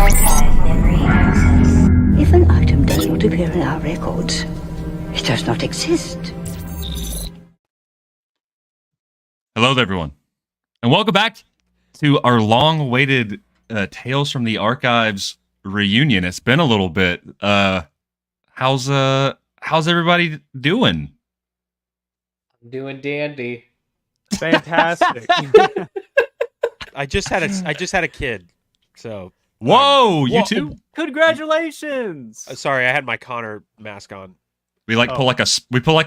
If an item does not appear in our records, it does not exist. Hello there, everyone, and welcome back to our long-awaited Tales from the Archives reunion. It's been a little bit. How's everybody doing? I'm doing dandy. Fantastic. I just had a kid, so. Whoa, you too? Congratulations! Sorry, I had my Connor mask on. We pull like a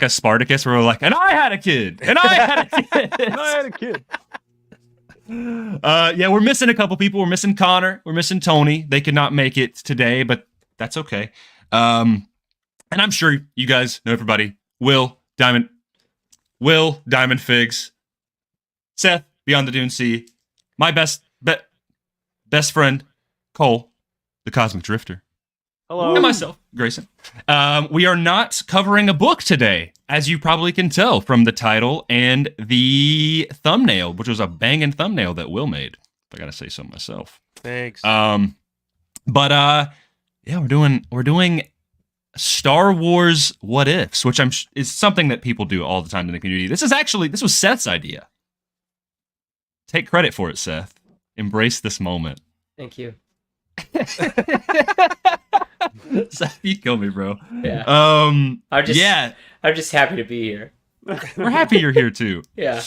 Spartacus where we're like, and I had a kid, and I had a kid, and I had a kid. Yeah, we're missing a couple people. We're missing Connor. We're missing Tony. They could not make it today, but that's okay. And I'm sure you guys know everybody. Will Diamondfigs, Seth Beyond the Dune Sea, my best friend Cole, the Cosmic Drifter. Hello. And myself, Grayson. We are not covering a book today, as you probably can tell from the title and the thumbnail, which was a banging thumbnail that Will made, if I gotta say so myself. Thanks. Yeah, we're doing Star Wars What Ifs, which is something that people do all the time in the community. This was Seth's idea. Take credit for it, Seth. Embrace this moment. Thank you. Seth, you kill me, bro. Yeah. I'm just happy to be here. We're happy you're here too. Yeah.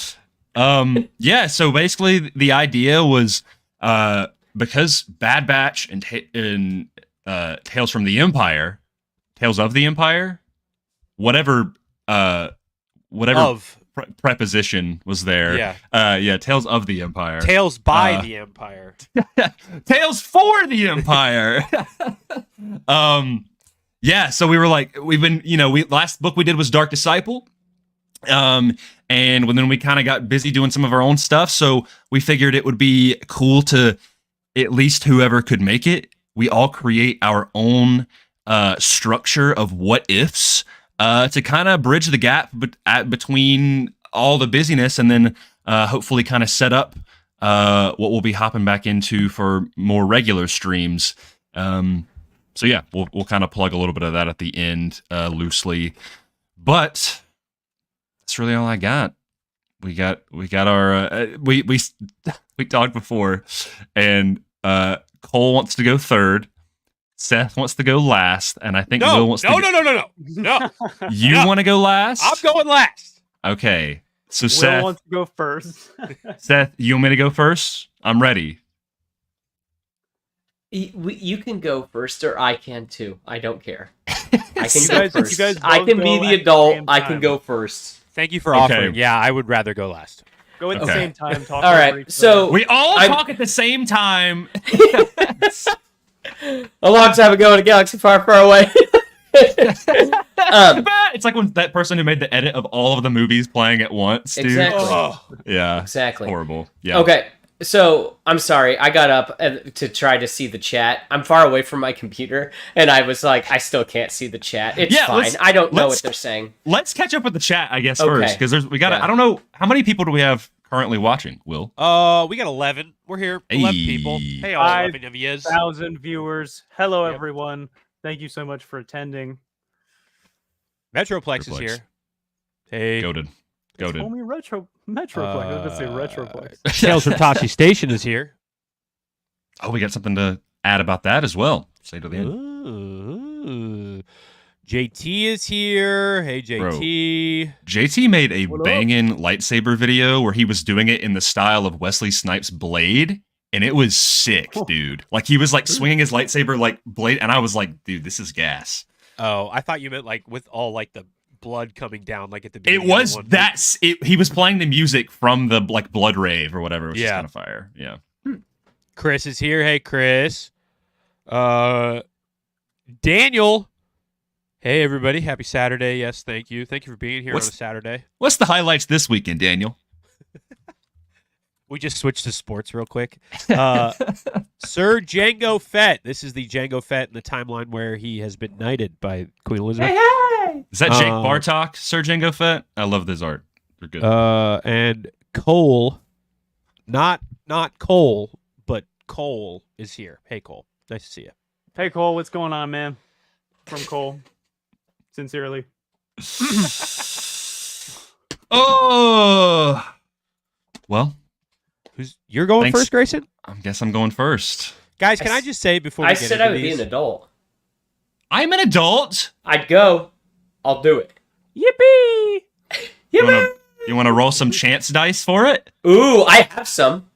Yeah. So basically, the idea was because Bad Batch and Tales of the Empire, whatever preposition was there. Yeah. Tales of the Empire. Tales by the Empire. Tales for the Empire. Yeah, so we were like, last book we did was Dark Disciple. And then we kind of got busy doing some of our own stuff, so we figured it would be cool to, at least whoever could make it, we all create our own structure of what ifs to kind of bridge the gap between all the busyness, and then hopefully kind of set up what we'll be hopping back into for more regular streams. So yeah, we'll kind of plug a little bit of that at the end loosely, but that's really all I got. We got our we talked before, and Cole wants to go third. Seth wants to go last, and I think Will wants to go... No. You want to go last? I'm going last. Okay. So Will Seth wants to go first. Seth, you want me to go first? I'm ready. You can go first, or I can too. I don't care. I can You go guys- first. you guys I both can go be at the the adult. same I can time. go first. Thank you for Okay. offering. Yeah, I would rather go last. Go at the Okay. same time. Talk All over right, each so- other. We all talk at the same time. A long time ago in a galaxy far, far away. It's like when that person who made the edit of all of the movies playing at once, dude. Exactly. Oh. Yeah. Exactly. Horrible. Yeah. Okay, so I'm sorry. I got up to try to see the chat. I'm far away from my computer, and I was like, I still can't see the chat. It's Yeah, fine. I don't know what they're saying. Let's catch up with the chat, I guess, Okay. first, because we got to. Yeah. I don't know how many people do we have currently watching. Will? We got 11. We're here. 11 people. Hey, all 11 of you. 1,000 viewers. Hello, Yep. everyone. Thank you so much for attending. Metroplex is Metroplex. here. Hey. Goated. Told me Metroplex. I was going to say Retroplex. Tales from Tashi Station is here. Oh, we got something to add about that as well. Say to the end. Ooh. JT is here. Hey, JT. JT made a What up? banging lightsaber video where he was doing it in the style of Wesley Snipes' Blade, and it was sick, dude. Like, he was like swinging his lightsaber like Blade, and I was like, dude, this is gas. Oh, I thought you meant like with all like the blood coming down like at the It beginning. was of one that. He was playing the music from the like Blood Rave or whatever. It was just Yeah. kind of fire. Yeah. Chris is here. Hey, Chris. Daniel. Hey, everybody. Happy Saturday. Yes, thank you. Thank you for being here What's- on a Saturday. What's the highlights this weekend, Daniel? We just switched to sports real quick. Sir Jango Fett. This is the Jango Fett in the timeline where he has been knighted by Queen Elizabeth. Is that Jake Bartok, Sir Jango Fett? I love this art. They're good. And Cole, not Cole, but Cole is here. Hey, Cole. Nice to see you. Hey Cole, what's going on, man? From Cole, sincerely. Oh, well, You're going Thanks. first, Grayson? I guess I'm going first. Guys, can I just say before we I get said into I would be these, an adult. I'm an adult. I'd go. I'll do it. Yippee! You want to roll some chance dice for it? Ooh, I have some.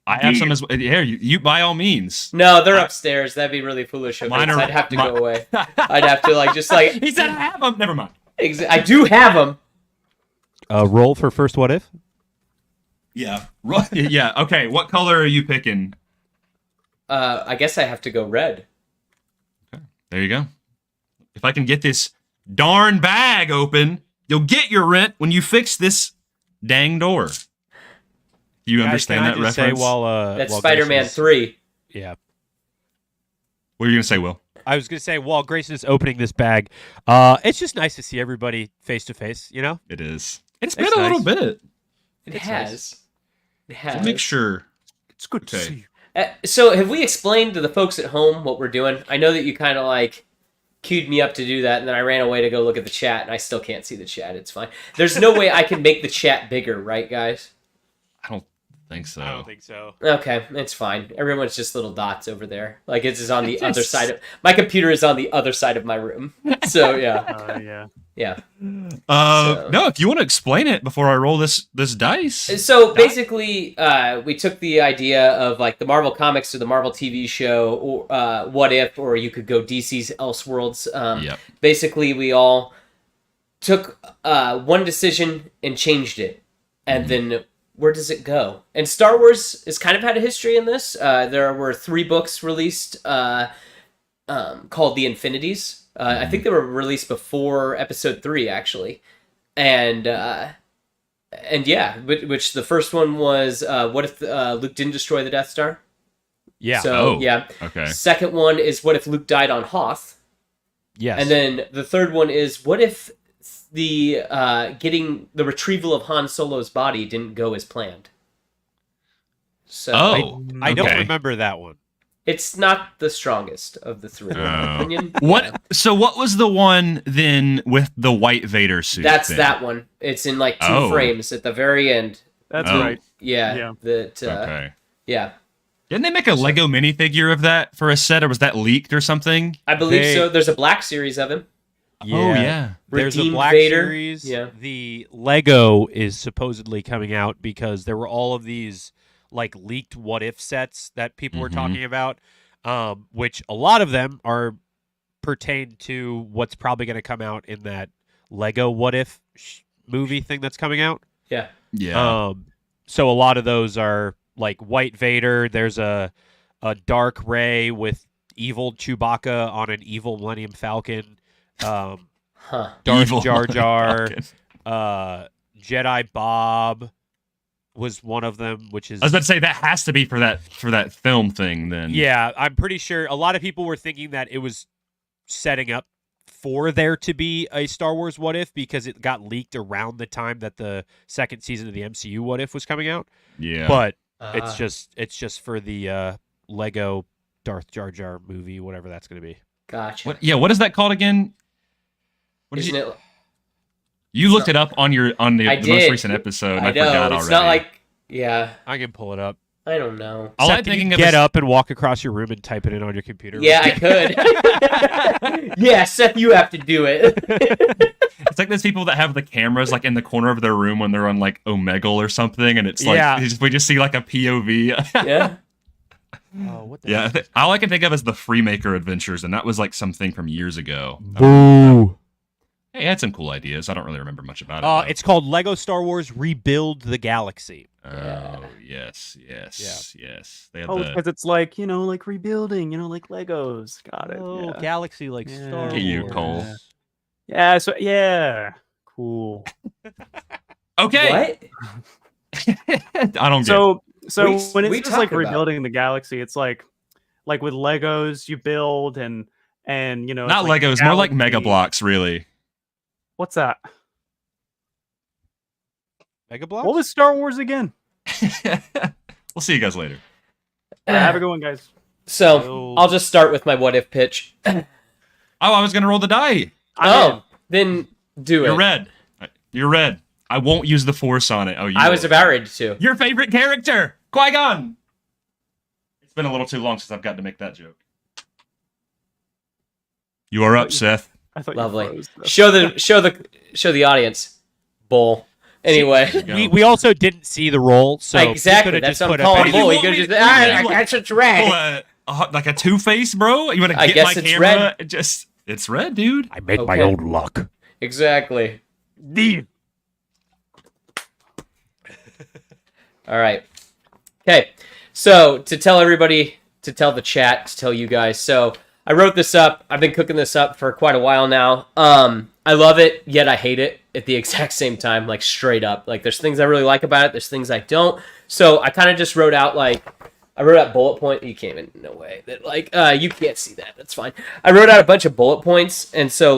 I have some as well. Here, you by all means. No, they're upstairs. That'd be really foolish of me. Mine are- I'd have to mi- go away. I'd have to just like. He said I have them. Never mind. I do have them. roll for first what if? Yeah. Yeah. Okay. What color are you picking? I guess I have to go red. There you go. If I can get this darn bag open, you'll get your rent when you fix this dang door. You Guys, understand can I that just reference? Say That's while Spider-Man Grayson is- 3. Yeah. What are you gonna say, Will? I was going to say, while Grayson is opening this bag, it's just nice to see everybody face to face, you know? It is. It's It's been a little nice. bit. It It's has. nice. It has. Make sure. It's good to Okay. see you. So have we explained to the folks at home what we're doing? I know that you kind of like queued me up to do that, and then I ran away to go look at the chat, and I still can't see the chat. It's fine. There's no way I can make the chat bigger, right, guys? I don't think so. I don't think so. Okay, it's fine. Everyone's just little dots over there. Like it's on the other side of my computer is on the other side of my room. So yeah, Yeah. yeah. No, if you want to explain it before I roll this dice. So basically, we took the idea of like the Marvel comics or the Marvel TV show, or What If, or you could go DC's Elseworlds. Yep. Basically, we all took one decision and changed it, and then where does it go? And Star Wars has kind of had a history in this. There were 3 books released called The Infinities. I think they were released before Episode 3, actually. And yeah, which the first one was what if Luke didn't destroy the Death Star? Yeah. So, Oh, yeah. Okay. Second one is what if Luke died on Hoth? Yes. And then the third one is what if the getting the retrieval of Han Solo's body didn't go as planned? So Oh, I don't okay. remember that one. it's not the strongest of the 3, in my opinion. What? So what was the one then with the white Vader suit? That's then? that one. It's in like 2 Oh. frames at the very end. That's Oh. right. Yeah. Yeah. That. Okay. Yeah. Didn't they make a Lego minifigure of that for a set, or was that leaked or something? I believe They- so. There's a black series of him. Oh yeah. There's a Redeemed Black Vader. Series. Yeah. The Lego is supposedly coming out because there were all of these like leaked what if sets that people were Mhm. talking about, which a lot of them are pertain to what's probably going to come out in that Lego what if movie thing that's coming out. Yeah. Yeah. So a lot of those are like White Vader. There's a Dark Ray with evil Chewbacca on an evil Millennium Falcon. Huh. Darth Evil Jar Jar, Falcon. Jedi Bob was one of them, which is I was about to say that has to be for that film thing then. yeah. I'm pretty sure a lot of people were thinking that it was setting up for there to be a Star Wars What If because it got leaked around the time that the second season of the MCU What If was coming out. Yeah. But Ah. it's just for the Lego Darth Jar Jar movie, whatever that's going to be. Gotcha. What is that called again? What did Isn't you, it? you looked it up on the I most did. recent episode. I I forgot know. already. It's not like. Yeah. I can pull it up. I don't know. All Seth, I'm can thinking you of get is- up and walk across your room and type it in on your computer. Yeah, I could. Yeah, Seth, you have to do it. It's like those people that have the cameras like in the corner of their room when they're on like Omegle or something, and it's like Yeah. we just see like a POV. Yeah. Oh, what the Yeah, all I can think of is the Freemaker Adventures, and that was like something from years ago. Boo. Hey, it had some cool ideas. I don't really remember much about it. though. It's called Lego Star Wars Rebuild the Galaxy. Oh yes. They had Oh, the because it's like, like rebuilding, like Legos. Got it. Oh, yeah. Galaxy like Yeah. Star Look at you, Wars. Cole. Yeah, so yeah. Cool. okay. What? I don't get. So We- when we it's just like talk about- rebuilding the galaxy, it's like with Legos you build and it's Not like Legos, more like galaxy. Mega Blocks, really. What's that? Mega Bloks? What was Star Wars again? We'll see you guys later. Have a good one, guys. So I'll just start with my what if pitch. Oh, I was gonna roll the die. Then do it. You're red. You're red. I won't use the force on it. Oh, I was about ready to. Your favorite character, Qui-Gon. It's been a little too long since I've got to make that joke. You are up, Seth. I thought Lovely. You froze. Show the audience. Bull. Anyway. We also didn't see the roll, so Exactly. That's what I'm calling bull. You could just I guess it's red. Like a Two-Face, bro? You want to I get guess my it's camera? It's red, dude. I made my Okay. own luck. Exactly. All right. Okay. So to tell everybody, to tell the chat, to tell you guys. So I wrote this up. I've been cooking this up for quite a while now. I love it, yet I hate it at the exact same time, like straight up. Like there's things I really like about it. There's things I don't. So I kind of just wrote out bullet point. You can't even, no way. That you can't see that. That's fine. I wrote out a bunch of bullet points, and so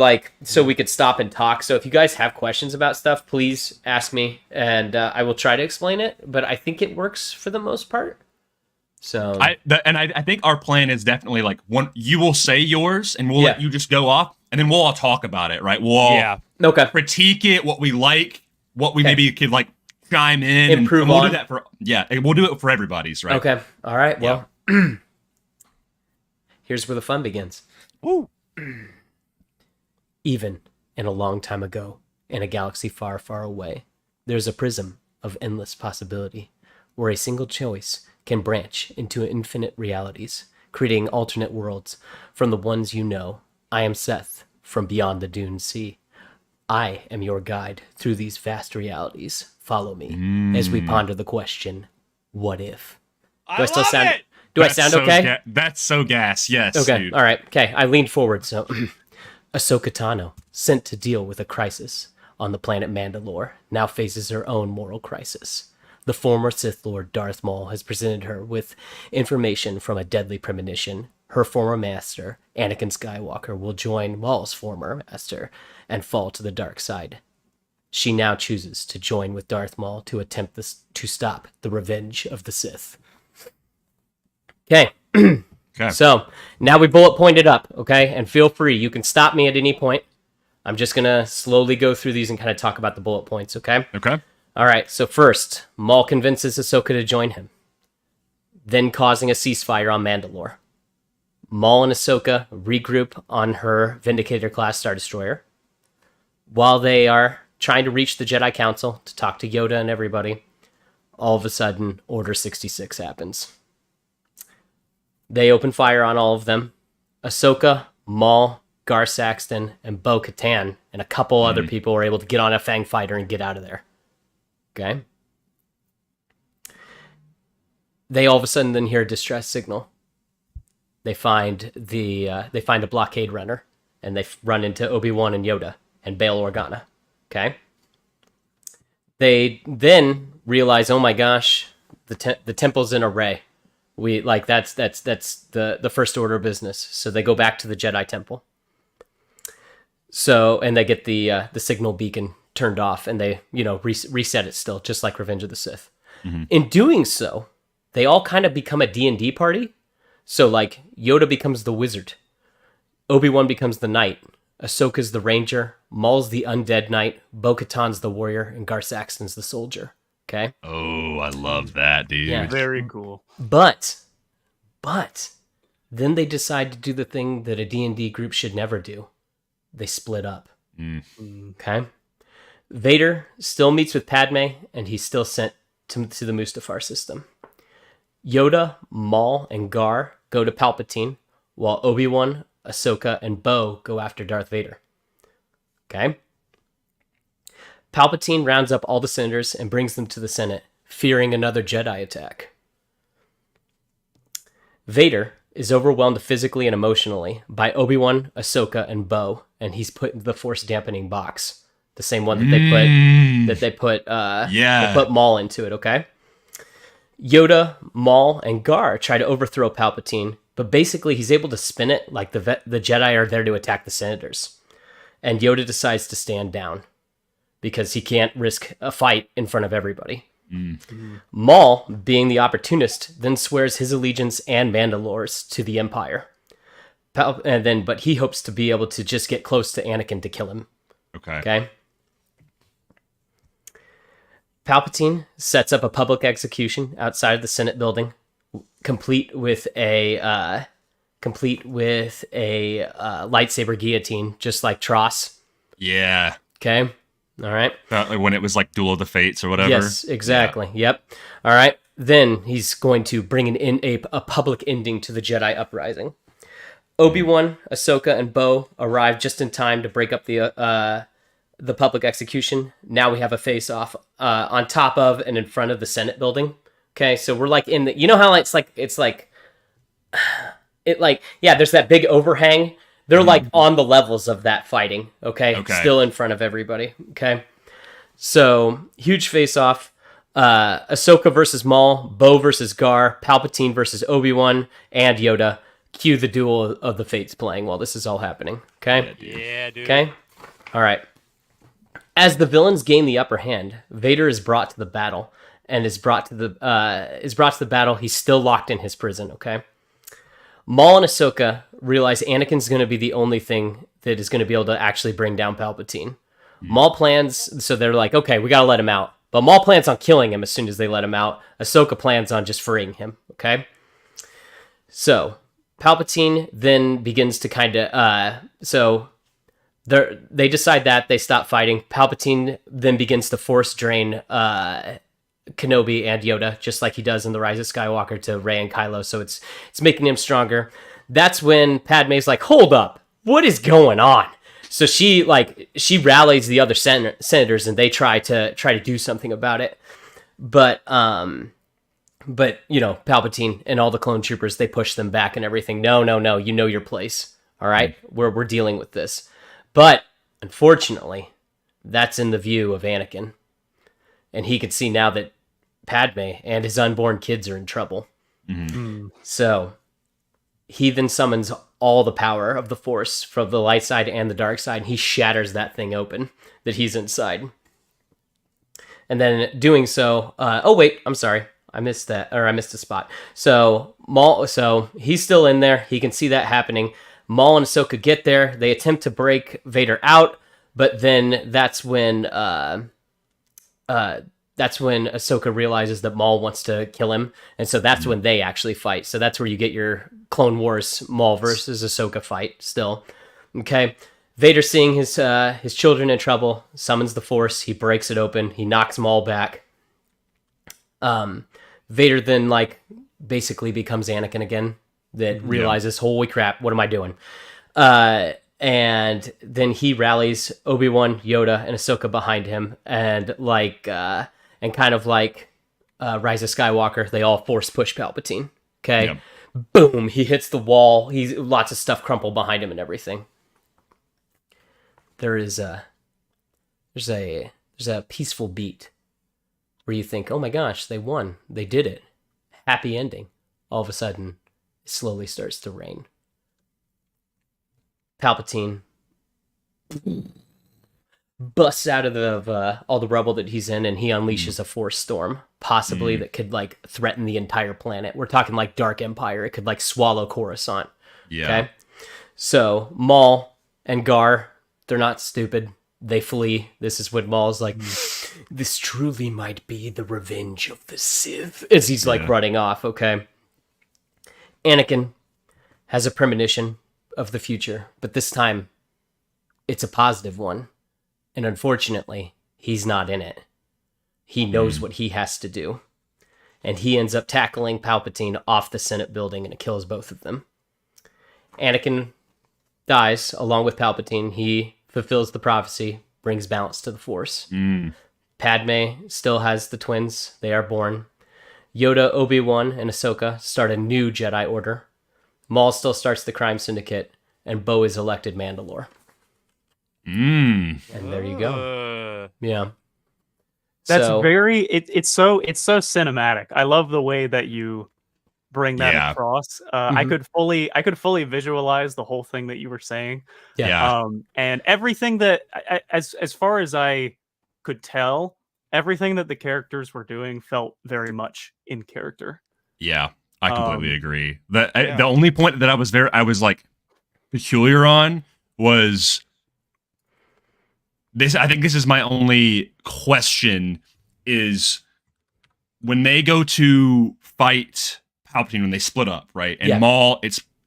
we could stop and talk. So if you guys have questions about stuff, please ask me, and I will try to explain it. But I think it works for the most part. So I think our plan is definitely like one. You will say yours, and we'll let you just go off, and then we'll all talk about it, right? We'll all critique it, what we like, what we maybe could like chime in, improve and we'll on. do that we'll do it for everybody's, right? Okay. All right. Well, here's where the fun begins. Woo. Even in a long time ago, in a galaxy far, far away, there's a prism of endless possibility, where a single choice can branch into infinite realities, creating alternate worlds from the ones you know. I am Seth, from beyond the Dune Sea. I am your guide through these vast realities. Follow me as we ponder the question, what if? I love it! Do I sound okay? That's so gas. Yes. Okay. Dude. All right. Okay. I leaned forward. So, Ahsoka Tano, sent to deal with a crisis on the planet Mandalore, now faces her own moral crisis. The former Sith Lord Darth Maul has presented her with information from a deadly premonition. Her former master, Anakin Skywalker, will join Maul's former master and fall to the dark side. She now chooses to join with Darth Maul to attempt to stop the revenge of the Sith. Okay. Okay. So now we bullet pointed up, okay? And feel free, you can stop me at any point. I'm just gonna slowly go through these and kind of talk about the bullet points, okay? Okay. All right, so first, Maul convinces Ahsoka to join him, then causing a ceasefire on Mandalore. Maul and Ahsoka regroup on her Vindicator-class Star Destroyer. While they are trying to reach the Jedi Council to talk to Yoda and everybody, all of a sudden, Order 66 happens. They open fire on all of them. Ahsoka, Maul, Gar Saxton, and Bo-Katan, and a couple other people are able to get on a Fang fighter and get out of there. Okay? They all of a sudden then hear a distress signal. They find a blockade runner, and they run into Obi-Wan and Yoda and Bail Organa. Okay? They then realize, oh my gosh, the temple's in array. That's the First Order business. So they go back to the Jedi Temple. So, and they get the signal beacon turned off, and they, reset it still, just like Revenge of the Sith. Mm-hmm. In doing so, they all kind of become a D&D party. So, like, Yoda becomes the wizard. Obi-Wan becomes the knight. Ahsoka's the ranger. Maul's the undead knight. Bo-Katan's the warrior. And Gar Saxton's the soldier. Okay? Oh, I love that, dude. Yeah. Very cool. But, then they decide to do the thing that a D&D group should never do. They split up. Okay? Vader still meets with Padme, and he's still sent to the Mustafar system. Yoda, Maul, and Gar go to Palpatine, while Obi-Wan, Ahsoka, and Bo go after Darth Vader. Okay? Palpatine rounds up all the senators and brings them to the Senate, fearing another Jedi attack. Vader is overwhelmed physically and emotionally by Obi-Wan, Ahsoka, and Bo, and he's put in the Force dampening box, the same one that they put Maul into it. Okay. Yoda, Maul, and Gar try to overthrow Palpatine, but basically he's able to spin it like the Jedi are there to attack the senators, and Yoda decides to stand down because he can't risk a fight in front of everybody. Maul, being the opportunist, then swears his allegiance and Mandalore's to the Empire. But he hopes to be able to just get close to Anakin to kill him. Okay. Palpatine sets up a public execution outside of the Senate building, complete with a lightsaber guillotine, just like Tross. Yeah. Okay. All right. When it was like Duel of the Fates or whatever. Yes, exactly. Yeah. Yep. All right. Then he's going to bring a public ending to the Jedi Uprising. Obi-Wan, Ahsoka, and Bo arrive just in time to break up the public execution. Now we have a face-off on top of and in front of the Senate building. Okay, so we're like in the, you know how there's that big overhang. They're like on the levels of that fighting. Okay, still in front of everybody. Okay, so huge face-off. Ahsoka versus Maul, Bo versus Gar, Palpatine versus Obi-Wan, and Yoda. Cue the Duel of the Fates playing while this is all happening. Okay. Yeah, dude. Okay. All right. As the villains gain the upper hand, Vader is brought to the battle, and is brought to the battle. He's still locked in his prison. Okay. Maul and Ahsoka realize Anakin's going to be the only thing that is going to be able to actually bring down Palpatine. Maul plans, so they're like, okay, we got to let him out. But Maul plans on killing him as soon as they let him out. Ahsoka plans on just freeing him. Okay. So Palpatine then begins to kind of they decide that they stop fighting. Palpatine then begins to force drain Kenobi and Yoda, just like he does in The Rise of Skywalker to Rey and Kylo. So it's making him stronger. That's when Padme's like, "Hold up, what is going on?" So she rallies the other senators and they try to do something about it. But Palpatine and all the clone troopers, they push them back and everything. No, you know your place. All right, we're dealing with this. But unfortunately, that's in the view of Anakin. And he can see now that Padme and his unborn kids are in trouble. Mm-hmm. So he then summons all the power of the Force from the light side and the dark side, and he shatters that thing open that he's inside. And then doing so, I'm sorry. I missed a spot. So Maul, he's still in there. He can see that happening. Maul and Ahsoka get there. They attempt to break Vader out, but then that's when Ahsoka realizes that Maul wants to kill him, and so that's when they actually fight. So that's where you get your Clone Wars Maul versus Ahsoka fight. Still, okay. Vader, seeing his children in trouble, summons the Force. He breaks it open. He knocks Maul back. Vader then basically becomes Anakin again. That realizes, holy crap, what am I doing? And then he rallies Obi-Wan, Yoda, and Ahsoka behind him, and Rise of Skywalker, they all force push Palpatine. Okay, boom, he hits the wall. Lots of stuff crumple behind him and everything. There's a peaceful beat where you think, oh my gosh, they won, they did it, happy ending. All of a sudden, it slowly starts to rain. Palpatine busts out of all the rubble that he's in, and he unleashes a Force storm, possibly that could threaten the entire planet. We're talking Dark Empire. It could swallow Coruscant. Yeah. Okay. So Maul and Gar, they're not stupid. They flee. This is when Maul's like, "This truly might be the revenge of the Sith," as he's running off. Okay. Anakin has a premonition of the future, but this time it's a positive one. And unfortunately, he's not in it. He knows what he has to do. And he ends up tackling Palpatine off the Senate building, and it kills both of them. Anakin dies along with Palpatine. He fulfills the prophecy, brings balance to the Force. Padme still has the twins. They are born. Yoda, Obi-Wan, and Ahsoka start a new Jedi Order. Maul still starts the crime syndicate, and Bo is elected Mandalore. And there you go. Yeah. That's it's so cinematic. I love the way that you bring that across. I could fully visualize the whole thing that you were saying. Yeah. And everything that as far as I could tell, everything that the characters were doing felt very much in character. Yeah, I completely agree. The only point that I was like peculiar on was this. I think this is my only question is when they go to fight Palpatine when they split up, right? And Maul,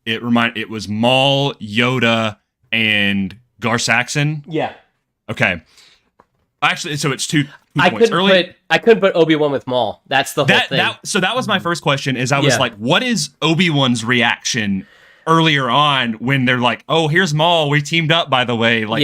it was Maul, Yoda, and Gar Saxon. Yeah. Okay. Actually, so it's two points. I couldn't put Obi-Wan with Maul. That's the whole thing. So that was my first question. Is I was like, what is Obi-Wan's reaction earlier on when they're like, "Oh, here's Maul. We teamed up, by the way." Like,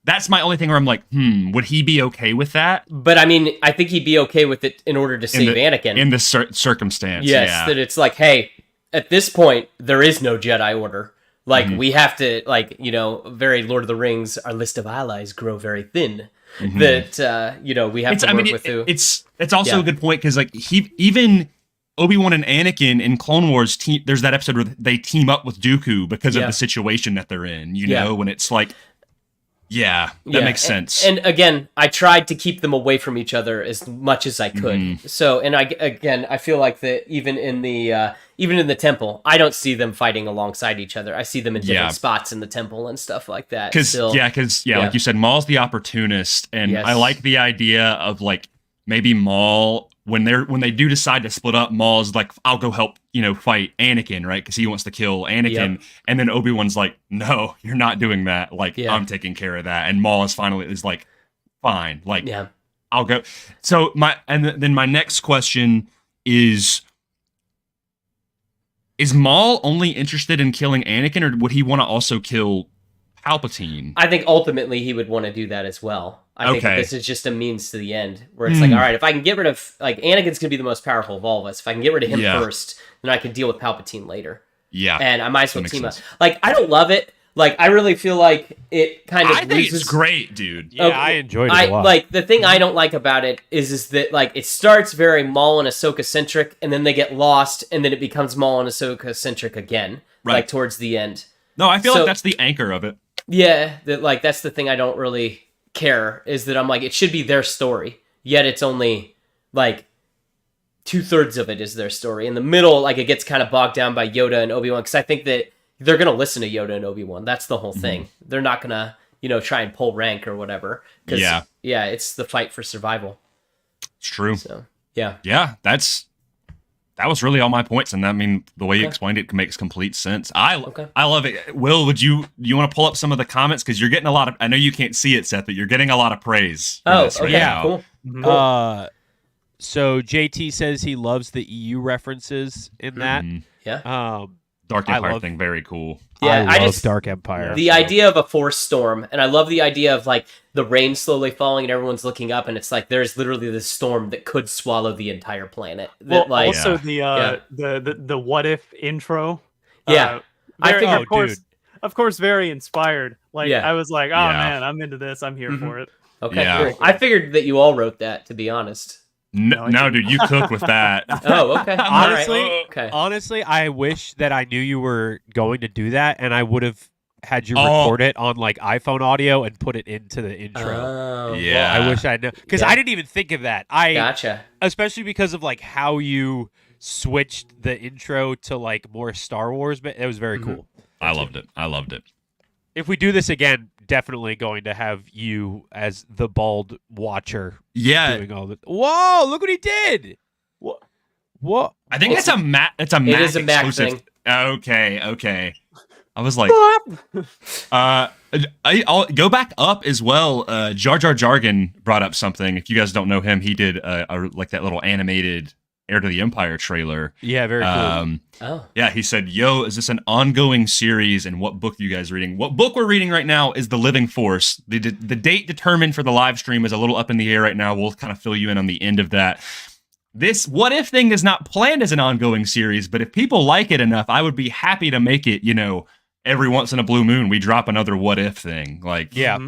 that's my only thing where I'm like, would he be okay with that? But I mean, I think he'd be okay with it in order to save Anakin in the circumstance. Yes, that it's like, hey, at this point, there is no Jedi Order. Like, we have to, like, very Lord of the Rings, our list of allies grow very thin. That, we have to work with who. It's also a good point, because, like, even Obi-Wan and Anakin in Clone Wars, there's that episode where they team up with Dooku because of the situation that they're in, when it's like, that makes sense. And again, I tried to keep them away from each other as much as I could. So, and I feel like that even in the temple, I don't see them fighting alongside each other. I see them in different spots in the temple and stuff like that. Because like you said, Maul's the opportunist, and I like the idea of like maybe Maul when they do decide to split up. Maul's like, I'll go help fight Anakin, right? Because he wants to kill Anakin, and then Obi-Wan's like, no, you're not doing that. Like I'm taking care of that, and Maul is like, fine, like I'll go. So then my next question is Maul only interested in killing Anakin, or would he want to also kill Palpatine? I think ultimately he would want to do that as well. I think this is just a means to the end, where it's like, all right, if I can get rid of, like, Anakin's going to be the most powerful of all of us. If I can get rid of him first, then I can deal with Palpatine later. Yeah. And I might as well team up. Like, I don't love it. Like, I really feel like it kind of I think it's great, dude. Yeah, I enjoyed it a lot. Like, the thing I don't like about it is that, like, it starts very Maul and Ahsoka-centric, and then they get lost, and then it becomes Maul and Ahsoka-centric again, like, towards the end. No, I feel like that's the anchor of it. Yeah, that's the thing I don't really care, is that I'm like, it should be their story, yet it's only, like, 2/3 of it is their story. In the middle, like, it gets kind of bogged down by Yoda and Obi-Wan, because I think that they're going to listen to Yoda and Obi-Wan. That's the whole thing. They're not going to, try and pull rank or whatever. Yeah, it's the fight for survival. It's true. So, yeah. Yeah, that was really all my points, and I mean, the way you explained it makes complete sense. I love it. Will, would you want to pull up some of the comments, because you're getting a lot of? I know you can't see it, Seth, but you're getting a lot of praise. Cool. So JT says he loves the EU references in that. Yeah. Dark Empire thing, very cool. Yeah, I love Dark Empire. The idea of a force storm, and I love the idea of like the rain slowly falling and everyone's looking up, and it's like there's literally this storm that could swallow the entire planet. Well, also the what if intro. Yeah, I think of course, very inspired. Like I was like, oh man, I'm into this. I'm here for it. Okay, cool. I figured that you all wrote that, to be honest. No, dude, you cook with that. Oh, okay. Honestly, I wish that I knew you were going to do that, and I would have had you record it on like iPhone audio and put it into the intro. Oh, yeah. Well, I wish I knew, because I didn't even think of that. Gotcha. Especially because of like how you switched the intro to like more Star Wars, but it was very cool. I loved it. If we do this again, definitely going to have you as the bald watcher. Yeah. Doing all this. Whoa! Look what he did. What? I think it's a Mac. It's a Mac exclusive thing. Okay. I was like, I'll go back up as well. Jar Jar Jargon brought up something. If you guys don't know him, he did like that little animated Heir to the Empire trailer. Yeah, very cool. Yeah, he said, "Yo, is this an ongoing series? And what book are you guys reading?" What book we're reading right now is The Living Force. The date determined for the live stream is a little up in the air right now. We'll kind of fill you in on the end of that. This What If thing is not planned as an ongoing series, but if people like it enough, I would be happy to make it, every once in a blue moon, we drop another What If thing. Like, yeah.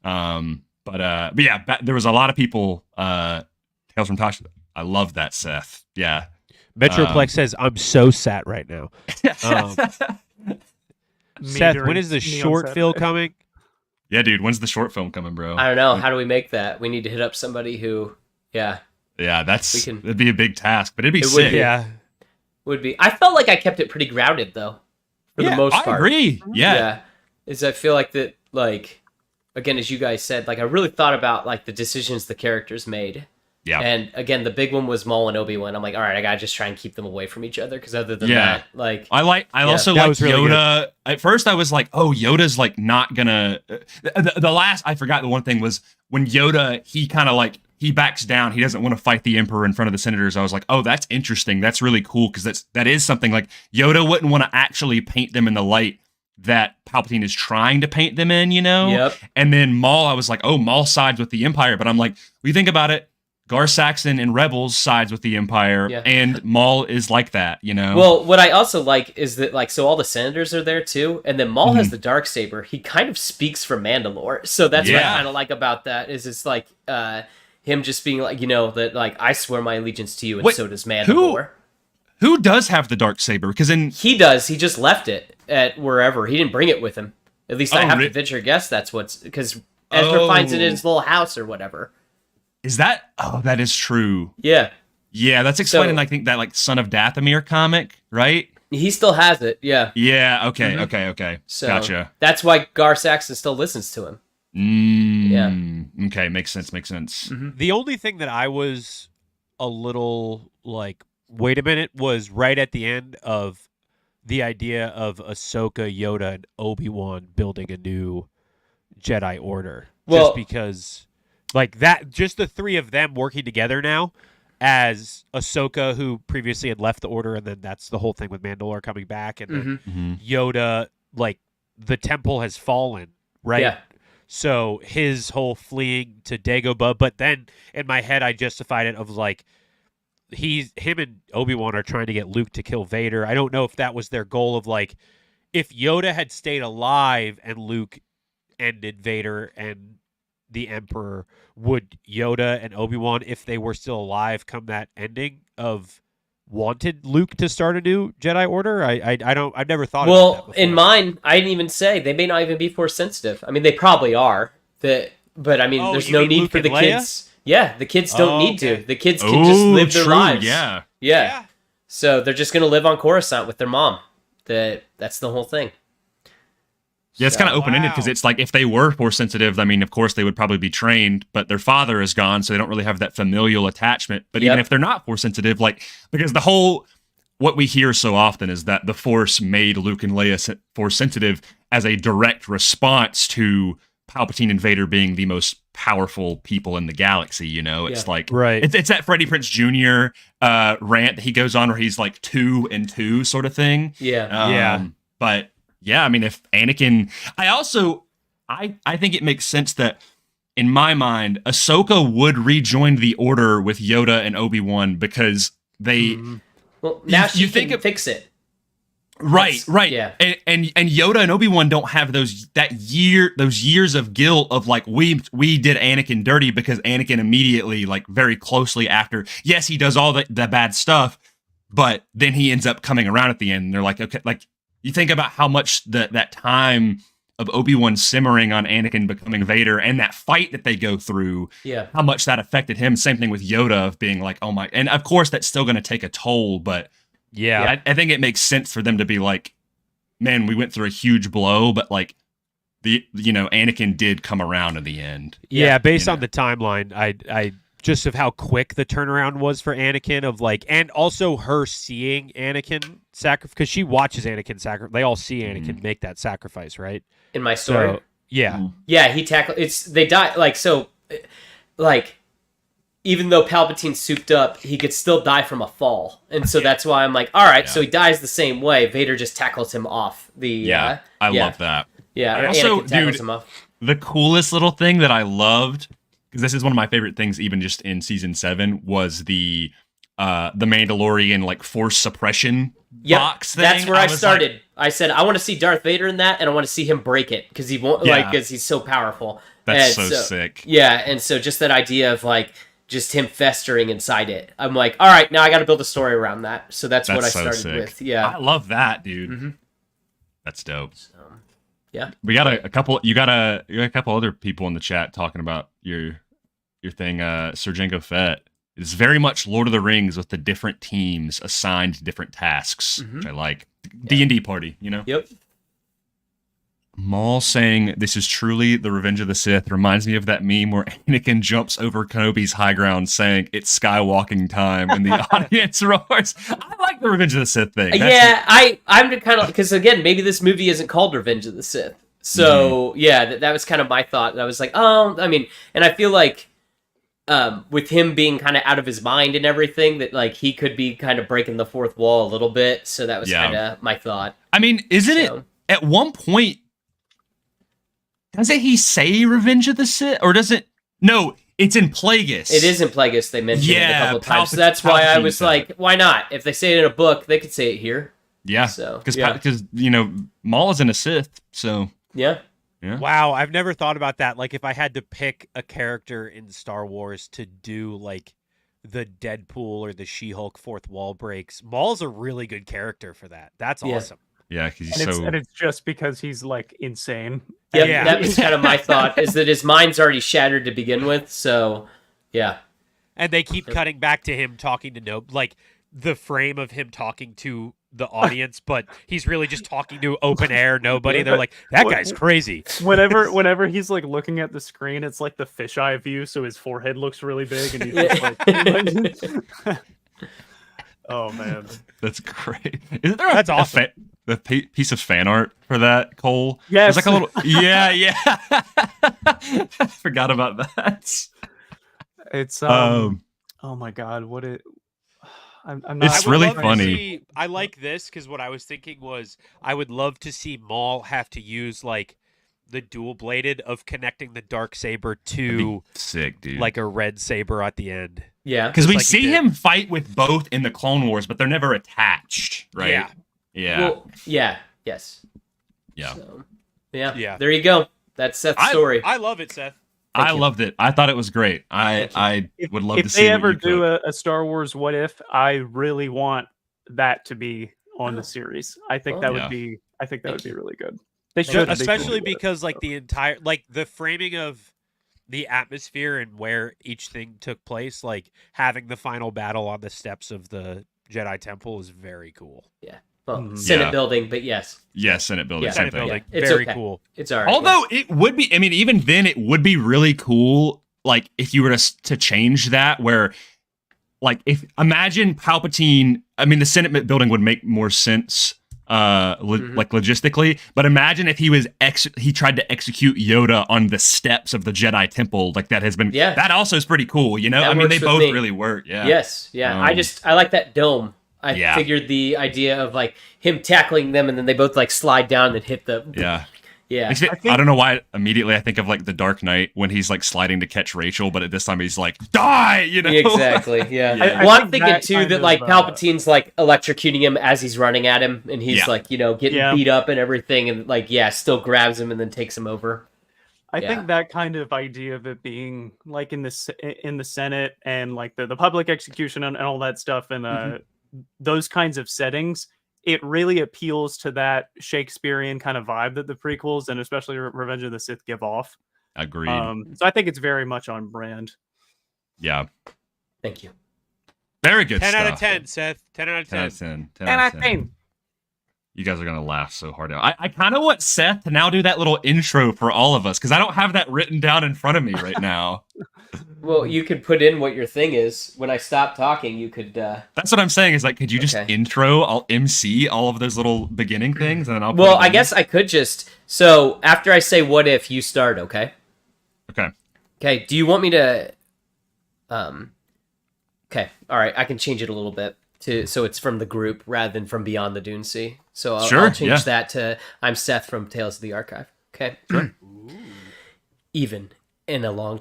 But yeah, there was a lot of people, Tales from Tasha. I love that, Seth. Yeah. Metroplex says, I'm so sad right now. Seth, when is the short film coming? Yeah, dude. When's the short film coming, bro? I don't know. How do we make that? We need to hit up somebody who, Yeah, it'd be a big task, but it'd be It sick. would be. Yeah. would be. I felt like I kept it pretty grounded though, for the most part. I agree. Yeah. Is I feel like that, like, again, as you guys said, like I really thought about like the decisions the characters made. Yeah. And again, the big one was Maul and Obi-Wan. I'm like, all right, I gotta just try and keep them away from each other, because other than that, like, I also that like was really Yoda. At first, I was like, oh, Yoda's like not gonna. The last I forgot the one thing was when Yoda, he kind of like he backs down. He doesn't want to fight the Emperor in front of the senators. I was like, oh, that's interesting. That's really cool, because that is something like Yoda wouldn't want to actually paint them in the light that Palpatine is trying to paint them in, you know? Yep. And then Maul, I was like, oh, Maul sides with the Empire, but I'm like, when you think about it, Gar Saxon and Rebels sides with the Empire, and Maul is like that, you know? Well, what I also like is that, like, so all the senators are there too, and then Maul has the Darksaber. He kind of speaks for Mandalore, so that's what I kind of like about that, is it's like him just being like, you know, that like, I swear my allegiance to you, and so does Mandalore. Who does have the Darksaber? Because he does. He just left it at wherever. He didn't bring it with him. At least I have to venture a guess that's what's, because Ezra finds it in his little house or whatever. Is that? Oh, that is true. Yeah. Yeah, that's explaining, I think, that like Son of Dathomir comic, right? He still has it, yeah. Yeah, okay. So gotcha. that's why Gar Saxon still listens to him. Yeah. Okay, makes sense. The only thing that I was a little like, wait a minute, was right at the end of the idea of Ahsoka, Yoda, and Obi-Wan building a new Jedi Order. Well, just because, like, that, just the three of them working together now as Ahsoka, who previously had left the Order, and then that's the whole thing with Mandalore coming back, and then Yoda, like, the temple has fallen, right? Yeah. So his whole fleeing to Dagobah, but then in my head I justified it of like, him and Obi-Wan are trying to get Luke to kill Vader. I don't know if that was their goal of like, if Yoda had stayed alive and Luke ended Vader and the Emperor, would Yoda and Obi-Wan, if they were still alive come that ending, of wanted Luke to start a new Jedi Order? I've never thought about that before. In mine, I didn't even say, they may not even be Force sensitive. I mean, they probably are. But I mean, there's no need Luke for the and Leia? Kids. Yeah, the kids don't need to. The kids can just live their lives. Yeah. So they're just going to live on Coruscant with their mom. That's the whole thing. Yeah, it's kind of open-ended, because it's like, if they were Force sensitive, I mean, of course they would probably be trained, but their father is gone, so they don't really have that familial attachment. But even if they're not Force sensitive, like, because what we hear so often is that the Force made Luke and Leia Force sensitive as a direct response to Palpatine and Vader being the most powerful people in the galaxy, you know? It's like, it's that Freddie Prinze Jr. Rant that he goes on where he's like 2 and 2 sort of thing. But yeah, I mean, if Anakin, I think it makes sense that, in my mind, Ahsoka would rejoin the Order with Yoda and Obi-Wan, because they, well, now you think can fix it. Right. Yeah. And Yoda and Obi-Wan don't have those years of guilt of like, we did Anakin dirty, because Anakin immediately, like very closely after, yes, he does all the bad stuff, but then he ends up coming around at the end, and they're like, okay, like, you think about how much that time of Obi-Wan simmering on Anakin becoming Vader, and that fight that they go through, how much that affected him. Same thing with Yoda, of being like, oh my, and of course that's still going to take a toll, but I think it makes sense for them to be like, man, we went through a huge blow, but like, Anakin did come around in the end. Yeah, based on the timeline, I just of how quick the turnaround was for Anakin, of like, and also her seeing Anakin sacrifice, because she watches Anakin sacrifice. They all see Anakin make that sacrifice, right? In my story, so, yeah, he tackled. They die like even though Palpatine's souped up, he could still die from a fall, and so that's why I'm like, all right, so he dies the same way. Vader just tackles him off. I love that. Yeah, also, Anakin tackles dude, him off. The coolest little thing that I loved, because this is one of my favorite things, even just in season 7, was the Mandalorian like force suppression box thing. That's where I started. Like, I said I want to see Darth Vader in that, and I want to see him break it, because he won't because he's so powerful. That's so sick. Yeah, and so just that idea of like just him festering inside it. I'm like, all right, now I got to build a story around that. So that's what I started with. Yeah, I love that, dude. That's dope. Yeah. We got a couple. You got a couple other people in the chat talking about your thing. Sir Jango Fett. It's very much Lord of the Rings with the different teams assigned different tasks, which I like. D&D party, you know. Yep. Maul saying this is truly the Revenge of the Sith reminds me of that meme where Anakin jumps over Kenobi's high ground saying it's skywalking time and the audience roars. I like the Revenge of the Sith thing. I'm kind of, because again, maybe this movie isn't called Revenge of the Sith. So that was kind of my thought. And I was like, I mean, and I feel like with him being kind of out of his mind and everything, that like he could be kind of breaking the fourth wall a little bit. So that was kind of my thought. I mean, isn't it at one point? Doesn't he say Revenge of the Sith? Or does it? No, it's in Plagueis. It is in Plagueis. They mentioned it a couple of times. So that's why I was like, why not? If they say it in a book, they could say it here. Yeah. So because Maul isn't a Sith, so yeah. Wow, I've never thought about that. Like, if I had to pick a character in Star Wars to do like the Deadpool or the She-Hulk fourth wall breaks, Maul's a really good character for that. That's awesome. Yeah, because he's and it's just because he's like insane. Yeah, that was kind of my thought, is that his mind's already shattered to begin with. So, yeah. And they keep cutting back to him talking to like the frame of him talking to the audience, but he's really just talking to open air nobody. They're like, that guy's crazy. Whenever he's like looking at the screen, it's like the fisheye view, so his forehead looks really big, and he's just like. Oh man, that's great. Isn't there that's awesome. The piece of fan art for that, Cole? Yeah, it's like a little. Yeah. I forgot about that. It's oh my god, what it. I'm not. It's really funny. I like this because what I was thinking was I would love to see Maul have to use like the dual bladed of connecting the dark saber to sick, dude. Like a red saber at the end. Yeah, because we see him fight with both in the Clone Wars, but they're never attached, right? Yeah. Well, yes. Yeah. So, yeah. There you go. That's Seth's story. I love it, Seth. I loved it. I thought it was great. I would love to see. If they ever do a Star Wars What If, I really want that to be on the series. I think that would be. I think that would be really good. They should, especially because like the entire the framing of the atmosphere and where each thing took place, like having the final battle on the steps of the Jedi Temple is very cool. Yeah. Well, Senate building, but yes. Yes, Senate building. Yeah, Senate building. Yeah. It's very okay. cool. It's all right. Although it would be, I mean, even then it would be really cool, like if you were to change that, where, like, if imagine Palpatine. I mean, the Senate building would make more sense, like logistically. But imagine if he tried to execute Yoda on the steps of the Jedi Temple, like that has been. Yeah. That also is pretty cool. You know, I mean, they both really work. Yeah. Yes. Yeah. I like that dome. I figured the idea of like him tackling them and then they both like slide down and hit the. Yeah. Yeah. I don't know why immediately I think of like the Dark Knight when he's like sliding to catch Rachel, but at this time he's like, die, you know? Exactly. Yeah. Well, I'm thinking too that like Palpatine's like electrocuting him as he's running at him and he's like, getting beat up and everything and like, still grabs him and then takes him over. I think that kind of idea of it being like in the Senate and like the public execution and all that stuff and those kinds of settings, it really appeals to that Shakespearean kind of vibe that the prequels and especially Revenge of the Sith give off. Agreed. So I think it's very much on brand. Yeah. Thank you. Very good 10 stuff. out of 10, Seth. 10 out of 10. 10 out of 10. You guys are going to laugh so hard now. I kind of want Seth to now do that little intro for all of us because I don't have that written down in front of me right now. Well, you could put in what your thing is. When I stop talking, you could... That's what I'm saying is like, could you just intro, I'll MC all of those little beginning things and then I'll... Well, I guess I could just... So, after I say what if, you start, okay? Okay, do you want me to... Okay, alright, I can change it a little bit. So it's from the group rather than from Beyond the Dune Sea. So I'll change that to I'm Seth from Tales of the Archive. Okay? Sure. Even in a long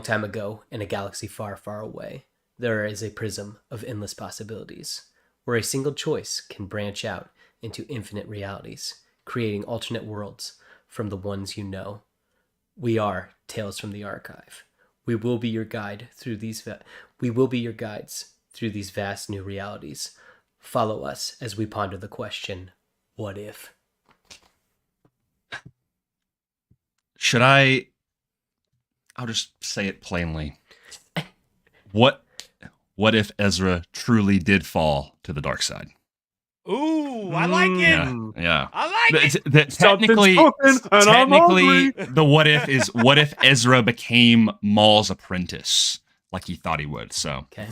time ago, in a galaxy far, far away, there is a prism of endless possibilities, where a single choice can branch out into infinite realities, creating alternate worlds from the ones you know. We are Tales from the Archive. We will be your guide through these. We will be your guides through these vast new realities. Follow us as we ponder the question, what if? should I? I'll just say it plainly. What if Ezra truly did fall to the dark side? Ooh, I like it. Yeah. I like it. Technically, Something's cooking and I'm hungry. the what if is what if Ezra became Maul's apprentice like he thought he would. So, Okay.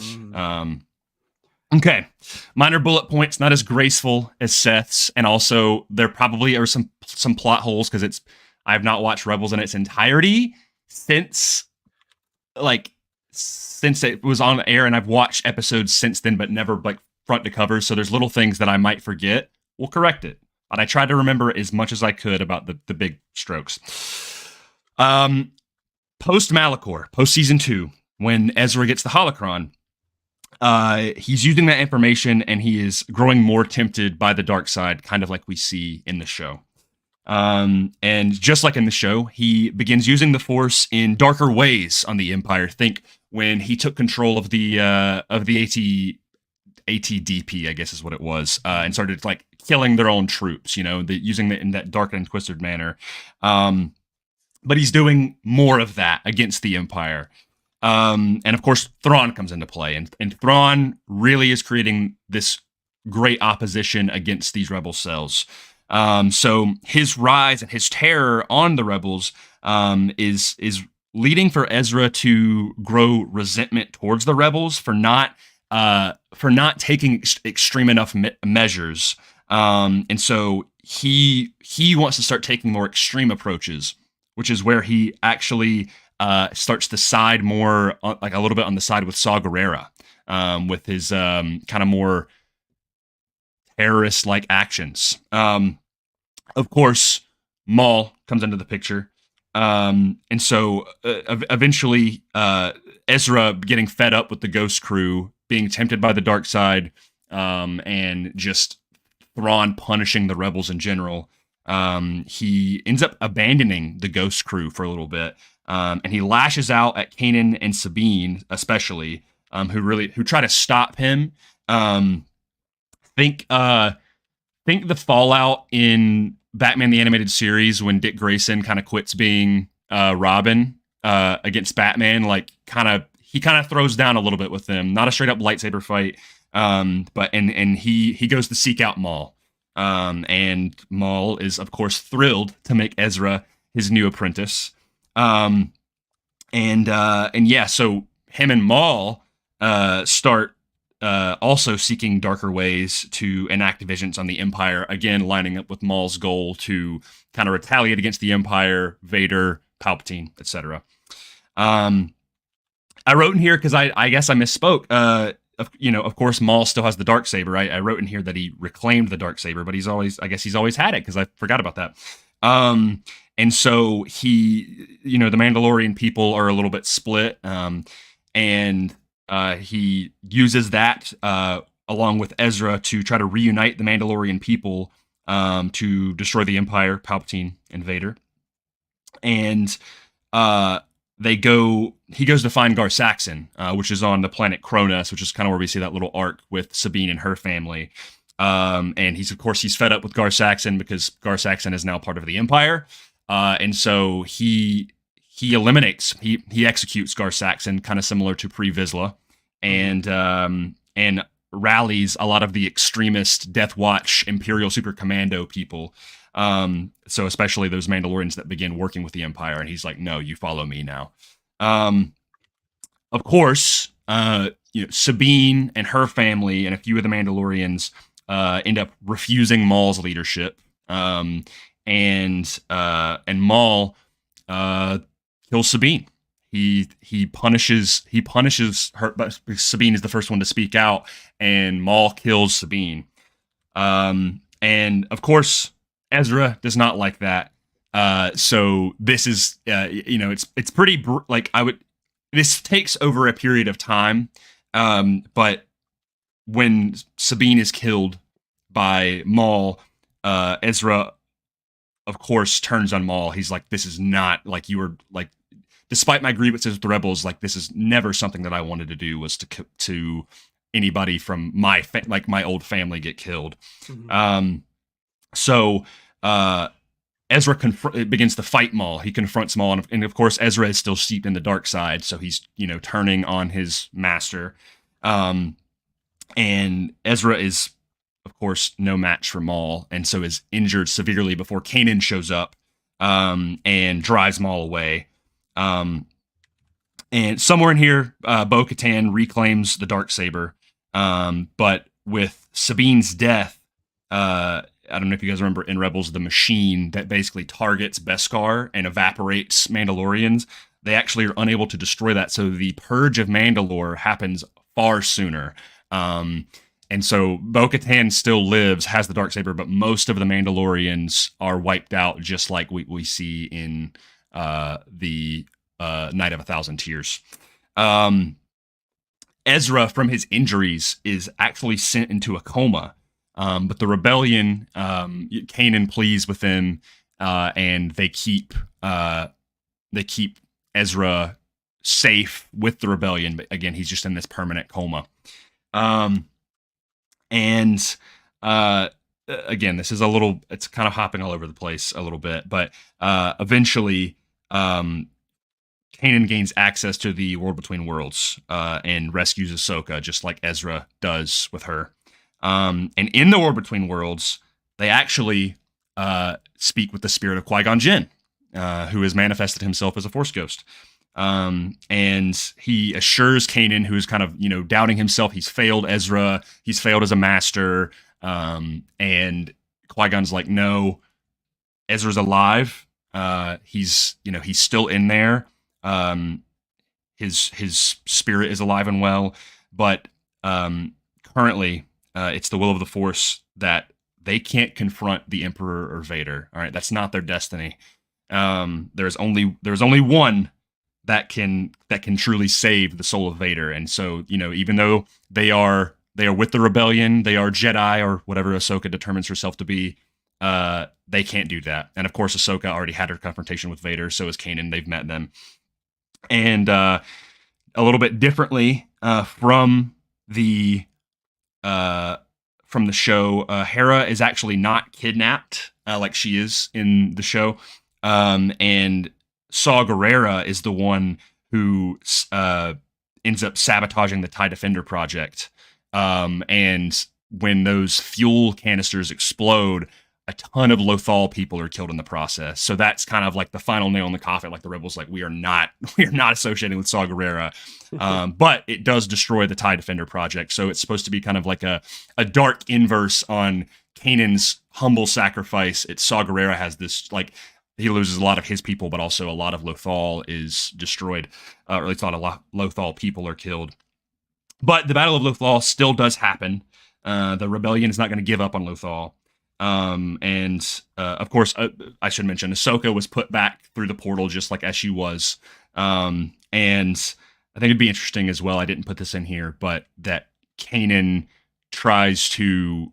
okay, minor bullet points, not as graceful as Seth's, and also there probably are some plot holes because I have not watched Rebels in its entirety since it was on air, and I've watched episodes since then, but never like front to cover. So there's little things that I might forget. We'll correct it, but I tried to remember as much as I could about the big strokes. Post Malachor, post season 2, when Ezra gets the holocron, he's using that information and he is growing more tempted by the dark side, kind of like we see in the show. And just like in the show, he begins using the Force in darker ways on the Empire. Think when he took control of the ATDP, I guess is what it was, and started like killing their own troops, using it in that dark and twisted manner. But he's doing more of that against the Empire. And of course, Thrawn comes into play, and Thrawn really is creating this great opposition against these rebel cells. So his rise and his terror on the rebels is leading for Ezra to grow resentment towards the rebels for not taking extreme enough measures. And so he wants to start taking more extreme approaches, which is where he actually starts to side more like a little bit on the side with Saw Gerrera, with his kind of more terrorist-like actions. Of course, Maul comes into the picture. And so eventually Ezra getting fed up with the Ghost crew, being tempted by the dark side, and just Thrawn punishing the rebels in general, he ends up abandoning the Ghost crew for a little bit, and he lashes out at Kanan and Sabine, especially, who try to stop him. Think the fallout in Batman the Animated Series when Dick Grayson kind of quits being Robin against Batman, like he kind of throws down a little bit with them. Not a straight up lightsaber fight, but he goes to seek out Maul. And Maul is of course thrilled to make Ezra his new apprentice. So him and Maul start also seeking darker ways to enact vengeance on the Empire, again lining up with Maul's goal to kind of retaliate against the Empire, Vader, Palpatine, etc. I wrote in here because I guess I misspoke. Of course, Maul still has the Darksaber. I wrote in here that he reclaimed the Darksaber, but he's always had it because I forgot about that. And so the Mandalorian people are a little bit split, and he uses that along with Ezra to try to reunite the Mandalorian people to destroy the Empire, Palpatine, and Vader. And he goes to find Gar Saxon, which is on the planet Cronus, which is kind of where we see that little arc with Sabine and her family. And he's fed up with Gar Saxon because Gar Saxon is now part of the Empire. And so he executes Gar Saxon, kind of similar to Pre Vizsla, and rallies a lot of the extremist Death Watch Imperial Super Commando people. So especially those Mandalorians that begin working with the Empire, and he's like, no, you follow me now. Of course, Sabine and her family and a few of the Mandalorians end up refusing Maul's leadership. And Maul kills Sabine. He punishes her, but Sabine is the first one to speak out, and Maul kills Sabine. And of course, Ezra does not like that. So this is, it's pretty this takes over a period of time. But when Sabine is killed by Maul, Ezra, of course, turns on Maul. He's like, this is not like you were like, despite my grievances with the rebels, like this is never something that I wanted to do, was to anybody from my old family get killed. Mm-hmm. So Ezra begins to fight Maul. He confronts Maul, and of course Ezra is still steeped in the dark side, so he's turning on his master. And Ezra is, of course, no match for Maul, and so is injured severely before Kanan shows up and drives Maul away. And somewhere in here, Bo-Katan reclaims the Darksaber, but with Sabine's death, I don't know if you guys remember in Rebels, the machine that basically targets Beskar and evaporates Mandalorians. They actually are unable to destroy that, so the purge of Mandalore happens far sooner. And so Bo-Katan still lives, has the Darksaber, but most of the Mandalorians are wiped out, just like we see in the Night of 1,000 Tears. Ezra, from his injuries, is actually sent into a coma. But the rebellion, Kanan pleads with them, and they keep Ezra safe with the rebellion. But again, he's just in this permanent coma. Again, this is it's kind of hopping all over the place a little bit, but eventually, Kanan gains access to the World Between Worlds, and rescues Ahsoka, just like Ezra does with her. And in the War Between Worlds, they actually speak with the spirit of Qui-Gon Jinn, who has manifested himself as a Force ghost. And he assures Kanan, who is kind of, doubting himself, he's failed Ezra, he's failed as a master. And Qui-Gon's like, no, Ezra's alive. He's still in there. His spirit is alive and well, but currently, it's the will of the Force that they can't confront the Emperor or Vader. All right, that's not their destiny. There's only one that can truly save the soul of Vader. And so, even though they are with the rebellion, they are Jedi or whatever Ahsoka determines herself to be, they can't do that. And of course, Ahsoka already had her confrontation with Vader. So has Kanan. They've met them. And a little bit differently from the show, Hera is actually not kidnapped like she is in the show, and Saw Gerrera is the one who ends up sabotaging the TIE Defender project. And when those fuel canisters explode, a ton of Lothal people are killed in the process. So that's kind of like the final nail in the coffin. Like the rebels, like we are not associating with Saw Gerrera, but it does destroy the TIE Defender project. So it's supposed to be kind of like a dark inverse on Kanan's humble sacrifice. It's Saw Gerrera has this, like, he loses a lot of his people, but also a lot of Lothal is destroyed, or at least a lot of Lothal people are killed. But the Battle of Lothal still does happen. The rebellion is not going to give up on Lothal. Of course, I should mention, Ahsoka was put back through the portal just like as she was. And I think it'd be interesting as well, I didn't put this in here, but that Kanan tries to,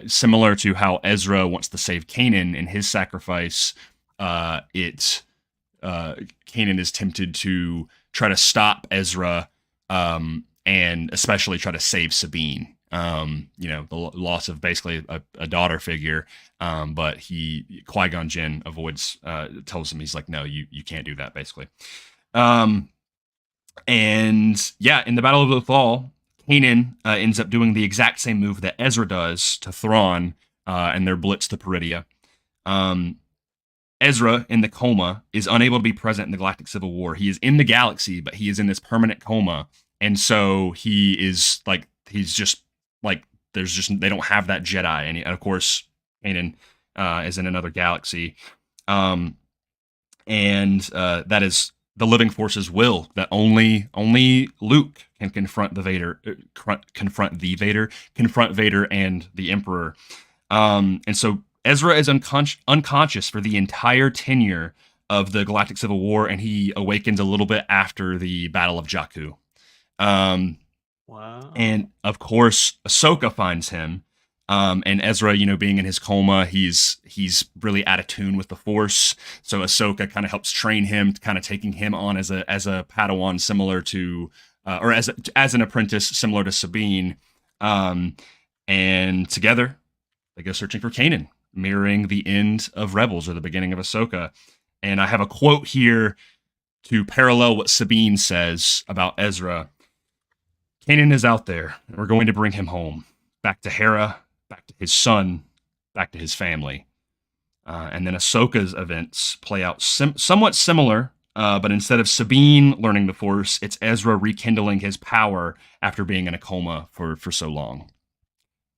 similar to how Ezra wants to save Kanan in his sacrifice, Kanan is tempted to try to stop Ezra, and especially try to save Sabine. The loss of basically a daughter figure, but Qui-Gon Jinn avoids, tells him, he's like, no, you can't do that, basically. In the Battle of Lothal, Kanan ends up doing the exact same move that Ezra does to Thrawn, and their blitz to Peridea. Ezra, in the coma, is unable to be present in the Galactic Civil War. He is in the galaxy, but he is in this permanent coma, and so he is like, he's just like, they don't have that Jedi, and of course Kanan is in another galaxy, and that is the living force's will, that only Luke can confront Vader and the Emperor, and so Ezra is unconscious for the entire tenure of the Galactic Civil War, and he awakens a little bit after the Battle of Jakku. Wow. And of course, Ahsoka finds him, and Ezra, being in his coma, he's really out of tune with the Force. So Ahsoka kind of helps train him, kind of taking him on as a Padawan, similar to, or as an apprentice, similar to Sabine. And together, they go searching for Kanan. mirroring the end of Rebels or the beginning of Ahsoka. And I have a quote here to parallel what Sabine says about Ezra. Kanan is out there, and we're going to bring him home. Back to Hera, back to his son, back to his family. And then Ahsoka's events play out somewhat similar, but instead of Sabine learning the Force, it's Ezra rekindling his power after being in a coma for so long.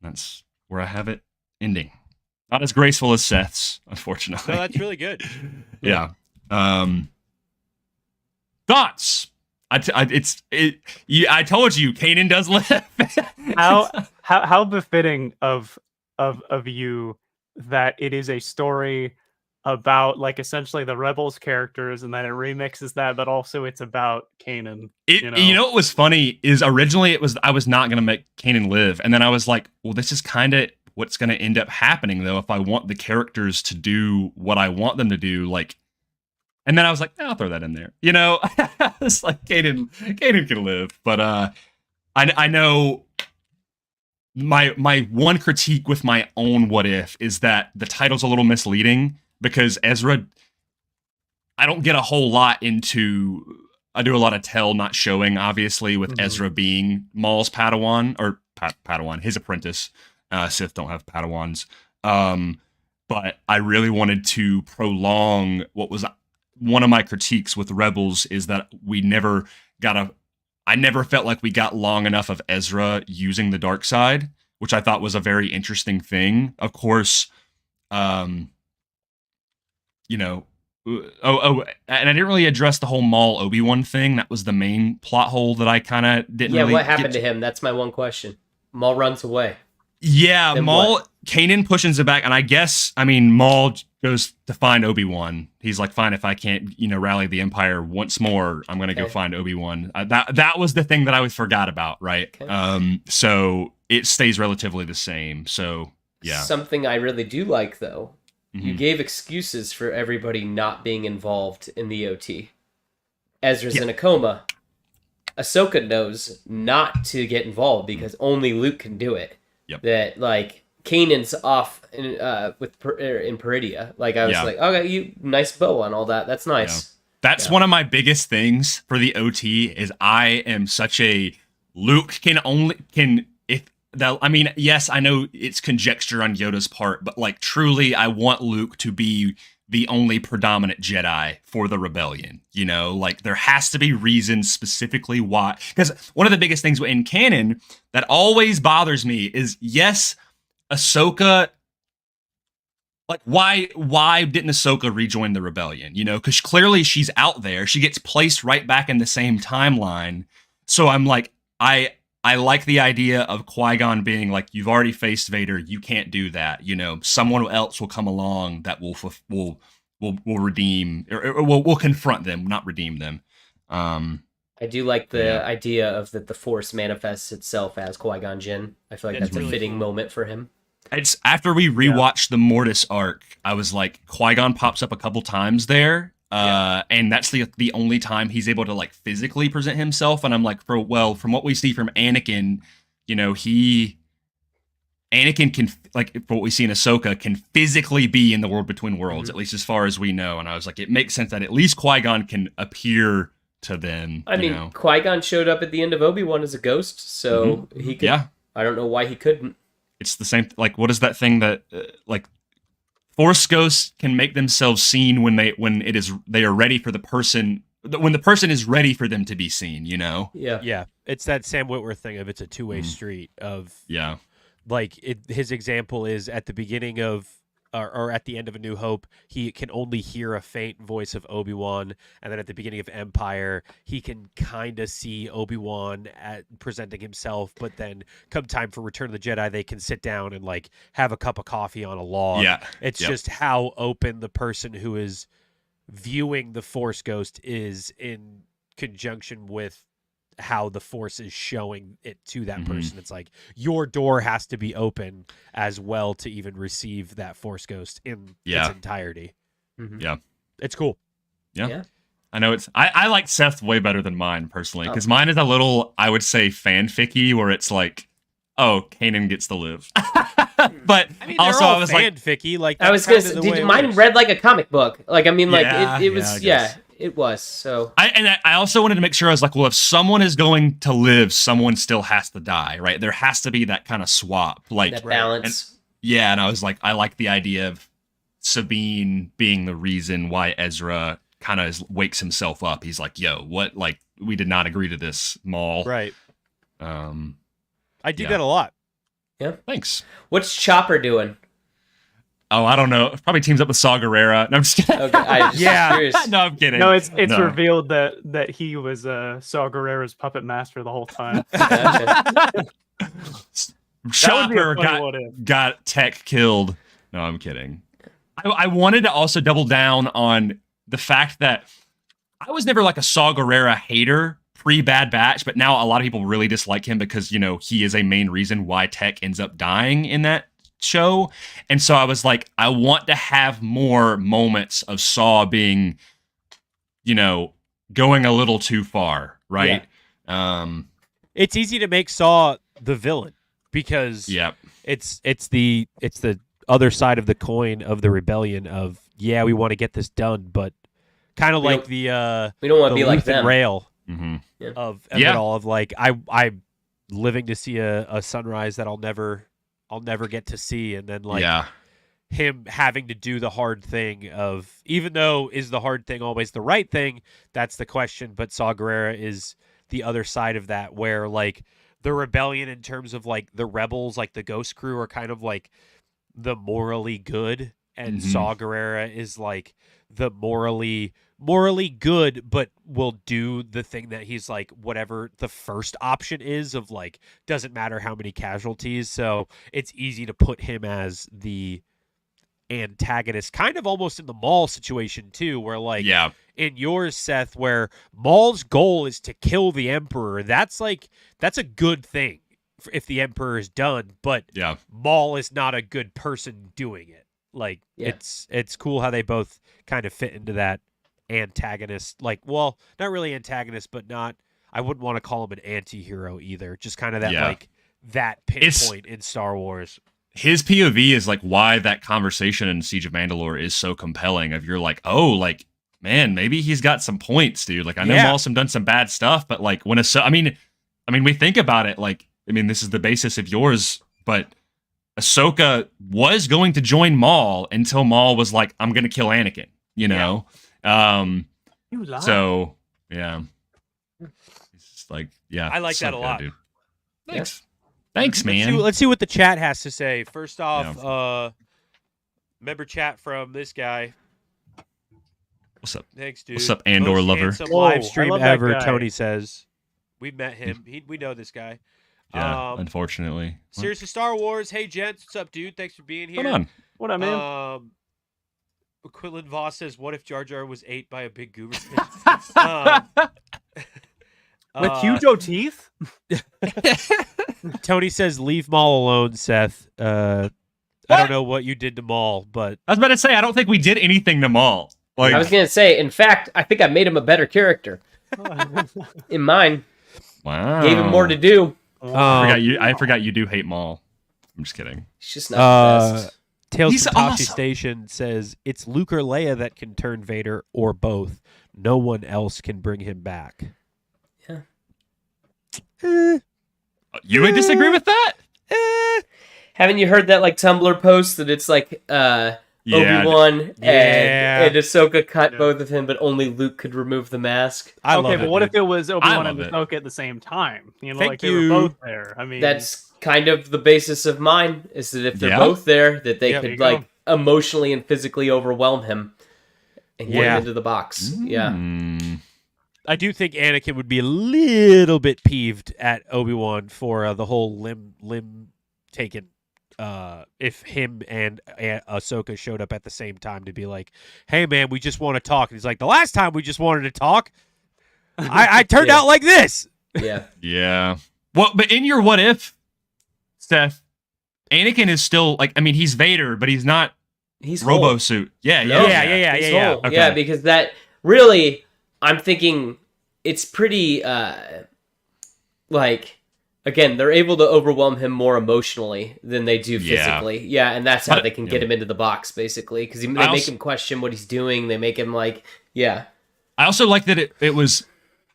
That's where I have it ending. Not as graceful as Seth's, unfortunately. No, that's really good. Yeah. Thoughts? I told you, Kanan does live. how befitting of you that it is a story about like essentially the Rebels characters, and then it remixes that, but also it's about Kanan. You know what was funny is originally I was not gonna make Kanan live, and then I was like, well, this is kind of what's gonna end up happening though if I want the characters to do what I want them to do, like. And then I was like, I'll throw that in there. It's like Kanan can live. But I know my one critique with my own what if is that the title's a little misleading because Ezra, I don't get a whole lot into. I do a lot of tell, not showing, obviously, with Ezra being Maul's Padawan or Padawan, his apprentice. Sith don't have Padawans. But I really wanted to prolong what was. One of my critiques with Rebels is that I never felt like we got long enough of Ezra using the dark side, which I thought was a very interesting thing. Of course, and I didn't really address the whole Maul Obi-Wan thing. That was the main plot hole that I kind of didn't really what happened to him? That's my one question. Maul runs away. Yeah, Then Maul, what? Kanan pushes it back, and Maul goes to find Obi-Wan. He's like, fine, if I can't, rally the Empire once more, I'm going to go find Obi-Wan. That was the thing that I forgot about, right? Okay. So it stays relatively the same. So, yeah. Something I really do like, though, you gave excuses for everybody not being involved in the OT. Ezra's in a coma. Ahsoka knows not to get involved because only Luke can do it. Yep. That, like, Kanan's off in Peridia. Like, I was like, okay, you nice bow on all that. That's nice. Yeah. That's one of my biggest things for the OT is I am such a Luke yes, I know it's conjecture on Yoda's part, but like truly I want Luke to be the only predominant Jedi for the rebellion. Like there has to be reasons specifically why. Because one of the biggest things in canon that always bothers me is, yes, Ahsoka, like why didn't Ahsoka rejoin the rebellion? Because clearly she's out there. She gets placed right back in the same timeline. So I'm like, I like the idea of Qui-Gon being like, you've already faced Vader. You can't do that. Someone else will come along that will redeem or will confront them, not redeem them. I do like the idea of that the Force manifests itself as Qui-Gon Jinn. I feel like that's a fitting moment for him. It's after we rewatched the Mortis arc, I was like, Qui-Gon pops up a couple times there. And that's the only time he's able to like physically present himself. And I'm like, from what we see from Anakin, Anakin can, like, for what we see in Ahsoka, can physically be in the world between worlds, at least as far as we know. And I was like, it makes sense that at least Qui-Gon can appear to them. I mean, Qui-Gon showed up at the end of Obi-Wan as a ghost, so he could. Yeah. I don't know why he couldn't. It's the same. Like, what is that thing that Force ghosts can make themselves seen when they are ready for the person. When the person is ready for them to be seen, Yeah. It's that Sam Witwer thing of it's a two-way street of his example is at the beginning of or at the end of A New Hope, he can only hear a faint voice of Obi-Wan, and then at the beginning of Empire, he can kind of see Obi-Wan presenting himself, but then come time for Return of the Jedi, they can sit down and like have a cup of coffee on a log. Yeah. It's just how open the person who is viewing the Force ghost is in conjunction with how the Force is showing it to that person. It's like your door has to be open as well to even receive that Force ghost in its entirety. Yeah. It's cool. Yeah. I know I like Seth way better than mine personally, because mine is a little, I would say, fanficky, where it's like, oh, Kanan gets to live. but I mean, also they're all I was like, fanficky. Like I was that's gonna kinda say, the way it mine works. read like a comic book. Like, I mean, like Yeah, it was, I guess. it was. So I also wanted to make sure I was like, well, if someone is going to live, someone still has to die, right? There has to be that kind of swap, like that balance. and I was like, I like the idea of Sabine being the reason why Ezra kind of wakes himself up. He's like, yo, what? Like, we did not agree to this, Maul. Right. Um, I do Yeah. that a lot. thanks. What's Chopper doing? Oh, I don't know. Probably teams up with Saw Gerrera. No, I'm just kidding. Okay, I just Yeah. curious. No, I'm kidding. No, it's No. revealed that he was Saw Gerrera's puppet master the whole time. Gotcha. Chopper funny what if. got Tech killed. No, I'm kidding. I wanted to also double down on the fact that I was never like a Saw Gerrera hater pre-Bad Batch, but now a lot of people really dislike him because, you know, he is a main reason why Tech ends up dying in that show. And so I was like, I want to have more moments of Saw being, you know, going a little too far, right? It's easy to make Saw the villain because Yep. it's the other side of the coin of the rebellion of we want to get this done, but kind of We like don't- the We don't want to the be like Lutheran them. rail Mm-hmm. of Yeah. it all of like I'm living to see a sunrise that I'll never get to see, and then like yeah. him having to do the hard thing of, even though is the hard thing always the right thing, that's the question, but Saw Gerrera is the other side of that, where like the rebellion in terms of like the rebels, like the Ghost Crew, are kind of like the morally good, and Mhm. Saw Gerrera is like the morally good, but will do the thing that he's like, whatever the first option is of like, doesn't matter how many casualties. So it's easy to put him as the antagonist, kind of almost in the Maul situation too, where like Yeah. in yours, Seth, where Maul's goal is to kill the Emperor. That's a good thing if the Emperor is done, but Yeah. Maul is not a good person doing it. Like Yeah. it's cool how they both kind of fit into that antagonist, like, well, not really antagonist, but not, I wouldn't want to call him an anti-hero either, just kind of that Yeah. like that pinpoint in Star Wars. His POV is like why that conversation in Siege of Mandalore is so compelling. Of you're like, oh, like, man, maybe he's got some points, dude. Like, I know Yeah. Maul's done some bad stuff, but like when I mean, we think about it, like, I mean, this is the basis of yours, but Ahsoka was going to join Maul until Maul was like, I'm gonna kill Anakin, you know? You lie. So yeah. It's just like, yeah. I like so that a good, lot. dude. Thanks. Thanks, man. Let's see what the chat has to say. First off, member chat from this guy. What's up? Thanks, dude. What's up, Andor Most lover? handsome Whoa, live I stream love that ever, guy. Tony says. We met him. We know this guy. Yeah, unfortunately. What? Seriously, Star Wars. Hey, gents. What's up, dude? Thanks for being here. Hold on. What I mean? Quinlan Voss says, "What if Jar Jar was ate by a big goober fish?" With huge teeth? Tony says, "Leave Maul alone, Seth." I don't know what you did to Maul, but I was about to say, I don't think we did anything to Maul. Like, I was gonna say, in fact, I think I made him a better character. In mine, wow. gave him more to do. I forgot you do hate Maul. I'm just kidding. He's just not the best. Tales He's from Tashi awesome. Station says it's Luke or Leia that can turn Vader, or both. No one else can bring him back. You would disagree with that? Haven't you heard that like Tumblr post that it's like Obi-Wan Yeah. and Ahsoka cut both of him, but only Luke could remove the mask? I Okay, love but it, what dude. if it was Obi-Wan and love it. Ahsoka at the same time? You know, Thank like they you. were both there. I mean, That's kind of the basis of mine, is that if they're Yeah. both there, that they Yeah, there you could go. like emotionally and physically overwhelm him and get Yeah. him into the box. Yeah. Mm. I do think Anakin would be a little bit peeved at Obi-Wan for the whole limb taken. If him and Ahsoka showed up at the same time to be like, "Hey, man, we just want to talk," and he's like, "The last time we just wanted to talk, I turned Yeah. out like this." Yeah. Yeah. Well, but in your what if, Steph, Anakin is still like, I mean, he's Vader, but he's not He's whole. Robo suit. Yeah, No. yeah. He's yeah. whole. Okay. Yeah, because that really, I'm thinking it's pretty like again, they're able to overwhelm him more emotionally than they do Yeah. physically. Yeah, and that's how But- they can get him into the box, basically, because they I make also- him question what he's doing. They make him like, yeah, I also like that it was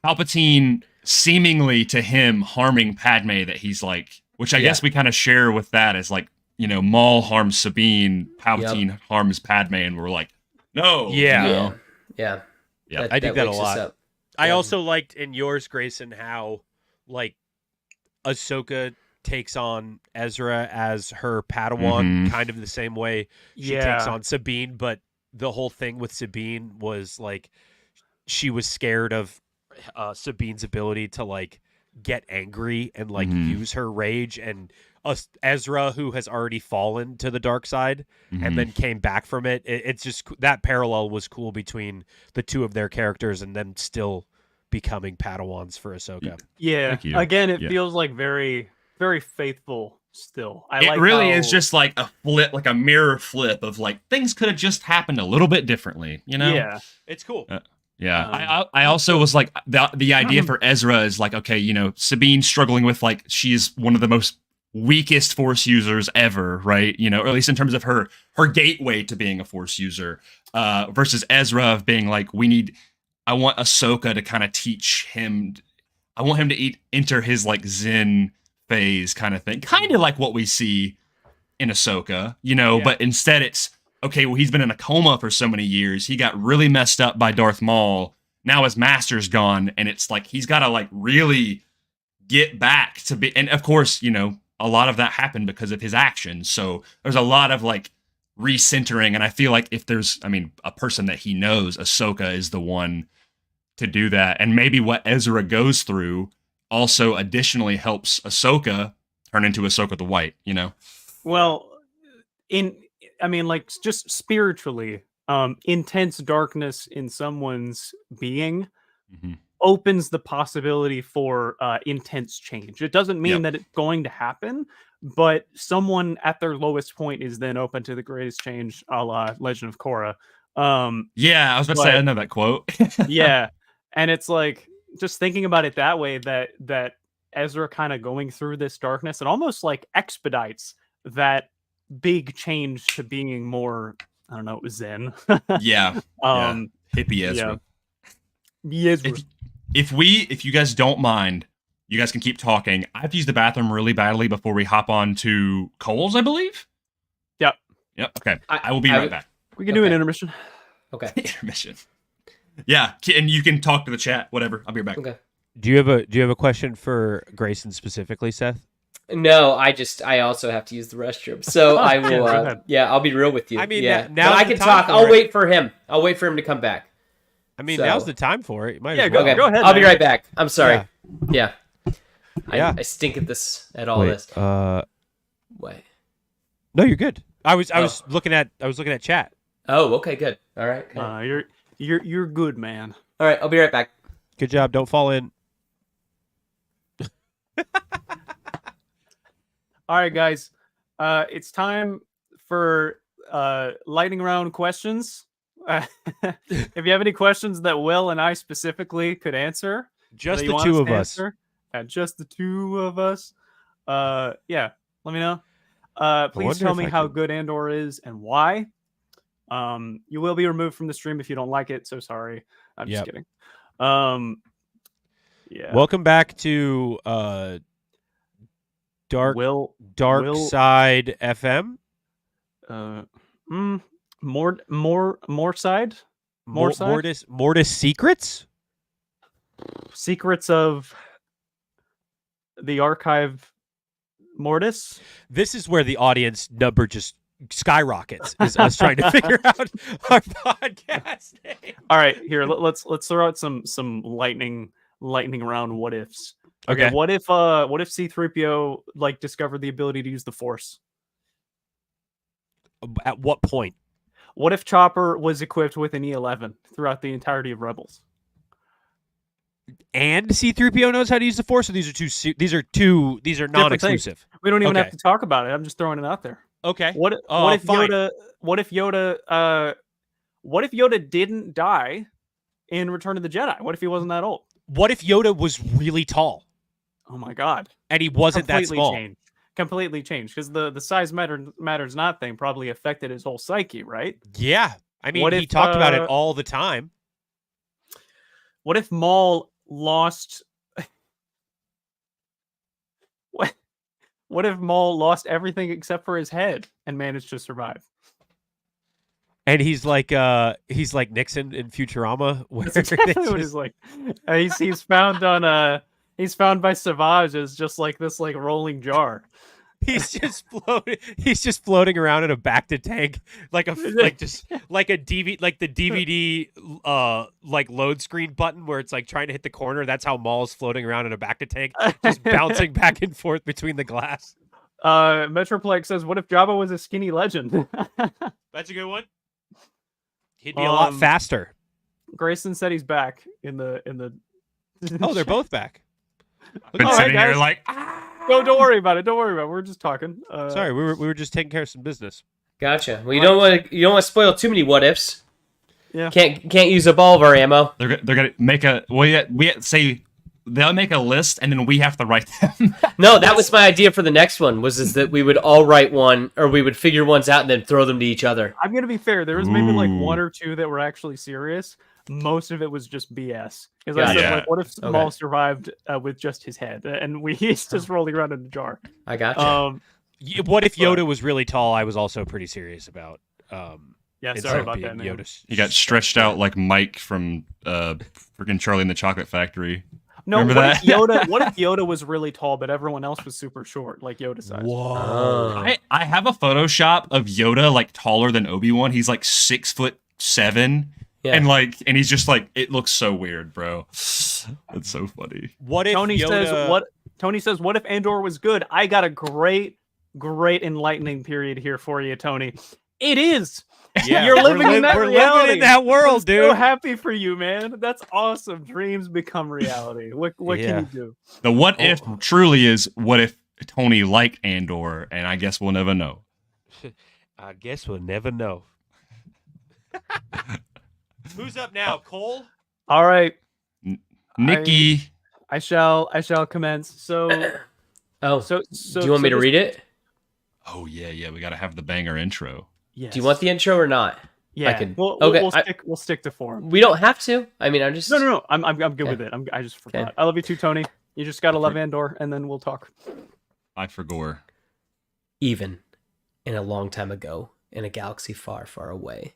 Palpatine seemingly to him harming Padme, that he's like, which I Yeah. guess we kind of share with that as like, Maul harms Sabine, Palpatine harms Padme, and we're like, no. Yeah. know? yeah. Yeah. I dig that a wakes us lot. up. I Yeah. also liked in yours, Grayson, how like Ahsoka takes on Ezra as her Padawan, Mhm. kind of the same way she takes on Sabine. But the whole thing with Sabine was like she was scared of Sabine's ability to like get angry and like Mhm. use her rage, and Ezra, who has already fallen to the dark side Mhm. and then came back from it. It's just that parallel was cool between the two of their characters, and them still becoming Padawans for Ahsoka. Yeah. Thank you. Again, it Yeah. feels like very, very faithful still. I It like really how- is just like a flip, like a mirror flip of like things could have just happened a little bit differently, Yeah. It's cool. Yeah, I also was like the idea for Ezra is like, okay, Sabine struggling with like she's one of the most weakest Force users ever, right? Or at least in terms of her gateway to being a Force user, versus Ezra of being like, I want Ahsoka to kind of teach him. I want him to enter his like Zen phase kind of thing, kind of like what we see in Ahsoka, But instead it's okay. Well, he's been in a coma for so many years. He got really messed up by Darth Maul. Now his master's gone, and it's like he's got to like really get back to be. And of course, a lot of that happened because of his actions. So there's a lot of like recentering, and I feel like if there's, a person that he knows, Ahsoka is the one to do that. And maybe what Ezra goes through also additionally helps Ahsoka turn into Ahsoka the White, Well, just spiritually, intense darkness in someone's being Mhm. opens the possibility for intense change. It doesn't mean Yep. that it's going to happen, but someone at their lowest point is then open to the greatest change, a la Legend of Korra. Yeah, I was about to say, I But- know that quote. Yeah, and it's like just thinking about it that way, that Ezra kind of going through this darkness, it almost like expedites that big change to being more, I don't know, Zen. Yeah. Hippie Ezra. Yes. If you guys don't mind, you guys can keep talking. I have to use the bathroom really badly before we hop on to Cole's, I believe. Yep. Okay. I will be right back. We can do an Okay. intermission. Okay. Intermission. Yeah, and you can talk to the chat. Whatever. I'll be right back. Okay. Do you have a question for Grayson specifically, Seth? No, I also have to use the restroom, so I will. go ahead. I'll be real with you. I mean, yeah. now's But I the can time talk. for I'll it. wait for him. I'll wait for him to come back. I mean, So- now's the time for it. You might Yeah, as well. Okay, Go ahead, I'll be man. right back. I'm sorry. Yeah. Yeah. Yeah. I stink at this this. Wait. No, you're good. I was looking at chat. Oh, okay, good. All right. Good. You're good, man. All right, I'll be right back. Good job. Don't fall in. All right, guys. It's time for lightning round questions. If you have any questions that Will and I specifically could answer, Just that you the want two us of to us. answer, just the two of us. Yeah, let me know. Please wonder tell if me I how can- good Andor is and why. You will be removed from the stream if you don't like it. So sorry. I'm just Yep. kidding. Yeah. Welcome back to Dark Will Side FM. more side side? Mortis Secrets. Secrets of the Archive Mortis. This is where the audience number just skyrockets. Is us trying to figure out our podcast name. All right, here let's throw out some lightning round what ifs. Okay. What if C-3PO like discovered the ability to use the Force? At what point? What if Chopper was equipped with an E11 throughout the entirety of Rebels? And C-3PO knows how to use the Force. Or these are non-exclusive. We don't even Okay. have to talk about it. I'm just throwing it out there. Okay. What if fine. What if Yoda didn't die in Return of the Jedi? What if he wasn't that old? What if Yoda was really tall? Oh my god. and he wasn't that small. Completely changed because the size matters not thing probably affected his whole psyche, right? Yeah, I mean, What he if, talked about it all the time. What if Maul lost? What if Maul lost everything except for his head and managed to survive? And he's like Nixon in Futurama, where That's exactly what he's like. He's found on he's found by Savage as just like this like rolling jar. he's just floating around in a bacta tank like a DVD, like the DVD like load screen button where it's like trying to hit the corner. That's how Maul's floating around in a bacta tank, just bouncing back and forth between the glass. Metroplex says, "What if Jabba was a skinny legend?" That's a good one. He'd be a lot faster. Grayson said he's back in the. Oh, they're both back. Been All right, sitting here guys. like, Don't worry about it. Don't worry about it. We're just talking. Sorry, we were just taking care of some business. Gotcha. Well, you don't want to spoil too many what ifs. Yeah. Can't use up all of our ammo. they're gonna make a we say they'll make a list and then we have to write them. No, that was my idea for the next one. Was that we would all write one, or we would figure ones out and then throw them to each other. I'm gonna be fair. There was maybe like Ooh. one or two that were actually serious. Most of it was just BS. Because Gotcha. I said, Yeah. like, what if Okay. Maul survived with just his head, and he's just rolling around in the jar? I gotcha. What if Yoda was really tall? I was also pretty serious about. Yeah, it sorry about being that, man. Yoda's. He got stretched out like Mike from freaking Charlie and the Chocolate Factory. No, Remember what that? if Yoda? What if Yoda was really tall, but everyone else was super short, like Yoda size? Whoa. I have a Photoshop of Yoda like taller than Obi-Wan. He's like 6'7", Yeah. and he's just like, it looks so weird, bro. It's so funny. What if Tony Yoda... says what? Tony says, "What if Andor was good?" I got a great enlightening period here for you, Tony. It is. Yeah, You're living in that we're reality. living in that world, I'm dude. so happy for you, man. That's awesome. Dreams become reality. What Yeah. can you do? The what if truly is what if Tony liked Andor, and I guess we'll never know. I guess we'll never know. Who's up now, Cole? All right, Nikki, I shall commence. So Do you want me to read it? oh yeah, we gotta have the banger intro. Yes. Do you want the intro or not? Yeah. I can- We'll okay, we'll stick to form. We don't have to. I mean, I'm just No. I'm good Okay. with it. I just forgot. Okay. I love you too, Tony. You just gotta love Andor, and then we'll talk. I forgot. Even in a long time ago, in a galaxy far, far away,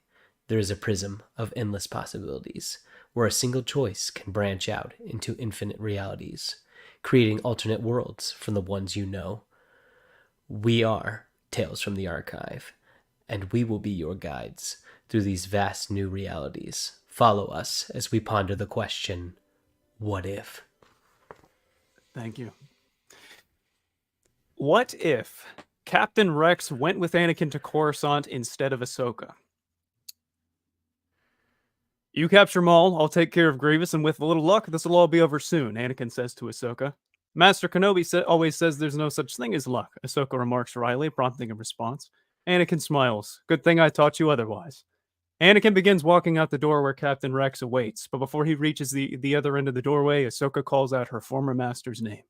there is a prism of endless possibilities where a single choice can branch out into infinite realities, creating alternate worlds from the ones you know. We are Tales from the Archive, and we will be your guides through these vast new realities. Follow us as we ponder the question, what if? Thank you. What if Captain Rex went with Anakin to Coruscant instead of Ahsoka? You capture Maul, I'll take care of Grievous, and with a little luck, this will all be over soon, Anakin says to Ahsoka. Master Kenobi always says there's no such thing as luck, Ahsoka remarks wryly, prompting a response. Anakin smiles. Good thing I taught you otherwise. Anakin begins walking out the door where Captain Rex awaits, but before he reaches the other end of the doorway, Ahsoka calls out her former master's name.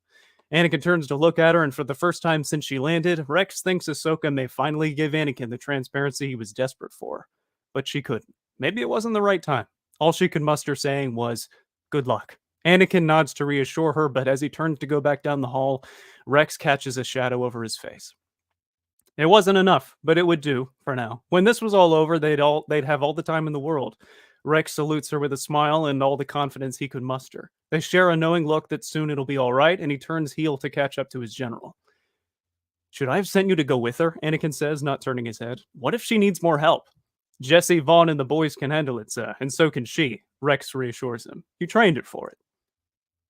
Anakin turns to look at her, and for the first time since she landed, Rex thinks Ahsoka may finally give Anakin the transparency he was desperate for. But she couldn't. Maybe it wasn't the right time. All she could muster saying was, good luck. Anakin nods to reassure her, but as he turns to go back down the hall, Rex catches a shadow over his face. It wasn't enough, but it would do for now. When this was all over, they'd have all the time in the world. Rex salutes her with a smile and all the confidence he could muster. They share a knowing look that soon it'll be all right, and he turns heel to catch up to his general. Should I have sent you to go with her? Anakin says, not turning his head. What if she needs more help? Jesse, Vaughn, and the boys can handle it, sir, and so can she, Rex reassures him. You trained her for it.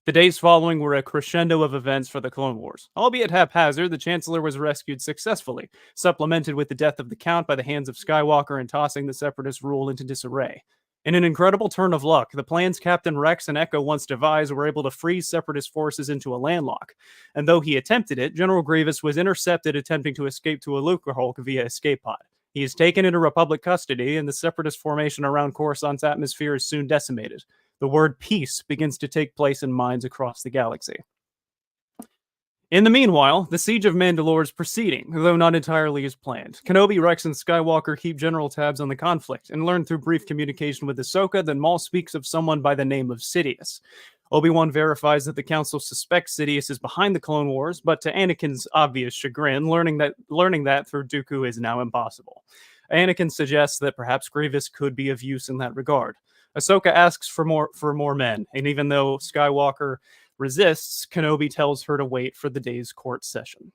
The days following were a crescendo of events for the Clone Wars. Albeit haphazard, the Chancellor was rescued successfully, supplemented with the death of the Count by the hands of Skywalker and tossing the Separatist rule into disarray. In an incredible turn of luck, the plans Captain Rex and Echo once devised were able to freeze Separatist forces into a landlock, and though he attempted it, General Grievous was intercepted attempting to escape to a loophole via escape pod. He is taken into Republic custody, and the Separatist formation around Coruscant's atmosphere is soon decimated. The word peace begins to take place in minds across the galaxy. In the meanwhile, the siege of Mandalore is proceeding, though not entirely as planned. Kenobi, Rex, and Skywalker keep general tabs on the conflict and learn through brief communication with Ahsoka that Maul speaks of someone by the name of Sidious. Obi-Wan verifies that the Council suspects Sidious is behind the Clone Wars, but to Anakin's obvious chagrin, learning that through Dooku is now impossible. Anakin suggests that perhaps Grievous could be of use in that regard. Ahsoka asks for more men, and even though Skywalker resists, Kenobi tells her to wait for the day's court session.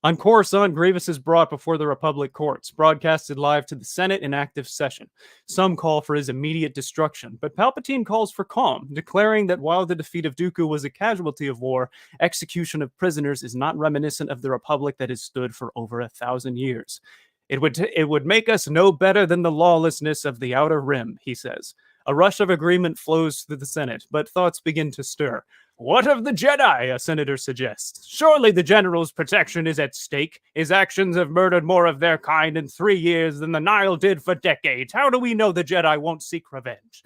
On Coruscant, Grievous is brought before the Republic courts, broadcasted live to the Senate in active session. Some call for his immediate destruction, but Palpatine calls for calm, declaring that while the defeat of Dooku was a casualty of war, execution of prisoners is not reminiscent of the Republic that has stood for over 1,000 years. It would make us no better than the lawlessness of the Outer Rim, he says. A rush of agreement flows through the Senate, but thoughts begin to stir. What of the Jedi? A senator suggests. Surely the general's protection is at stake. His actions have murdered more of their kind in 3 years than the Nile did for decades. How do we know the Jedi won't seek revenge?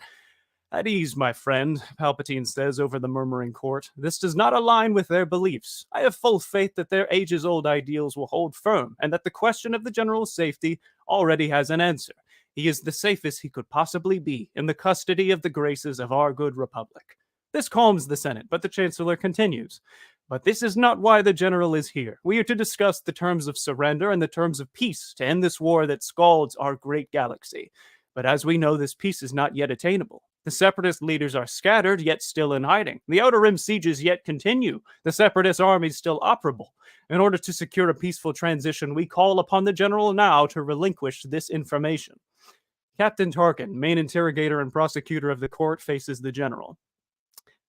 At ease, my friend, Palpatine says over the murmuring court. This does not align with their beliefs. I have full faith that their ages-old ideals will hold firm, and that the question of the general's safety already has an answer. He is the safest he could possibly be in the custody of the graces of our good Republic. This calms the Senate, but the Chancellor continues. But this is not why the General is here. We are to discuss the terms of surrender and the terms of peace to end this war that scalds our great galaxy. But as we know, this peace is not yet attainable. The Separatist leaders are scattered, yet still in hiding. The Outer Rim sieges yet continue. The Separatist army is still operable. In order to secure a peaceful transition, we call upon the General now to relinquish this information. Captain Tarkin, main interrogator and prosecutor of the court, faces the General.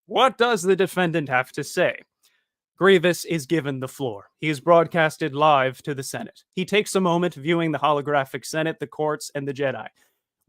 What does the defendant have to say? Grievous is given the floor. He is broadcasted live to the Senate. He takes a moment viewing the holographic Senate, the courts, and the Jedi.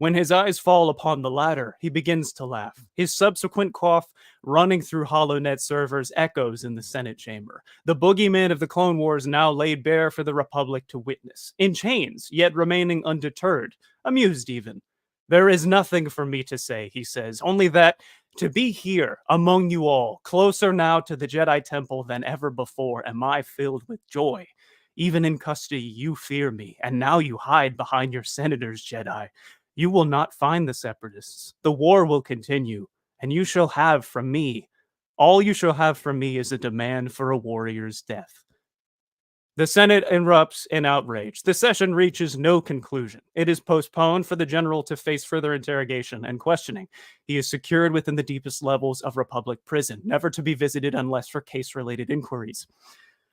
When his eyes fall upon the latter, he begins to laugh. His subsequent cough, running through HoloNet servers, echoes in the Senate chamber. The boogeyman of the Clone Wars now laid bare for the Republic to witness. In chains, yet remaining undeterred, amused even. There is nothing for me to say, he says, only that to be here among you all, closer now to the Jedi Temple than ever before, am I filled with joy. Even in custody, you fear me, and now you hide behind your senators, Jedi. You will not find the Separatists. The war will continue, and you shall have from me. All you shall have from me is a demand for a warrior's death. The Senate erupts in outrage. The session reaches no conclusion. It is postponed for the General to face further interrogation and questioning. He is secured within the deepest levels of Republic prison, never to be visited unless for case-related inquiries.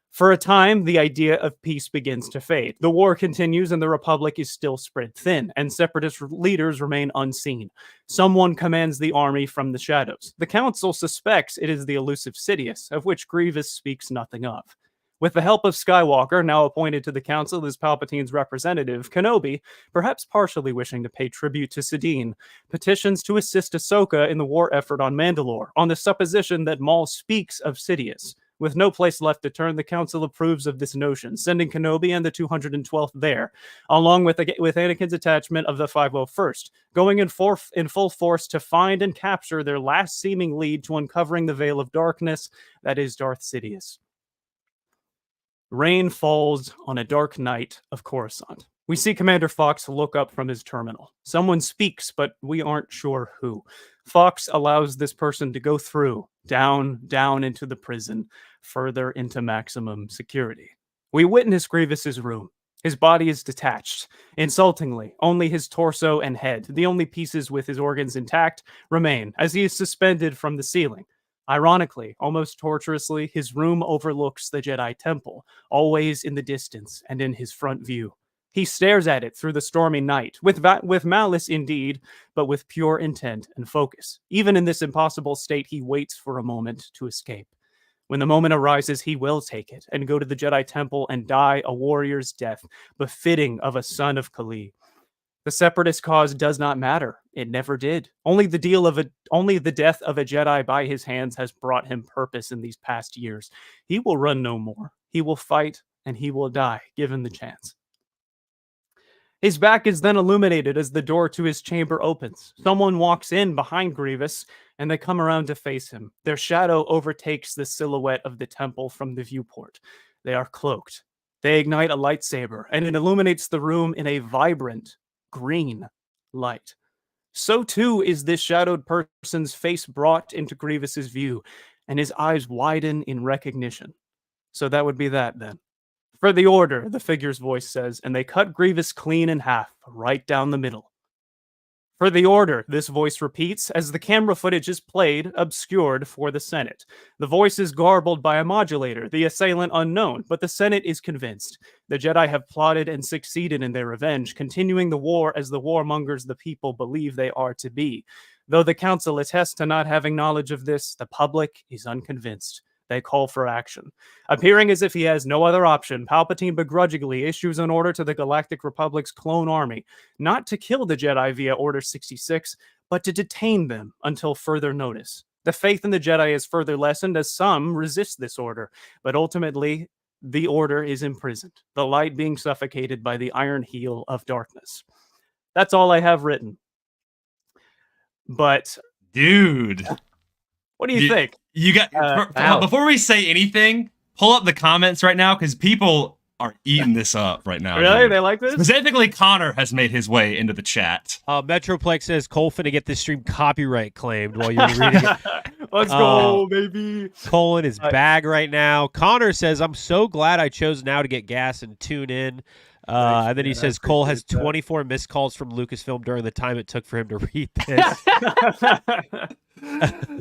For a time, the idea of peace begins to fade. The war continues and the Republic is still spread thin, and Separatist leaders remain unseen. Someone commands the army from the shadows. The Council suspects it is the elusive Sidious, of which Grievous speaks nothing of. With the help of Skywalker, now appointed to the Council as Palpatine's representative, Kenobi, perhaps partially wishing to pay tribute to Sidine, petitions to assist Ahsoka in the war effort on Mandalore, on the supposition that Maul speaks of Sidious. With no place left to turn, the Council approves of this notion, sending Kenobi and the 212th there, along with Anakin's attachment of the 501st, going in full force to find and capture their last seeming lead to uncovering the veil of darkness that is Darth Sidious. Rain falls on a dark night of Coruscant. We see Commander Fox look up from his terminal. Someone speaks, but we aren't sure who. Fox allows this person to go through, down into the prison, further into maximum security. We witness Grievous's room. His body is detached. Insultingly, only his torso and head, the only pieces with his organs intact, remain, as he is suspended from the ceiling. Ironically, almost torturously, his room overlooks the Jedi Temple, always in the distance and in his front view. He stares at it through the stormy night, with malice indeed, but with pure intent and focus. Even in this impossible state, he waits for a moment to escape. When the moment arises, he will take it and go to the Jedi Temple and die a warrior's death, befitting of a son of Kali. The Separatist cause does not matter. It never did. Only the death of a Jedi by his hands has brought him purpose in these past years. He will run no more. He will fight, and he will die, given the chance. His back is then illuminated as the door to his chamber opens. Someone walks in behind Grievous, and they come around to face him. Their shadow overtakes the silhouette of the temple from the viewport. They are cloaked. They ignite a lightsaber, and it illuminates the room in a vibrant green light. So too is this shadowed person's face brought into Grievous's view, and his eyes widen in recognition. So that would be that then. For the order, the figure's voice says, and they cut Grievous clean in half, right down the middle. For the order, this voice repeats as the camera footage is played, obscured for the Senate. The voice is garbled by a modulator, the assailant unknown, but the Senate is convinced. The Jedi have plotted and succeeded in their revenge, continuing the war as the warmongers the people believe they are to be. Though the Council attests to not having knowledge of this, the public is unconvinced. They call for action. Appearing as if he has no other option, Palpatine begrudgingly issues an order to the Galactic Republic's clone army, not to kill the Jedi via Order 66, but to detain them until further notice. The faith in the Jedi is further lessened as some resist this order, but ultimately, the order is imprisoned, the light being suffocated by the iron heel of darkness. That's all I have written. But... Dude... What do you think? You got before we say anything, pull up the comments right now because people are eating this up right now. Really? Dude. They like this? Specifically, Connor has made his way into the chat. Metroplex says Cole finna get this stream copyright claimed while you're reading it. Let's go, baby. Cole in his bag right now. Connor says, I'm so glad I chose now to get gas and tune in. And then he says Cole has 24 missed calls from Lucasfilm during the time it took for him to read this.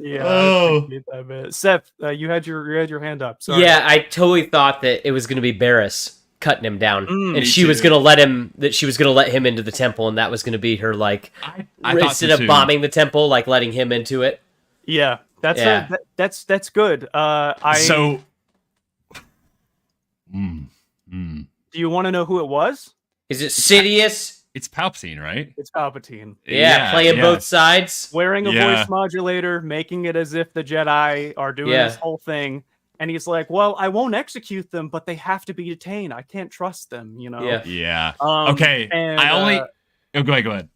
Yeah. Oh. That bit. Seth, you had your hand up. Sorry. Yeah, I totally thought that it was going to be Barriss cutting him down, and she too. was going to let him. That she was going to let him into the temple, and that was going to be her like I thought instead so of too. bombing the temple, like letting him into it. Yeah. That's Yeah. That's good. So. Do you want to know who it was? Is it Sidious? It's Palpatine, right? It's Palpatine. Yeah, playing both sides. Wearing a Yeah. voice modulator, making it as if the Jedi are doing this whole thing. And he's like, well, I won't execute them, but they have to be detained. I can't trust them, you know? Yeah. Yeah. Um, Okay. and, I only. Oh, go ahead.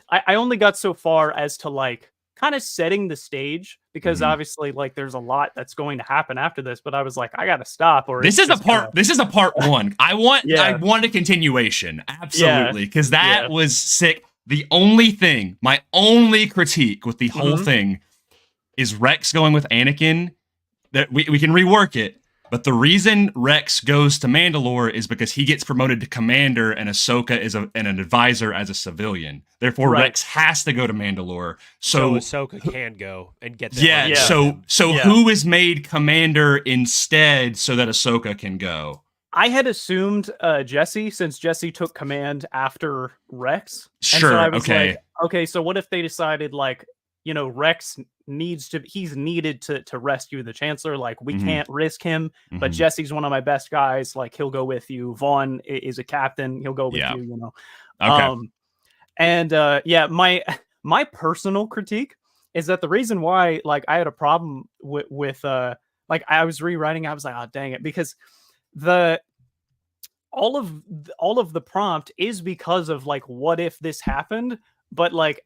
I only got so far as to like kind of setting the stage because obviously like there's a lot that's going to happen after this, but I was like, I gotta stop or This is a part one. I want a continuation. Absolutely. Because that was sick. The only thing, my only critique with the whole thing is Rex going with Anakin. That we can rework it. But the reason Rex goes to Mandalore is because he gets promoted to commander and Ahsoka is an advisor as a civilian. Therefore, Rex has to go to Mandalore. So Ahsoka can go and get there. Yeah. So who is made commander instead so that Ahsoka can go? I had assumed Jesse, since Jesse took command after Rex. Sure. And so I was Okay. like, okay, so what if they decided like, you know, Rex he's needed to rescue the Chancellor. Like we can't risk him, but Jesse's one of my best guys. Like he'll go with you. Vaughn is a captain. He'll go with you, you know? Okay. My personal critique is that the reason why like I had a problem with like I was rewriting, I was like, oh dang it, because all of the prompt is because of like what if this happened, but like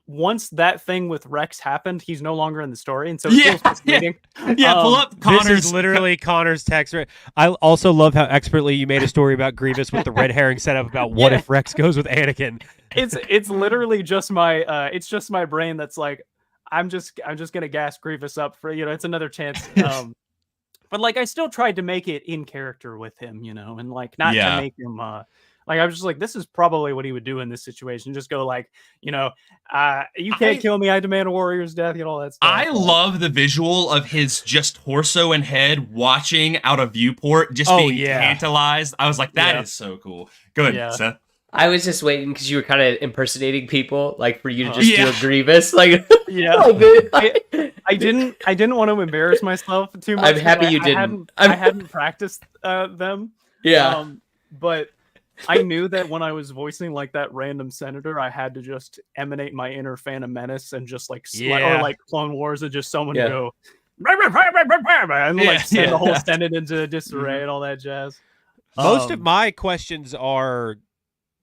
once that thing with Rex happened, he's no longer in the story, and so it feels misleading. Pull up Connor's. This is literally Connor's text. I also love how expertly you made a story about Grievous with the red herring setup about what if Rex goes with Anakin. It's literally just my brain that's like, I'm just gonna gas Grievous up for, you know, it's another chance. But like I still tried to make it in character with him, you know, and like not to make him like I was just like, this is probably what he would do in this situation. Just go like, you know, you can't kill me. I demand a warrior's death. You know, all that stuff. I love the visual of his just torso and head watching out a viewport, just being tantalized. I was like, that is so cool. Good, Seth. I was just waiting because you were kind of impersonating people, like for you to just do a Grievous, like I didn't want to embarrass myself too much. I'm happy you didn't. I hadn't practiced them. Yeah, but I knew that when I was voicing like that random senator, I had to just emanate my inner Phantom Menace and just like or like Clone Wars and just someone go and like send the whole Senate into disarray and all that jazz. Most of my questions are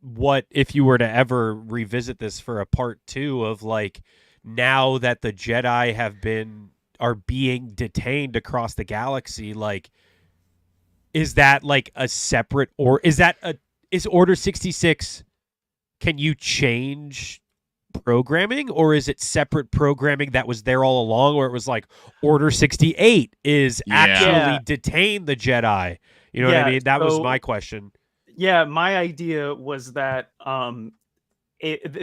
what if you were to ever revisit this for a part 2 of like, now that the Jedi are being detained across the galaxy, like, is that like a separate, or is Order 66, can you change programming, or is it separate programming that was there all along, where it was like Order 68 is actually detain the Jedi? You know what I mean? That was my question. Yeah, my idea was that and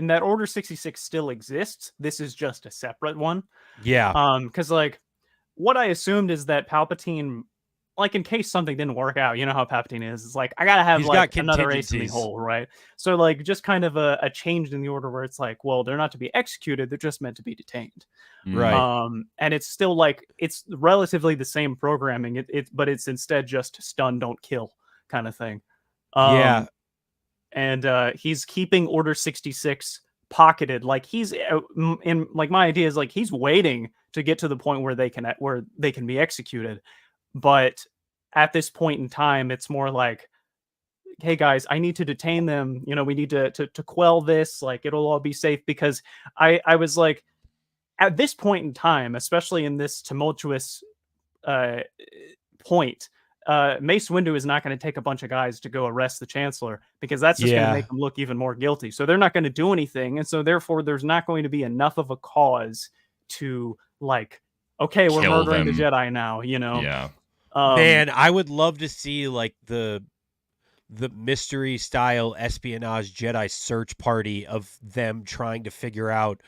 that Order 66 still exists. This is just a separate one. Yeah. Because like what I assumed is that Palpatine, like in case something didn't work out, you know how Palpatine is. It's like, I gotta have like another ace in the hole, right? So like just kind of a change in the order where it's like, well, they're not to be executed, they're just meant to be detained. Right. And it's still like, it's relatively the same programming, but it's instead just stun, don't kill kind of thing. Yeah. And he's keeping Order 66 pocketed. Like he's in, like, my idea is like he's waiting to get to the point where they can be executed. But at this point in time, it's more like, hey guys, I need to detain them. You know, we need to quell this. Like, it'll all be safe. Because I was like, at this point in time, especially in this tumultuous point, Mace Windu is not going to take a bunch of guys to go arrest the Chancellor, because that's just going to make them look even more guilty. So they're not going to do anything. And so therefore, there's not going to be enough of a cause to like, okay, we're Kill murdering them. the Jedi now, you know? Yeah. Man, I would love to see like the mystery style espionage Jedi search party of them trying to figure out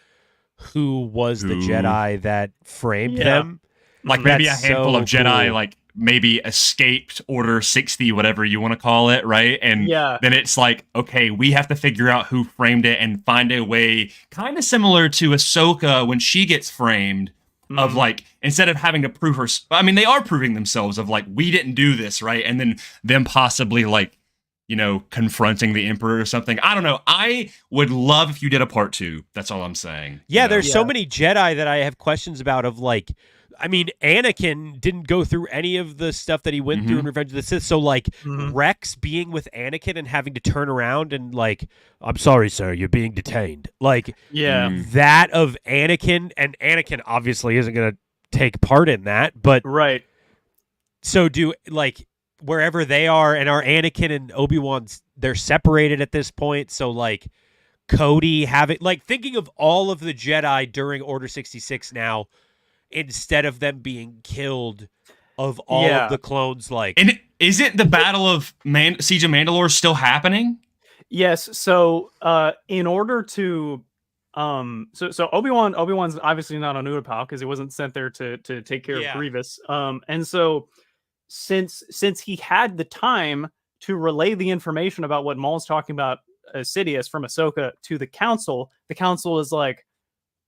who was the Jedi that framed them. Like maybe That's a handful of Jedi, cool. like maybe escaped Order 60, whatever you want to call it, right? And then it's like, okay, we have to figure out who framed it and find a way, kind of similar to Ahsoka when she gets framed, of like, instead of having to prove her, I mean, they are proving themselves of like, we didn't do this, right? And then them possibly like, you know, confronting the Emperor or something. I don't know. I would love if you did a part 2. That's all I'm saying. Yeah, you know? there's so many Jedi that I have questions about of like, I mean, Anakin didn't go through any of the stuff that he went through in Revenge of the Sith. So like Rex being with Anakin and having to turn around and like, I'm sorry, sir, you're being detained. Like that of Anakin, and Anakin obviously isn't going to take part in that, but right. So do like wherever they are, and our Anakin and Obi-Wan, they're separated at this point. So like Cody having, like, thinking of all of the Jedi during Order 66 now, instead of them being killed, of all of the clones, like... And isn't the Battle of Siege of Mandalore still happening? Yes, so in order to... So Obi-Wan's obviously not on Utapau because he wasn't sent there to take care of Grievous. And so since he had the time to relay the information about what Maul's talking about Sidious from Ahsoka to the Council is like,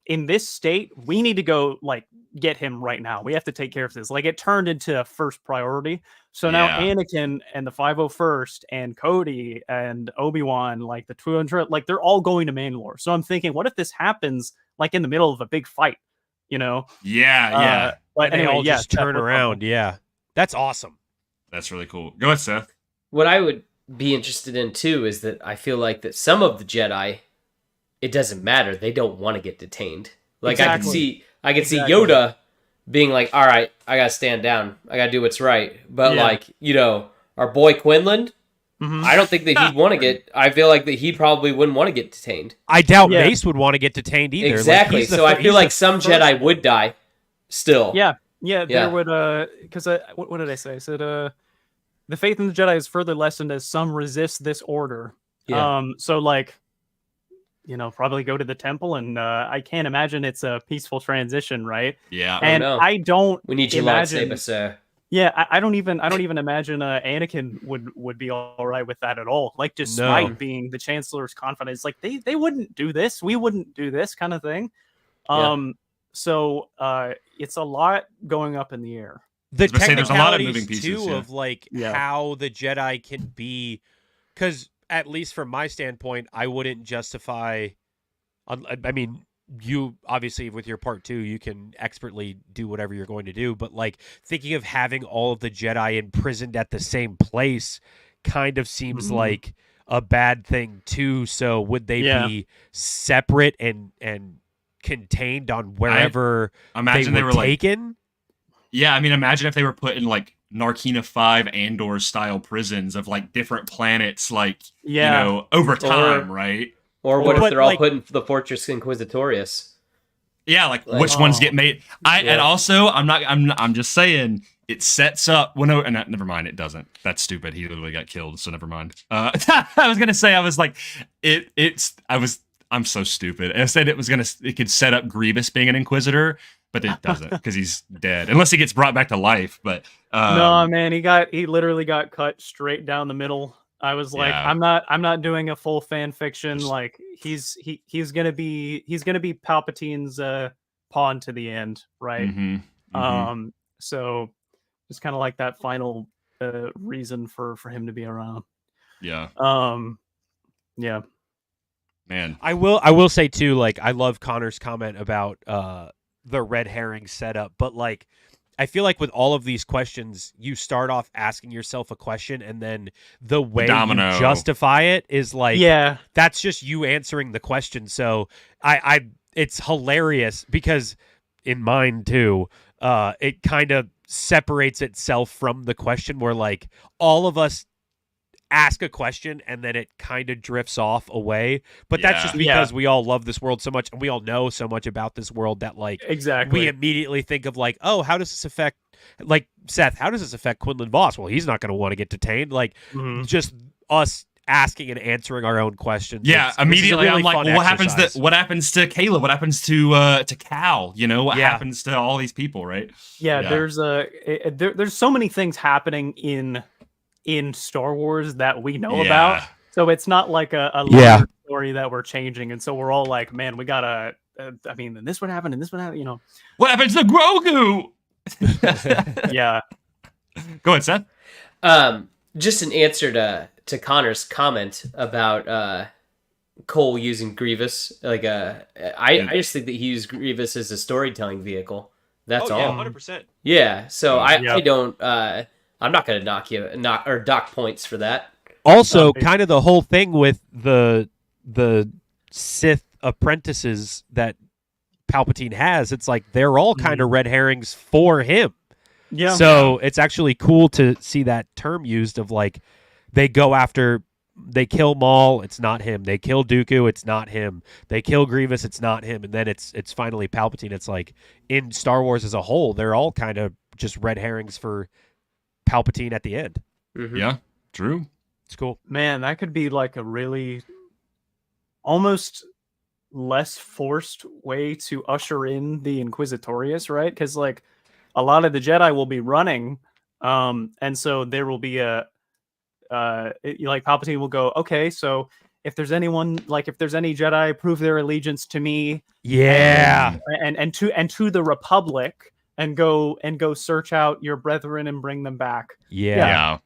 in this state, we need to go like get him right now. We have to take care of this. Like, it turned into a first priority. So now Anakin and the 501st and Cody and Obi-Wan, like the 200, like they're all going to Mandalore. So I'm thinking, what if this happens like in the middle of a big fight? You know? Yeah. But anyway, anyway, all just turn around. Yeah, that's awesome. That's really cool. Go ahead, Seth. What I would be interested in too is that I feel like that some of the Jedi, it doesn't matter. They don't want to get detained. Like Exactly. I could see Yoda being like, all right, I got to stand down. I got to do what's right. But like, you know, our boy Quinlan, I don't think that he'd want to get, I feel like that he probably wouldn't want to get detained. I doubt Mace would want to get detained either. Exactly. Like, so I feel like some Jedi would die still. Yeah, there would, because what did I say? I said, the faith in the Jedi is further lessened as some resist this order. Yeah. So like, you know, probably go to the temple, and I can't imagine it's a peaceful transition, right? Yeah. And I don't. We need your lightsaber, sir. Yeah, I don't even imagine Anakin would be all right with that at all. Like, despite being the Chancellor's confidence, like they wouldn't do this. We wouldn't do this kind of thing. So it's a lot going up in the air. The there's a lot of moving technicalities pieces, too of like how the Jedi can be, because at least from my standpoint, I wouldn't justify. I mean, you obviously with your part 2, you can expertly do whatever you're going to do, but like thinking of having all of the Jedi imprisoned at the same place kind of seems like a bad thing too. So would they be separate and contained on wherever imagine they were taken? Yeah, I mean, imagine if they were put in like Narkina 5 Andor style prisons of like different planets, like you know, over time, right? Or what if they're all like, put in the Fortress Inquisitorius? Yeah, like which ones get made? And also, I'm just saying it sets up. Well, no, never mind. It doesn't. That's stupid. He literally got killed. So never mind. I was gonna say I was like I'm so stupid. I said it could set up Grievous being an Inquisitor, but it doesn't because he's dead unless he gets brought back to life. But no, man, he literally got cut straight down the middle. I was like, I'm not doing a full fan fiction. Like he's gonna be Palpatine's pawn to the end, right? So just kind of like that final reason for him to be around. Yeah. Yeah. Man. I will say too, like I love Connor's comment about the red herring setup, but like I feel like with all of these questions, you start off asking yourself a question, and then the way you justify it is like, that's just you answering the question. So it's hilarious because in mine too, it kind of separates itself from the question where like all of us ask a question and then it kind of drifts off away, but that's just because we all love this world so much and we all know so much about this world that like we immediately think of like, oh, how does this affect, like Seth, how does this affect Quinlan Voss? Well, he's not going to want to get detained. Like just us asking and answering our own questions. Immediately really I'm like, well, what happens to Caleb? What happens to Cal? You know, what happens to all these people, right? There's so many things happening in Star Wars that we know about, so it's not like a story that we're changing, and so we're all like, man, we gotta I mean, this would happen and this would happen, you know, what happens to Grogu? Go ahead, Seth. Just an answer to Connor's comment about Cole using Grievous, like I just think that he used Grievous as a storytelling vehicle. That's all. 100%. Yeah, so I don't I'm not going to dock points for that. Also, kind of the whole thing with the Sith apprentices that Palpatine has, it's like they're all kind of red herrings for him. Yeah. So it's actually cool to see that term used of like they kill Maul, it's not him. They kill Dooku, it's not him. They kill Grievous, it's not him. And then it's finally Palpatine. It's like in Star Wars as a whole, they're all kind of just red herrings for Palpatine at the end. Yeah, true. It's cool. Man, that could be like a really almost less forced way to usher in the Inquisitorius, right? Because like a lot of the Jedi will be running, and so there will be like Palpatine will go, okay, so if there's any Jedi, prove their allegiance to me, and to the Republic. And go search out your brethren and bring them back. Yeah.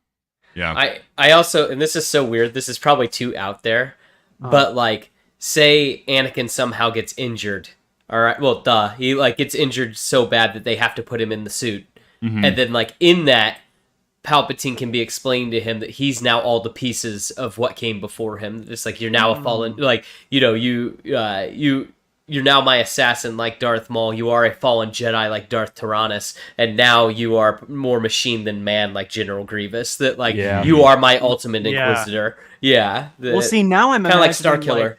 I also, and this is so weird, this is probably too out there, but like, say Anakin somehow gets injured. All right, well, he like gets injured so bad that they have to put him in the suit, and then like in that, Palpatine can be explained to him that he's now all the pieces of what came before him. It's like you're now a fallen, like you're now my assassin like Darth Maul. You are a fallen Jedi like Darth Tyrannus. And now you are more machine than man like General Grievous. That like you are my ultimate Inquisitor. Yeah. Well, see, now I'm kind of like Starkiller.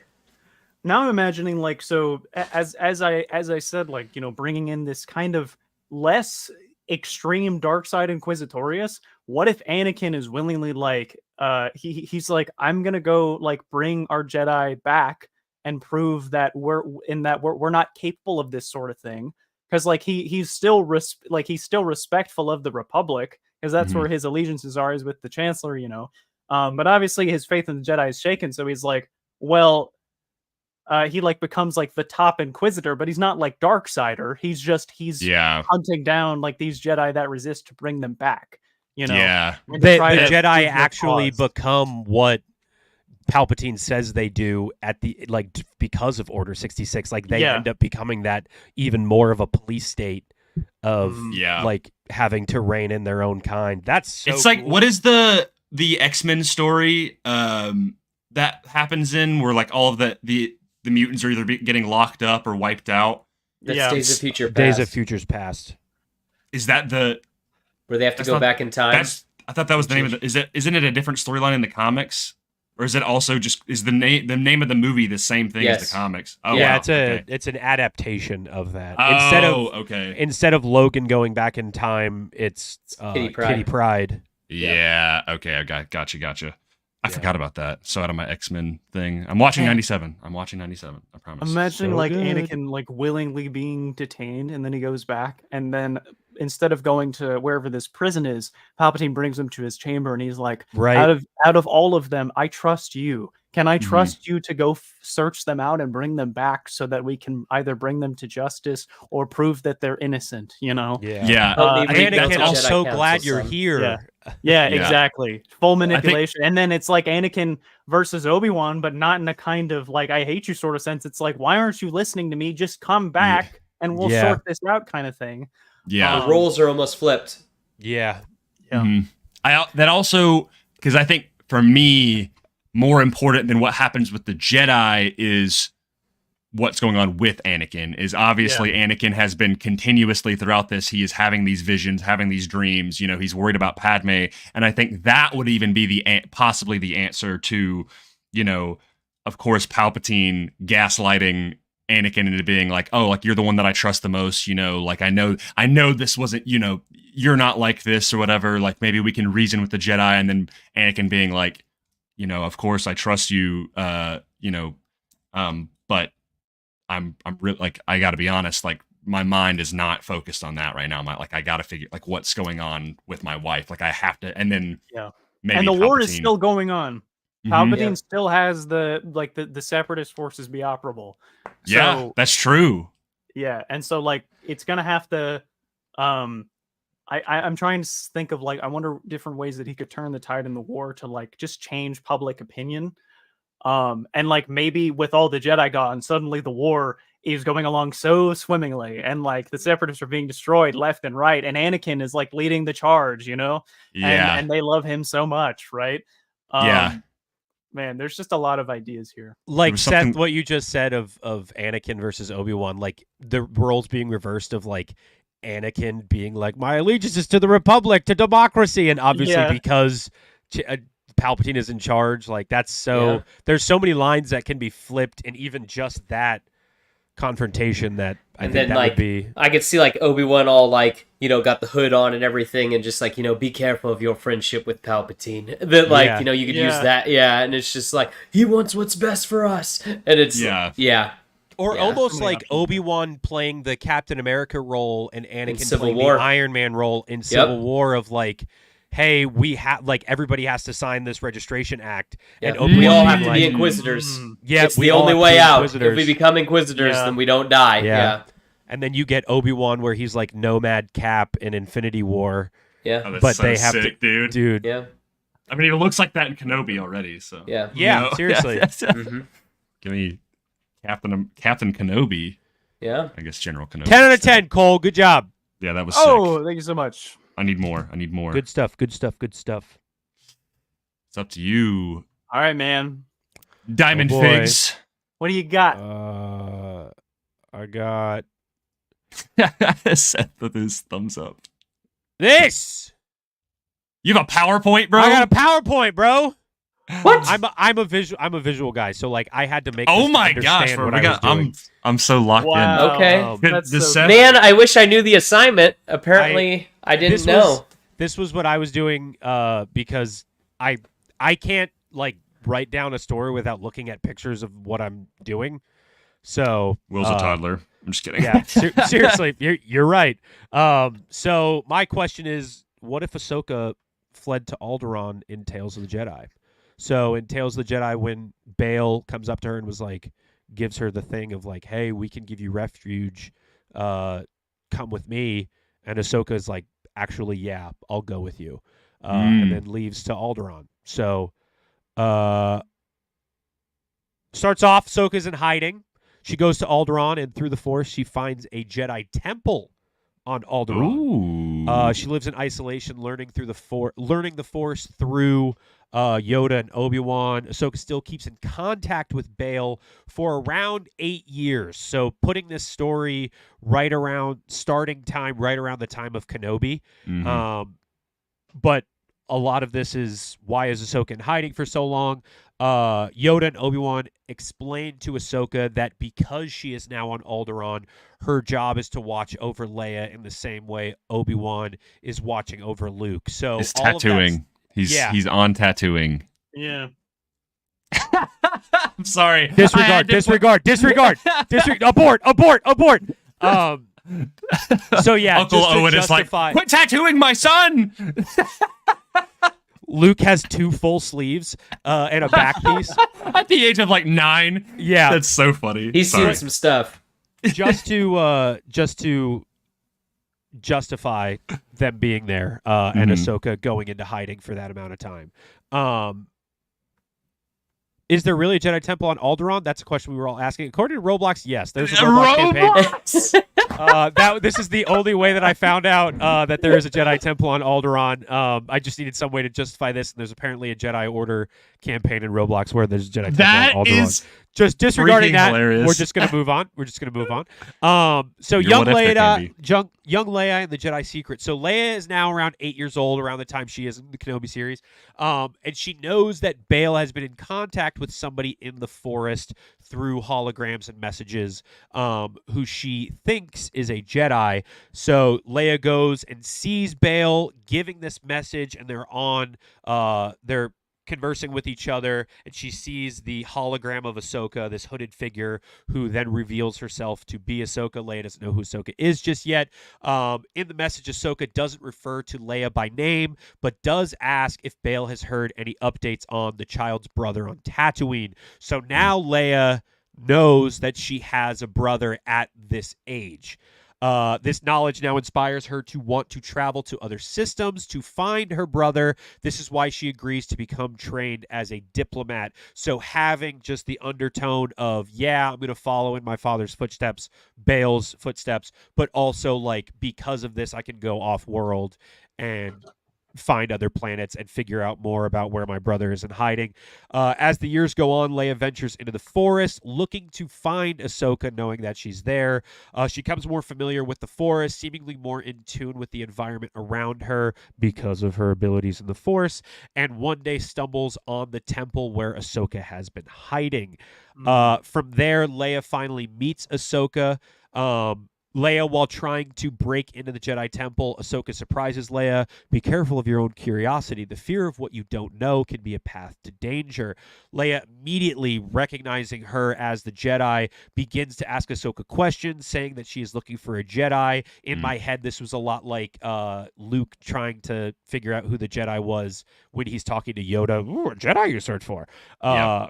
Now I'm imagining like, so as I said, like, you know, bringing in this kind of less extreme dark side Inquisitorius. What if Anakin is willingly like, he's like, I'm gonna go like bring our Jedi back and prove that we're not capable of this sort of thing, because like he's still respectful of the Republic, because that's where his allegiances are, is with the Chancellor, you know. But obviously his faith in the Jedi is shaken, so he's like, well, he like becomes like the top Inquisitor, but he's not like Darksider. He's hunting down like these Jedi that resist to bring them back. You know, the Jedi actually become what Palpatine says they do at the because of Order 66. Like they end up becoming that even more of a police state of like having to rein in their own kind. That's so it's cool. like, what is the X-Men story that happens in, where like all of the mutants are either getting locked up or wiped out? That's Days of Future Past. Days of Futures Past. Is that where they have to that's go not- back in time? I thought that was the name of the. Isn't it a different storyline in the comics, or is it also just the name of the movie the same thing as Yes. the comics? Oh, Yeah, wow. it's an adaptation of that. Oh, okay. Instead of Logan going back in time, it's Kitty Pryde. Kitty Pryde. Yeah. Okay. I gotcha. I forgot about that. So out of my X-Men thing, I'm watching 97. I promise. Imagining So like good. Anakin like willingly being detained, and then he goes back, and then instead of going to wherever this prison is, Palpatine brings him to his chamber, and he's like, Right. out of all of them, I trust you. Can I trust you to go search them out and bring them back so that we can either bring them to justice or prove that they're innocent? You know? Yeah. Yeah. Help me I think read Anakin, that's the I'm also- Jedi so Council, glad you're son. here. Yeah. Yeah. Yeah, exactly. Full think- manipulation. And then it's like Anakin versus Obi-Wan, but not in a kind of like I hate you sort of sense. It's like, why aren't you listening to me? Just come back and we'll Yeah. sort this out kind of thing. Yeah. The roles are almost flipped. Yeah. Yeah. Mhm. That also, because I think for me, more important than what happens with the Jedi is what's going on with Anakin. Is obviously Anakin has been continuously throughout this. He is having these visions, having these dreams. He's worried about Padme, and I think that would even be possibly the answer to, of course, Palpatine gaslighting Anakin into being like, oh, like you're the one that I trust the most, like I know this wasn't, you're not like this or whatever, like maybe we can reason with the Jedi, and then Anakin being like, of course I trust you, but I'm really like, I gotta be honest, like my mind is not focused on that right now. I gotta figure like what's going on with my wife. Like I have to, and then maybe And the war is Palpatine- still going on. Mhm. Palpatine Yeah. still has the separatist forces be operable. Yeah, So, that's true. yeah, and so like it's gonna have to I'm trying to think of like I wonder different ways that he could turn the tide in the war to like just change public opinion. And like maybe with all the Jedi gone, suddenly the war is going along so swimmingly, and like the separatists are being destroyed left and right, and Anakin is like leading the charge, Yeah. and they love him so much, right? Yeah. Man, there's just a lot of ideas here. Like was Seth, something- what you just said of Anakin versus Obi-Wan, like the roles being reversed of like Anakin being like, my allegiance is to the Republic, to democracy, and obviously Yeah. because Palpatine is in charge, like that's so Yeah. there's so many lines that can be flipped, and even just that confrontation that I And think then, that like, would be I could see like Obi-Wan all like, got the hood on and everything, and just like, be careful of your friendship with Palpatine. That like, Yeah. you could Yeah. use that, and it's just like he wants what's best for us, and it's Yeah. or Yeah. almost So many like options. Obi-Wan playing the Captain America role and Anakin Civil playing War. the Iron Man role in Civil War of like, hey, we have like everybody has to sign this registration act, and Yeah. Obi-Wan We all being have to like, be Inquisitors. Yeah, it's we the all only have to way be out. Inquisitors. If we become Inquisitors, Yeah. then we don't die. Yeah. And then you get Obi-Wan where he's like Nomad Cap in Infinity War, Yeah. Oh, that's but so they have sick, dude. dude. Yeah. I mean, it looks like that in Kenobi already. So Yeah. Yeah, seriously. Mhm. Give me Captain Kenobi. Yeah. I guess General Kenobi. 10 out of 10, Cole. Good job. Yeah, that was sick. Oh, thank you so much. I need more. Good stuff. Good stuff. Good stuff. It's up to you, All right, man. Diamond boy. Figs. What do you got? I got Seth with his thumbs up. this. You have a PowerPoint, bro? I got a PowerPoint, bro. What? I'm a visual guy, so like I had to make. Oh this my to gosh, understand bro. what I was doing. I'm so locked Wow. Okay. That's The so Seth- Man, I wish I knew the assignment. Apparently, I didn't know. This was what I was doing because I can't like write down a story without looking at pictures of what I'm doing. So in. Will's a toddler. I'm just kidding. Yeah, seriously, you're right. So my question is, what if Ahsoka fled to Alderaan in Tales of the Jedi? So in Tales of the Jedi, when Bail comes up to her and was like, gives her the thing of like, hey, we can give you refuge, come with me, and Ahsoka is like, actually, yeah, I'll go with you, and then leaves to Alderaan. So starts off, Ahsoka's in hiding. She goes to Alderaan, and through the Force, she finds a Jedi temple on Alderaan. Ooh. She lives in isolation, learning the Force through Yoda and Obi-Wan. Ahsoka still keeps in contact with Bail for around 8 years. So putting this story right around the time of Kenobi. Mhm. But a lot of this is why is Ahsoka in hiding for so long? Yoda and Obi-Wan explained to Ahsoka that because she is now on Alderaan, her job is to watch over Leia in the same way Obi-Wan is watching over Luke. So It's all of tattooing. He's on tattooing. Yeah. I'm sorry. Disregard. Abort. So yeah, Uncle just to Owen is like, justify- quit tattooing my son. Luke has 2 full sleeves and a back piece. At the age of like 9. Yeah, That's so funny. He's Sorry. seen some stuff. just to justify them being there and Ahsoka going into hiding for that amount of time. Is there really a Jedi Temple on Alderaan? That's a question we were all asking. According to Roblox, yes. There's a Roblox campaign. This is the only way that I found out that there is a Jedi Temple on Alderaan. I just needed some way to justify this, and there's apparently a Jedi Order campaign in Roblox where there's a Jedi Temple on Alderaan. That is Just disregarding freaking that, hilarious. we're just gonna move on. So Your young what if there can Leia, young Leia and the Jedi Secret. So Leia is now around 8 years old, around the time she is in the Kenobi series, and she knows that Bail has been in contact with somebody in the forest through holograms and messages, who she thinks is a Jedi. So Leia goes and sees Bail giving this message, and they're conversing with each other, and she sees the hologram of Ahsoka, this hooded figure, who then reveals herself to be Ahsoka. Leia doesn't know who Ahsoka is just yet. In the message, Ahsoka doesn't refer to Leia by name, but does ask if Bail has heard any updates on the child's brother on Tatooine. So now Leia knows that she has a brother at this age. This knowledge now inspires her to want to travel to other systems to find her brother. This is why she agrees to become trained as a diplomat. So having just the undertone of, yeah, I'm going to follow in my father's footsteps, Bail's footsteps, but also like because of this, I can go off world and find other planets and figure out more about where my brother is in hiding. As the years go on, Leia ventures into the forest looking to find Ahsoka, knowing that she's there. She becomes more familiar with the forest, seemingly more in tune with the environment around her because of her abilities in the Force, and one day stumbles on the temple where Ahsoka has been hiding. From there, Leia finally meets Ahsoka. Leia, while trying to break into the Jedi Temple, Ahsoka surprises Leia. Be careful of your own curiosity. The fear of what you don't know can be a path to danger. Leia, immediately recognizing her as the Jedi, begins to ask Ahsoka questions, saying that she is looking for a Jedi. In my head, this was a lot like Luke trying to figure out who the Jedi was when he's talking to Yoda. Ooh, a Jedi you search for.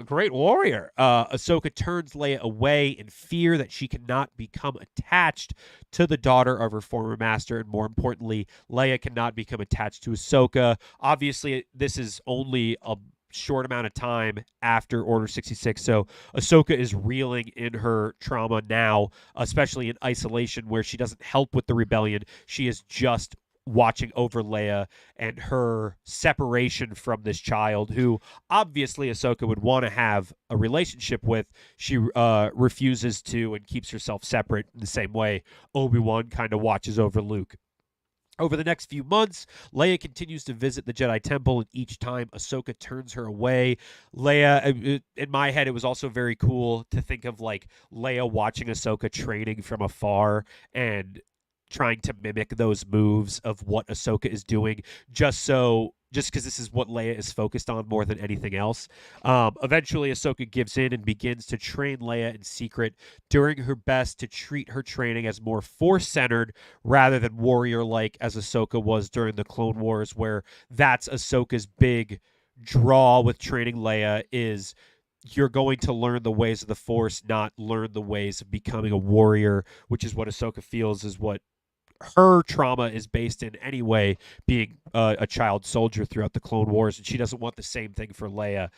Great warrior. Ahsoka turns Leia away in fear that she cannot become attached to the daughter of her former master, and more importantly, Leia cannot become attached to Ahsoka. Obviously, this is only a short amount of time after Order 66, so Ahsoka is reeling in her trauma now, especially in isolation, where she doesn't help with the rebellion. She is just watching over Leia and her separation from this child who obviously Ahsoka would want to have a relationship with. She refuses to and keeps herself separate in the same way Obi-Wan kind of watches over Luke. Over the next few months, Leia continues to visit the Jedi Temple, and each time Ahsoka turns her away. Leia, in my head, it was also very cool to think of like Leia watching Ahsoka training from afar and trying to mimic those moves of what Ahsoka is doing, just because this is what Leia is focused on more than anything else. Eventually, Ahsoka gives in and begins to train Leia in secret, doing her best to treat her training as more Force-centered rather than warrior-like as Ahsoka was during the Clone Wars, where that's Ahsoka's big draw with training Leia is you're going to learn the ways of the Force, not learn the ways of becoming a warrior, which is what Ahsoka feels is what her trauma is based in anyway, being a child soldier throughout the Clone Wars, and she doesn't want the same thing for Leia.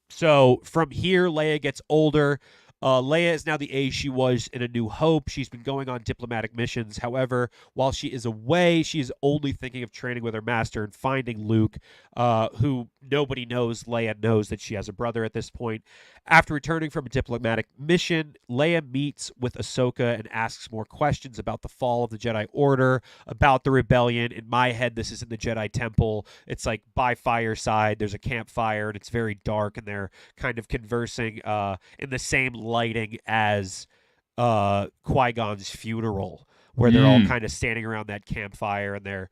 So from here, Leia gets older. Leia is now the age she was in A New Hope. She's been going on diplomatic missions. However, while she is away, she is only thinking of training with her master and finding Luke, who nobody knows. Leia knows that she has a brother at this point. After returning from a diplomatic mission, Leia meets with Ahsoka and asks more questions about the fall of the Jedi Order, about the rebellion. In my head, this is in the Jedi Temple. It's like by fireside. There's a campfire, and it's very dark, and they're kind of conversing in the same lighting as Qui-Gon's funeral, where they're all kind of standing around that campfire, and they're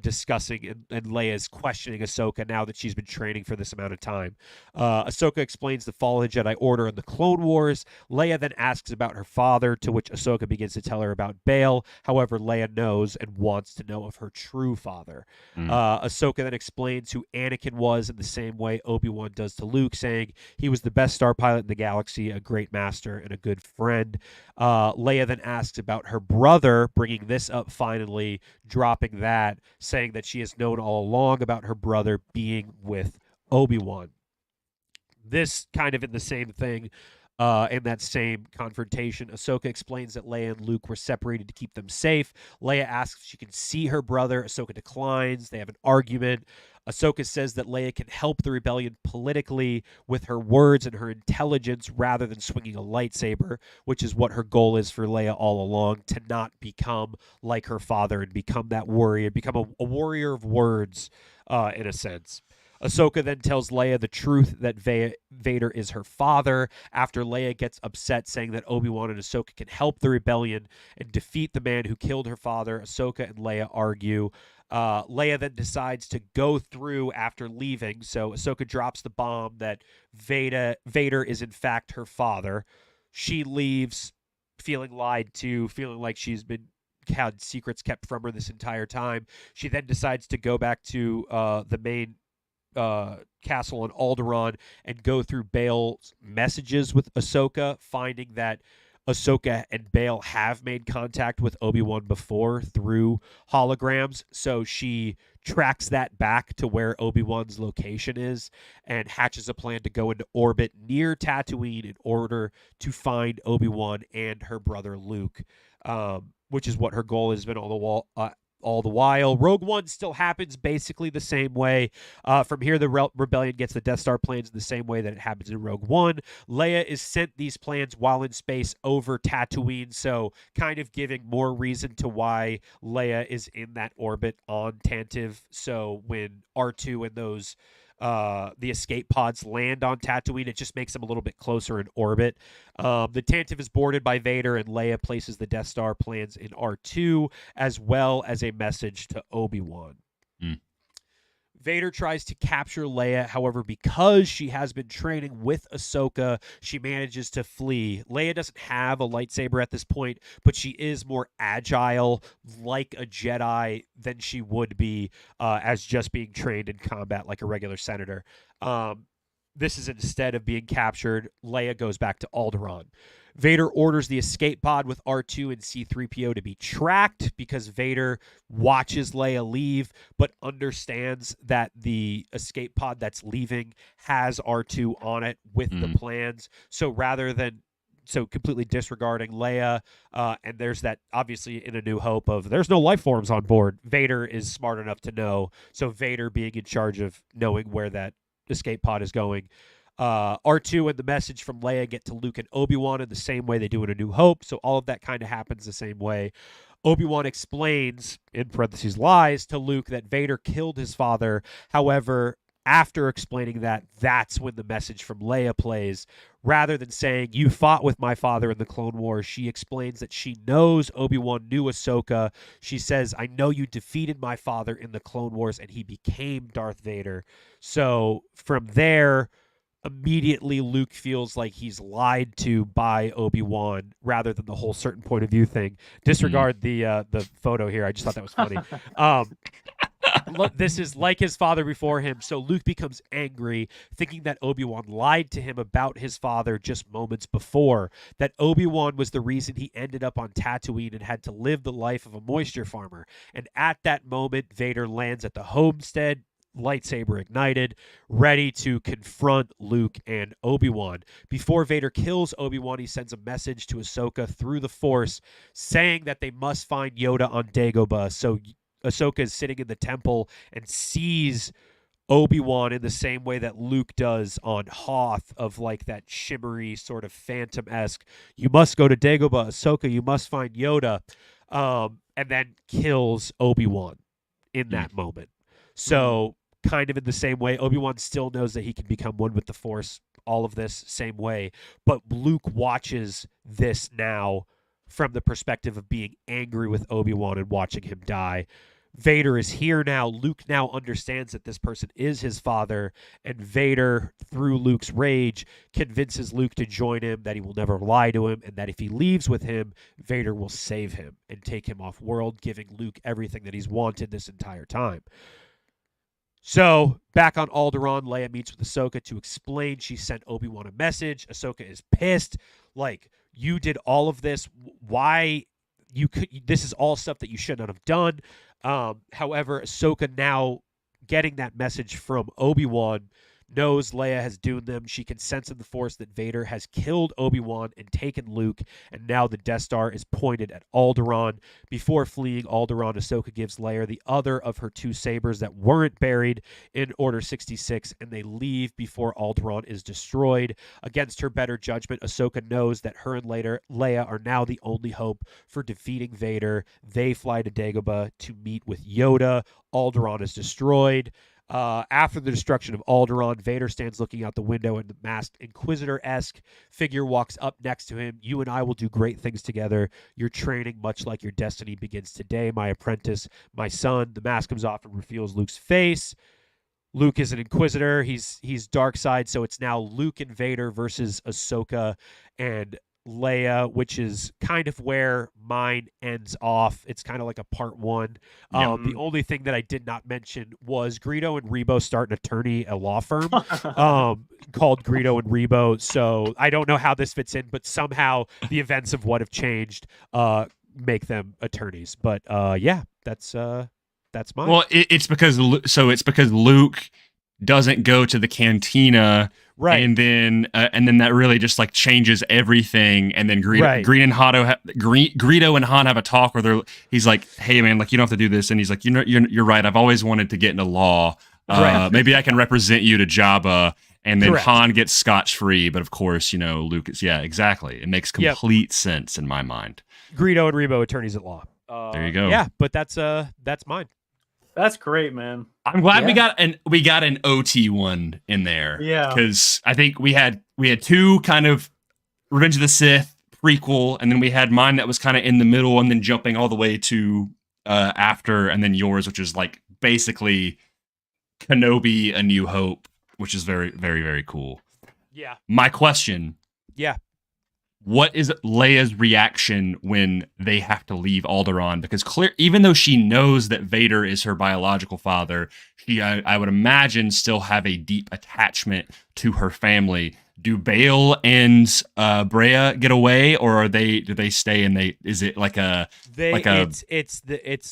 discussing, and Leia's questioning Ahsoka now that she's been training for this amount of time. Ahsoka explains the fall of the Jedi Order and the Clone Wars. Leia then asks about her father, to which Ahsoka begins to tell her about Bail. However, Leia knows and wants to know of her true father. Ahsoka then explains who Anakin was in the same way Obi-Wan does to Luke, saying he was the best star pilot in the galaxy, a great master, and a good friend. Leia then asks about her brother, bringing this up finally, dropping that, saying that she has known all along about her brother being with Obi-Wan. This kind of in the same thing, in that same confrontation. Ahsoka explains that Leia and Luke were separated to keep them safe. Leia asks if she can see her brother. Ahsoka declines. They have an argument. Ahsoka says that Leia can help the rebellion politically with her words and her intelligence rather than swinging a lightsaber, which is what her goal is for Leia all along, to not become like her father and become that warrior, become a warrior of words, in a sense. Ahsoka then tells Leia the truth that Vader is her father after Leia gets upset, saying that Obi-Wan and Ahsoka can help the rebellion and defeat the man who killed her father. Ahsoka and Leia argue. Leia then decides to go through after leaving, so Ahsoka drops the bomb that Vader is in fact her father. She leaves feeling lied to, feeling like she's had secrets kept from her this entire time. She then decides to go back to the main castle on Alderaan and go through Bail's messages with Ahsoka, finding that Ahsoka and Bail have made contact with Obi-Wan before through holograms, so she tracks that back to where Obi-Wan's location is and hatches a plan to go into orbit near Tatooine in order to find Obi-Wan and her brother Luke, which is what her goal has been all the while. Rogue One still happens basically the same way. From here, the rebellion gets the Death Star plans in the same way that it happens in Rogue One. Leia is sent these plans while in space over Tatooine, so kind of giving more reason to why Leia is in that orbit on Tantive. So when R2 and those the escape pods land on Tatooine, it just makes them a little bit closer in orbit. The Tantive is boarded by Vader, and Leia places the Death Star plans in R2, as well as a message to Obi-Wan. Vader tries to capture Leia, however, because she has been training with Ahsoka, she manages to flee. Leia doesn't have a lightsaber at this point, but she is more agile, like a Jedi, than she would be as just being trained in combat like a regular senator. This is instead of being captured, Leia goes back to Alderaan. Vader orders the escape pod with R2 and C-3PO to be tracked because Vader watches Leia leave, but understands that the escape pod that's leaving has R2 on it with the plans. So completely disregarding Leia, and there's that, obviously, in A New Hope of there's no life forms on board. Vader is smart enough to know, so Vader being in charge of knowing where that escape pod is going. R2 and the message from Leia get to Luke and Obi-Wan in the same way they do in A New Hope, so all of that kind of happens the same way. Obi-Wan explains, in parentheses, lies to Luke that Vader killed his father. However, after explaining that, that's when the message from Leia plays. Rather than saying, "You fought with my father in the Clone Wars," she explains that she knows Obi-Wan knew Ahsoka. She says, "I know you defeated my father in the Clone Wars, and he became Darth Vader." So from there, immediately Luke feels like he's lied to by Obi-Wan rather than the whole certain point of view thing. Disregard the photo here. I just thought that was funny. Look, this is like his father before him, so Luke becomes angry, thinking that Obi-Wan lied to him about his father just moments before, that Obi-Wan was the reason he ended up on Tatooine and had to live the life of a moisture farmer. And at that moment, Vader lands at the homestead, lightsaber ignited, ready to confront Luke and Obi-Wan. Before Vader kills Obi-Wan, he sends a message to Ahsoka through the Force saying that they must find Yoda on Dagobah. So Ahsoka is sitting in the temple and sees Obi-Wan in the same way that Luke does on Hoth, of like that shimmery sort of phantom-esque, you must go to Dagobah, Ahsoka, you must find Yoda, and then kills Obi-Wan in that moment. So kind of in the same way, Obi-Wan still knows that he can become one with the Force, all of this same way, but Luke watches this now from the perspective of being angry with Obi-Wan and watching him die. Vader is here now. Luke now understands that this person is his father, and Vader, through Luke's rage, convinces Luke to join him, that he will never lie to him, and that if he leaves with him, Vader will save him and take him off world, giving Luke everything that he's wanted this entire time. So, back on Alderaan, Leia meets with Ahsoka to explain she sent Obi-Wan a message. Ahsoka is pissed. Like, you did all of this. Why? This is all stuff that you should not have done. However, Ahsoka now getting that message from Obi-Wan knows Leia has doomed them. She can sense in the Force that Vader has killed Obi-Wan and taken Luke, and now the Death Star is pointed at Alderaan. Before fleeing Alderaan, Ahsoka gives Leia the other of her 2 sabers that weren't buried in Order 66, and they leave before Alderaan is destroyed. Against her better judgment, Ahsoka knows that her and Leia are now the only hope for defeating Vader. They fly to Dagobah to meet with Yoda. Alderaan is destroyed. After the destruction of Alderaan, Vader stands looking out the window, and the masked Inquisitor-esque figure walks up next to him. You and I will do great things together. Your training, much like your destiny, begins today, my apprentice, my son. The mask comes off and reveals Luke's face. Luke is an Inquisitor. He's dark side, so it's now Luke and Vader versus Ahsoka and Leia, which is kind of where mine ends off. It's kind of like a part 1. The only thing that I did not mention was Greedo and Rebo start an attorney, a law firm called Greedo and Rebo. So I don't know how this fits in, but somehow the events of what have changed make them attorneys. But yeah, that's mine. Well, it's because Luke doesn't go to the cantina. Right, and then that really just like changes everything. And then Greedo and Han have a talk where he's like, "Hey man, like you don't have to do this," and he's like, "You're right. I've always wanted to get into law. Maybe I can represent you to Jabba." And then Han gets scotch-free, but of course, Luke is exactly. It makes complete sense in my mind. Greedo and Rebo, attorneys at law. There you go. Yeah, but that's mine. That's great, man. I'm glad we got an OT one in there. Yeah. Because I think we had 2 kind of Revenge of the Sith prequel, and then we had mine that was kind of in the middle, and then jumping all the way to after, and then yours, which is like basically Kenobi: A New Hope, which is very, very, very cool. Yeah. My question. Yeah. What is Leia's reaction when they have to leave Alderaan? Because even though she knows that Vader is her biological father, she, I would imagine, still have a deep attachment to her family. Do Bail and Brea get away, or do they stay? And is it like a it's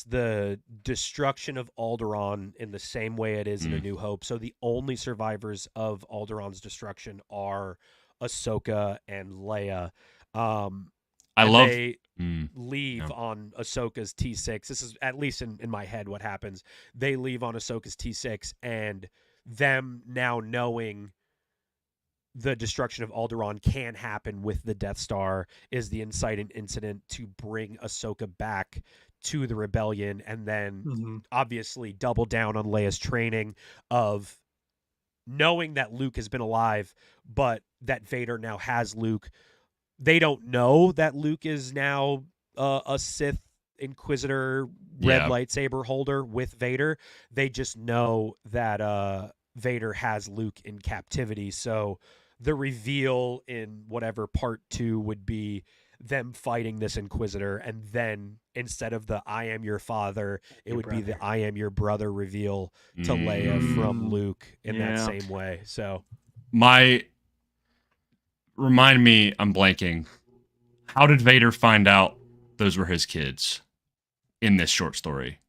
the destruction of Alderaan in the same way it is in A New Hope. So the only survivors of Alderaan's destruction are Ahsoka and Leia. They leave on Ahsoka's T6. This is at least in my head what happens. They leave on Ahsoka's T6, and them now knowing the destruction of Alderaan can happen with the Death Star is the inciting incident to bring Ahsoka back to the rebellion, and then obviously double down on Leia's training of knowing that Luke has been alive, but that Vader now has Luke. They don't know that Luke is now a Sith Inquisitor red lightsaber holder with Vader. They just know that Vader has Luke in captivity. So the reveal in whatever part 2 would be them fighting this Inquisitor, and then instead of the "I am your father," it would be the "I am your brother" reveal to Leia from Luke in that same way. So remind me, I'm blanking. How did Vader find those were his kids in this short story?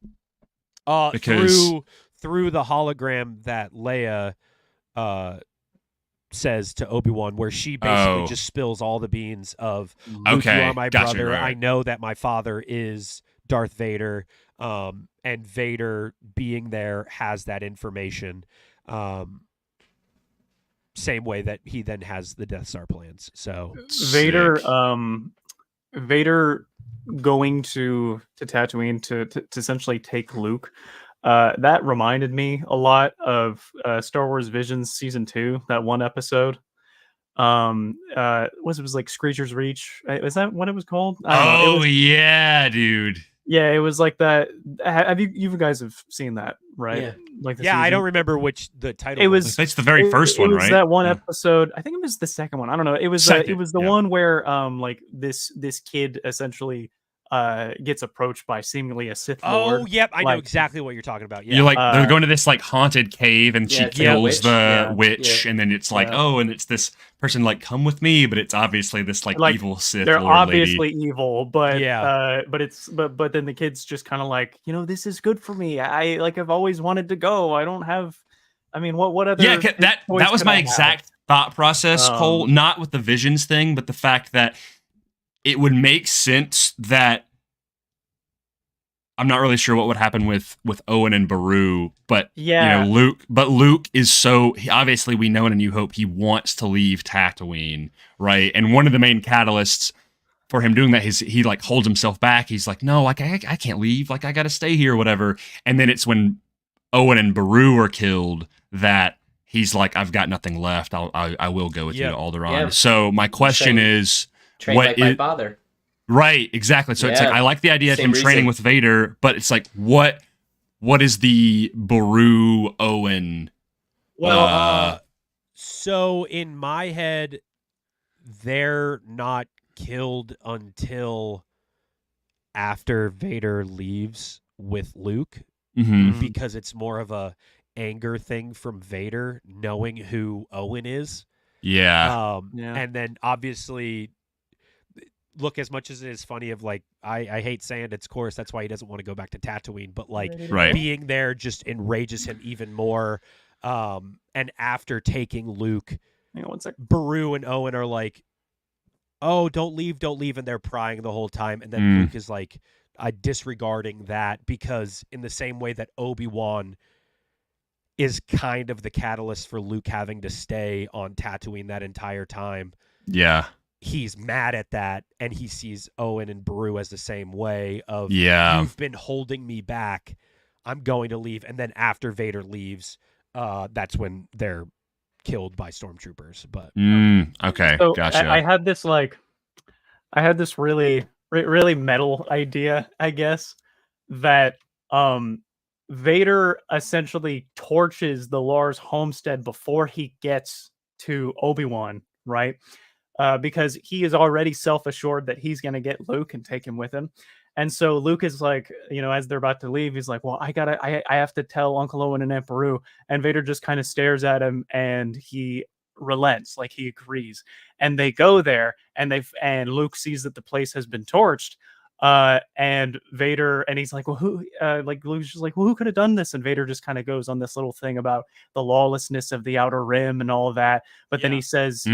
Through through the hologram that Leia says to Obi-Wan, where she basically just spills all the beans of, Luke, you are my brother. Right. I know that my father is Darth Vader, and Vader being there has that information. Same way that he then has the Death Star plans. So Vader going to Tatooine to essentially take Luke. That reminded me a lot of Star Wars Visions Season 2, that one episode. Was like Screecher's Reach? Is that what it was called? I don't know. Yeah, dude. Yeah, it was like that. Have you guys have seen that, right? Yeah. Like the yeah, I season? don't remember which the title. It was. It's the very first one, It was right? that one Yeah. episode. I think it was the second one. I don't know. It was. Second, It was the yeah. one where like this kid essentially gets approached by seemingly a Sith Lord. Oh, yep, I know like- exactly what you're talking about. Yeah, You're like they're going to this like haunted cave, and she Yeah, it's like a kills witch. the Yeah. witch, Yeah. and then it's like, Yeah. oh, and it's this person like, come with me, but it's obviously this like Like, evil Sith They're Lord obviously lady. evil, but Yeah. but then the kid's just kind of like, this is good for me. I've always wanted to go. I don't have. I mean, what other? Yeah, choice that was could my I have? exact thought process, Cole. Um, Not with the visions thing, but the fact that it would make sense that I'm not really sure what would happen with Owen and Beru, but Yeah. Luke is obviously we know in A New Hope he wants to leave Tatooine, right? And one of the main catalysts for him doing that is he like holds himself back. He's like, no, like I can't leave, like I got to stay here, or whatever. And then it's when Owen and Beru are killed that he's like, I've got nothing left. I will go with you Yeah. to Alderaan. Yeah. So my question is, Trained what like my is- father. right, exactly. So it's like Yeah. I like the idea of Same him training reason. with Vader, but it's like what is the Beru Owen? Well, so in my head, they're not killed until after Vader leaves with Luke, Mhm. because it's more of a anger thing from Vader knowing who Owen is. Yeah. Yeah. And then obviously, look, as much as it is funny of like, I hate Sandit's course, that's why he doesn't want to go back to Tatooine, but like Right. being there just enrages him even more. And after taking Luke, Hang on one sec. Beru and Owen are like, oh, don't leave, and they're prying the whole time. And then Mm. Luke is like, disregarding that, because in the same way that Obi-Wan is kind of the catalyst for Luke having to stay on Tatooine that entire time, Yeah. he's mad at that, and he sees Owen and Beru as the same way of, Yeah. you've been holding me back, I'm going to leave. And then after Vader leaves, that's when they're killed by stormtroopers. But Okay. So Gotcha. I had this really really metal idea, I guess, that Vader essentially torches the Lars homestead before he gets to Obi-Wan, right? Because he is already self-assured that he's going to get Luke and take him with him. And so Luke is like, as they're about to leave, he's like, well, I have to tell Uncle Owen and Aunt Beru. And Vader just kind of stares at him and he relents, like he agrees. And they go there and Luke sees that the place has been torched. And Vader, and he's like, well, who, Luke's just like, well, who could have done this? And Vader just kind of goes on this little thing about the lawlessness of the Outer Rim and all of that. But then he says,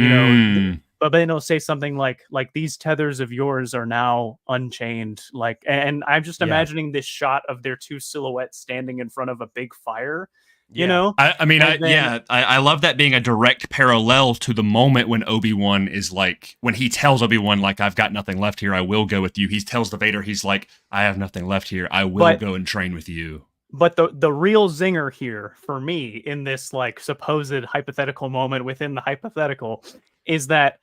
but then he'll say something like these tethers of yours are now unchained. Like, and I'm just imagining this shot of their two silhouettes standing in front of a big fire, you know? I love that being a direct parallel to the moment when Obi-Wan is like, when he tells Obi-Wan, like, I've got nothing left here, I will go with you. He tells the Vader, he's like, I have nothing left here, I will go and train with you. But the real zinger here for me in this like supposed hypothetical moment within the hypothetical is that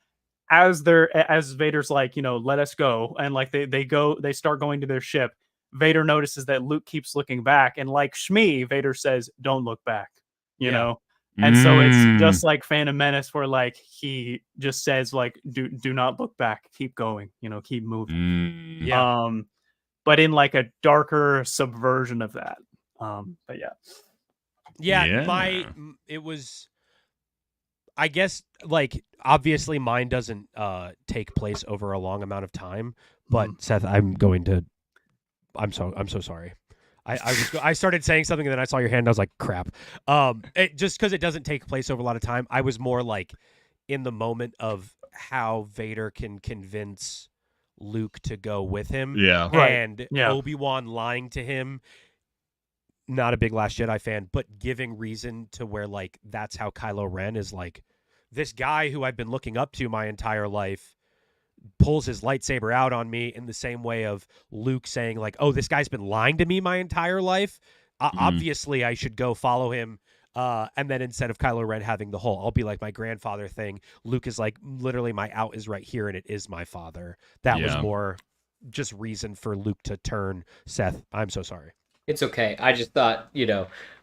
as Vader's like, let us go, and like they start going to their ship, Vader notices that Luke keeps looking back, and like Shmi, Vader says, don't look back, you know? And so it's just like Phantom Menace, where like he just says like, do not look back, keep going, keep moving. But in like a darker subversion of that. But it was, I guess, like, obviously mine doesn't take place over a long amount of time, but Seth, I'm so sorry. I started saying something and then I saw your hand and I was like, crap. Just because it doesn't take place over a lot of time, I was more like in the moment of how Vader can convince Luke to go with him. Yeah. Right. And Yeah. Obi-Wan lying to him. Not a big Last Jedi fan, but giving reason to where like that's how Kylo Ren is like this guy who I've been looking up to my entire life pulls his lightsaber out on me in the same way of Luke saying like, oh, this guy's been lying to me my entire life. Obviously I should go follow him. And then instead of Kylo Ren having the whole, I'll be like my grandfather thing, Luke is like, literally my out is right here and it is my father. That was more just reason for Luke to turn Seth. I'm so sorry. It's okay. I just thought,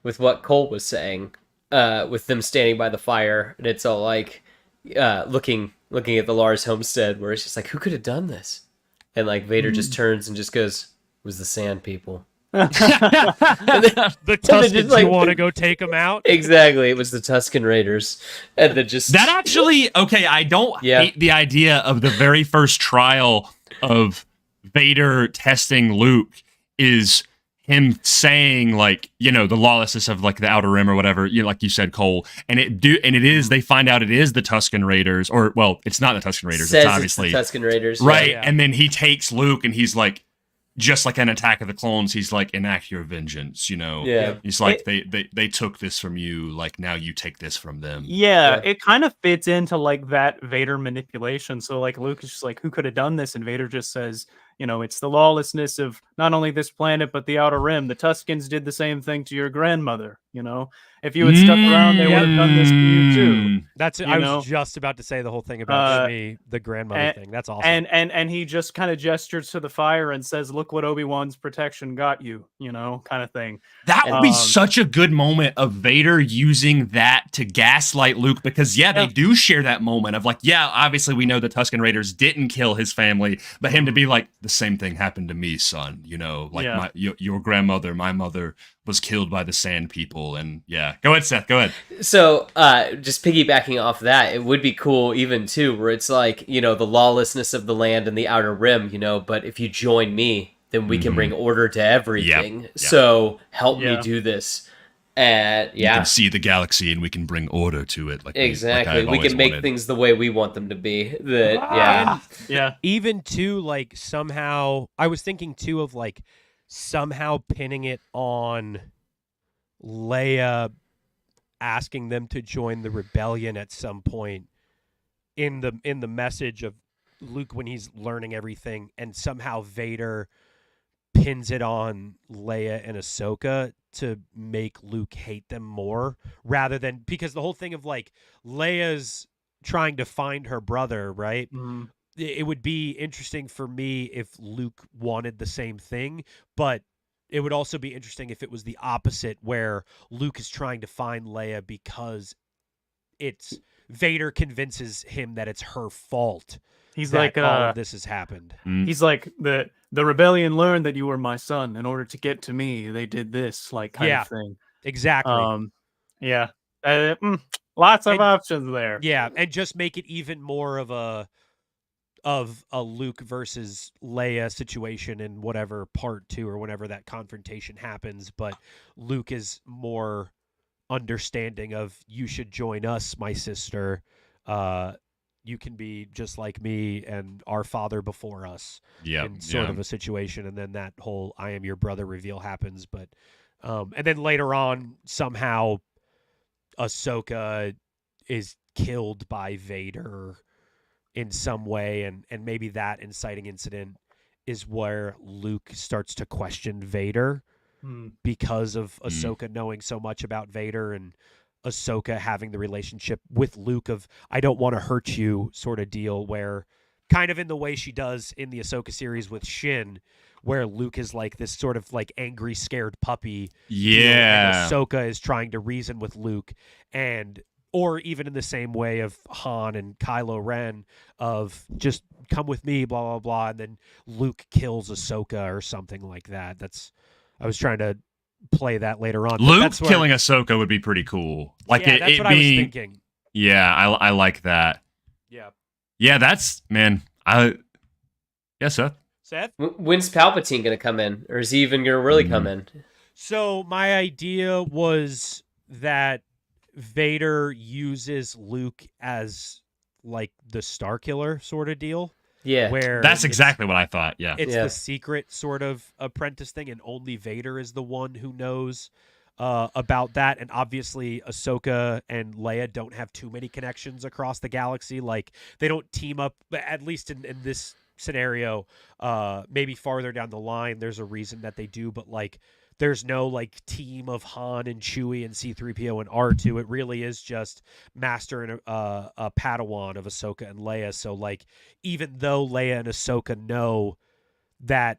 with what Cole was saying, with them standing by the fire, and it's all like looking at the Lars homestead, where it's just like, who could have done this? And like Vader just turns and just goes, "It was the Sand People." The Tuskens, you want to go take them out? Exactly. It was the Tusken Raiders, and then just that actually okay. I don't hate the idea of the very first trial of Vader testing Luke is him saying like, the lawlessness of like the Outer Rim or whatever, like you said, Cole, and they find out it is the Tusken Raiders, or well, it's not the Tusken Raiders, says it's obviously the Tusken Raiders, right? Yeah. And then he takes Luke, and he's like, just like an Attack of the Clones, he's like, enact your vengeance, Yeah. He's like, they took this from you, like now you take this from them. Yeah, it kind of fits into like that Vader manipulation. So like Luke is just like, who could have done this? And Vader just says, it's the lawlessness of not only this planet but the Outer Rim. The Tuskens did the same thing to your grandmother. If you had stuck around, they would have done this to you too. That's I was just about to say the whole thing about the grandmother thing. That's awesome. And he just kind of gestures to the fire and says, "Look what Obi-Wan's protection got you," kind of thing. That would be such a good moment of Vader using that to gaslight Luke, because they do share that moment of like, obviously we know the Tusken Raiders didn't kill his family, but him to be like, the same thing happened to me, son. Your grandmother, my mother was killed by the Sand People, and go ahead, Seth. Go ahead. So, just piggybacking off that, it would be cool even too, where it's like, the lawlessness of the land and the Outer Rim, but if you join me, then we can bring order to everything. Yep. So help me do this. And you can see the galaxy, and we can bring order to it. Like exactly, we can make things the way we want them to be. Even too, like somehow, I was thinking too of like somehow pinning it on Leia asking them to join the rebellion at some point in the message of Luke when he's learning everything, and somehow Vader pins it on Leia and Ahsoka to make Luke hate them more, rather than, because the whole thing of like Leia's trying to find her brother, right? Mm-hmm. It would be interesting for me if Luke wanted the same thing, but it would also be interesting if it was the opposite, where Luke is trying to find Leia because it's Vader convinces him that it's her fault. He's that like, all of this has happened. He's like, the rebellion learned that you were my son. In order to get to me, they did this, like, kind of thing. Exactly. Lots of options there. Yeah, and just make it even more of a Luke versus Leia situation in whatever part 2 or whenever that confrontation happens, but Luke is more understanding of, you should join us, my sister. You can be just like me and our father before us. In sort of a situation, and then that whole I am your brother reveal happens, but and then later on somehow Ahsoka is killed by Vader in some way, and maybe that inciting incident is where Luke starts to question Vader because of Ahsoka knowing so much about Vader, and Ahsoka having the relationship with Luke of, I don't want to hurt you sort of deal, where kind of in the way she does in the Ahsoka series with Shin, where Luke is like this sort of like angry, scared puppy. And Ahsoka is trying to reason with Luke, or even in the same way of Han and Kylo Ren of just come with me, blah, blah, blah. And then Luke kills Ahsoka or something like that. I was trying to play that later on. Luke killing Ahsoka would be pretty cool. Like that's what I was thinking. Yeah, I like that. Yeah. Yeah, that's, man. Seth? When's Palpatine going to come in? Or is he even going to really come in? So my idea was that Vader uses Luke as like the Star Killer sort of deal. Yeah. Where That's exactly what I thought. Yeah. it's Yeah. the secret sort of apprentice thing, and only Vader is the one who knows about that. And obviously, Ahsoka and Leia don't have too many connections across the galaxy. Like, they don't team up, at least in this scenario. Maybe farther down the line, there's a reason that they do, but like, there's no like team of Han and Chewie and C-3PO and R2. It really is just Master and a Padawan of Ahsoka and Leia. So like, even though Leia and Ahsoka know that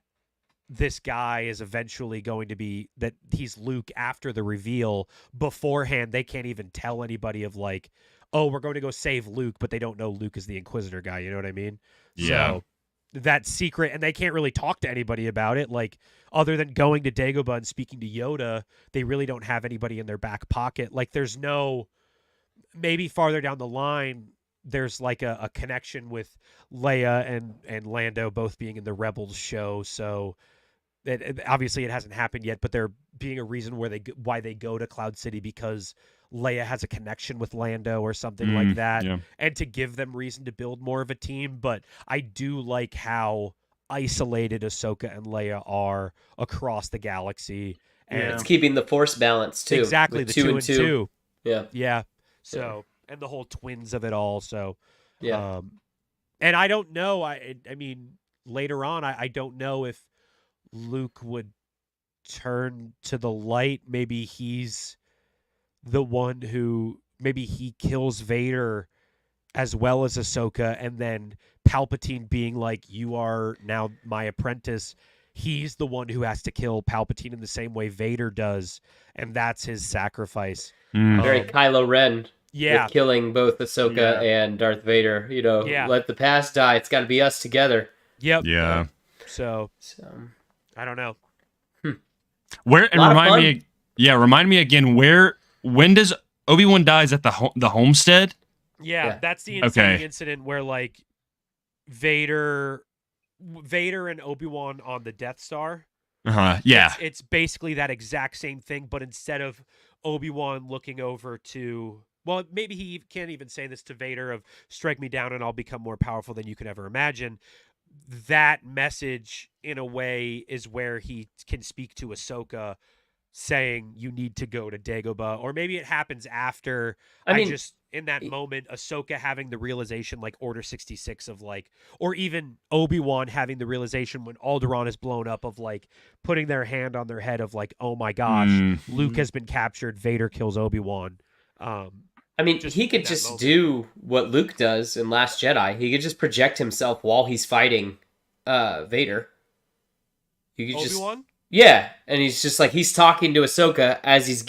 this guy is eventually going to be, that he's Luke after the reveal, beforehand they can't even tell anybody of like, oh, we're going to go save Luke, but they don't know Luke is the Inquisitor guy. You know what I mean? Yeah. So that secret, and they can't really talk to anybody about it. Like, other than going to Dagobah and speaking to Yoda, they really don't have anybody in their back pocket. Like, there's no, maybe farther down the line, there's like a connection with Leia and Lando both being in the Rebels show. So obviously it hasn't happened yet, but there being a reason why they go to Cloud City, because Leia has a connection with Lando or something like that, yeah. and to give them reason to build more of a team. But I do like how isolated Ahsoka and Leia are across the galaxy. And Yeah. It's keeping the Force balance too. exactly, with the two and two. Yeah. Yeah. So, and the whole twins of it all. So, Yeah. and I don't know. I mean, later on, I don't know if Luke would turn to the light. Maybe he's the one who, maybe he kills Vader as well as Ahsoka, and then Palpatine being like, you are now my apprentice. He's the one who has to kill Palpatine in the same way Vader does, and that's his sacrifice. Very Kylo Ren. Yeah. With killing both Ahsoka and Darth Vader. You know, Yeah. let the past die. It's got to be us together. Yep. Yeah. So, So, I don't know. Where, and Lot of remind me, remind me again, when does Obi-Wan dies at the homestead? Yeah, Yeah. that's the insane Okay. incident where like Vader and Obi-Wan on the Death Star. Yeah. It's basically that exact same thing, but instead of Obi-Wan looking over to, well, maybe he can't even say this to Vader of strike me down and I'll become more powerful than you could ever imagine. That message, in a way, is where he can speak to Ahsoka, saying you need to go to Dagobah, or maybe it happens after. I mean, just in that moment, Ahsoka having the realization, like Order 66, of like, or even Obi-Wan having the realization when Alderaan is blown up, of like putting their hand on their head of like, oh my gosh, Luke has been captured. Vader kills Obi-Wan. I mean, just he in could that just moment. do what Luke does in Last Jedi. He could just project himself while he's fighting Vader. You could Obi-Wan? yeah, and he's just like, he's talking to Ahsoka as he's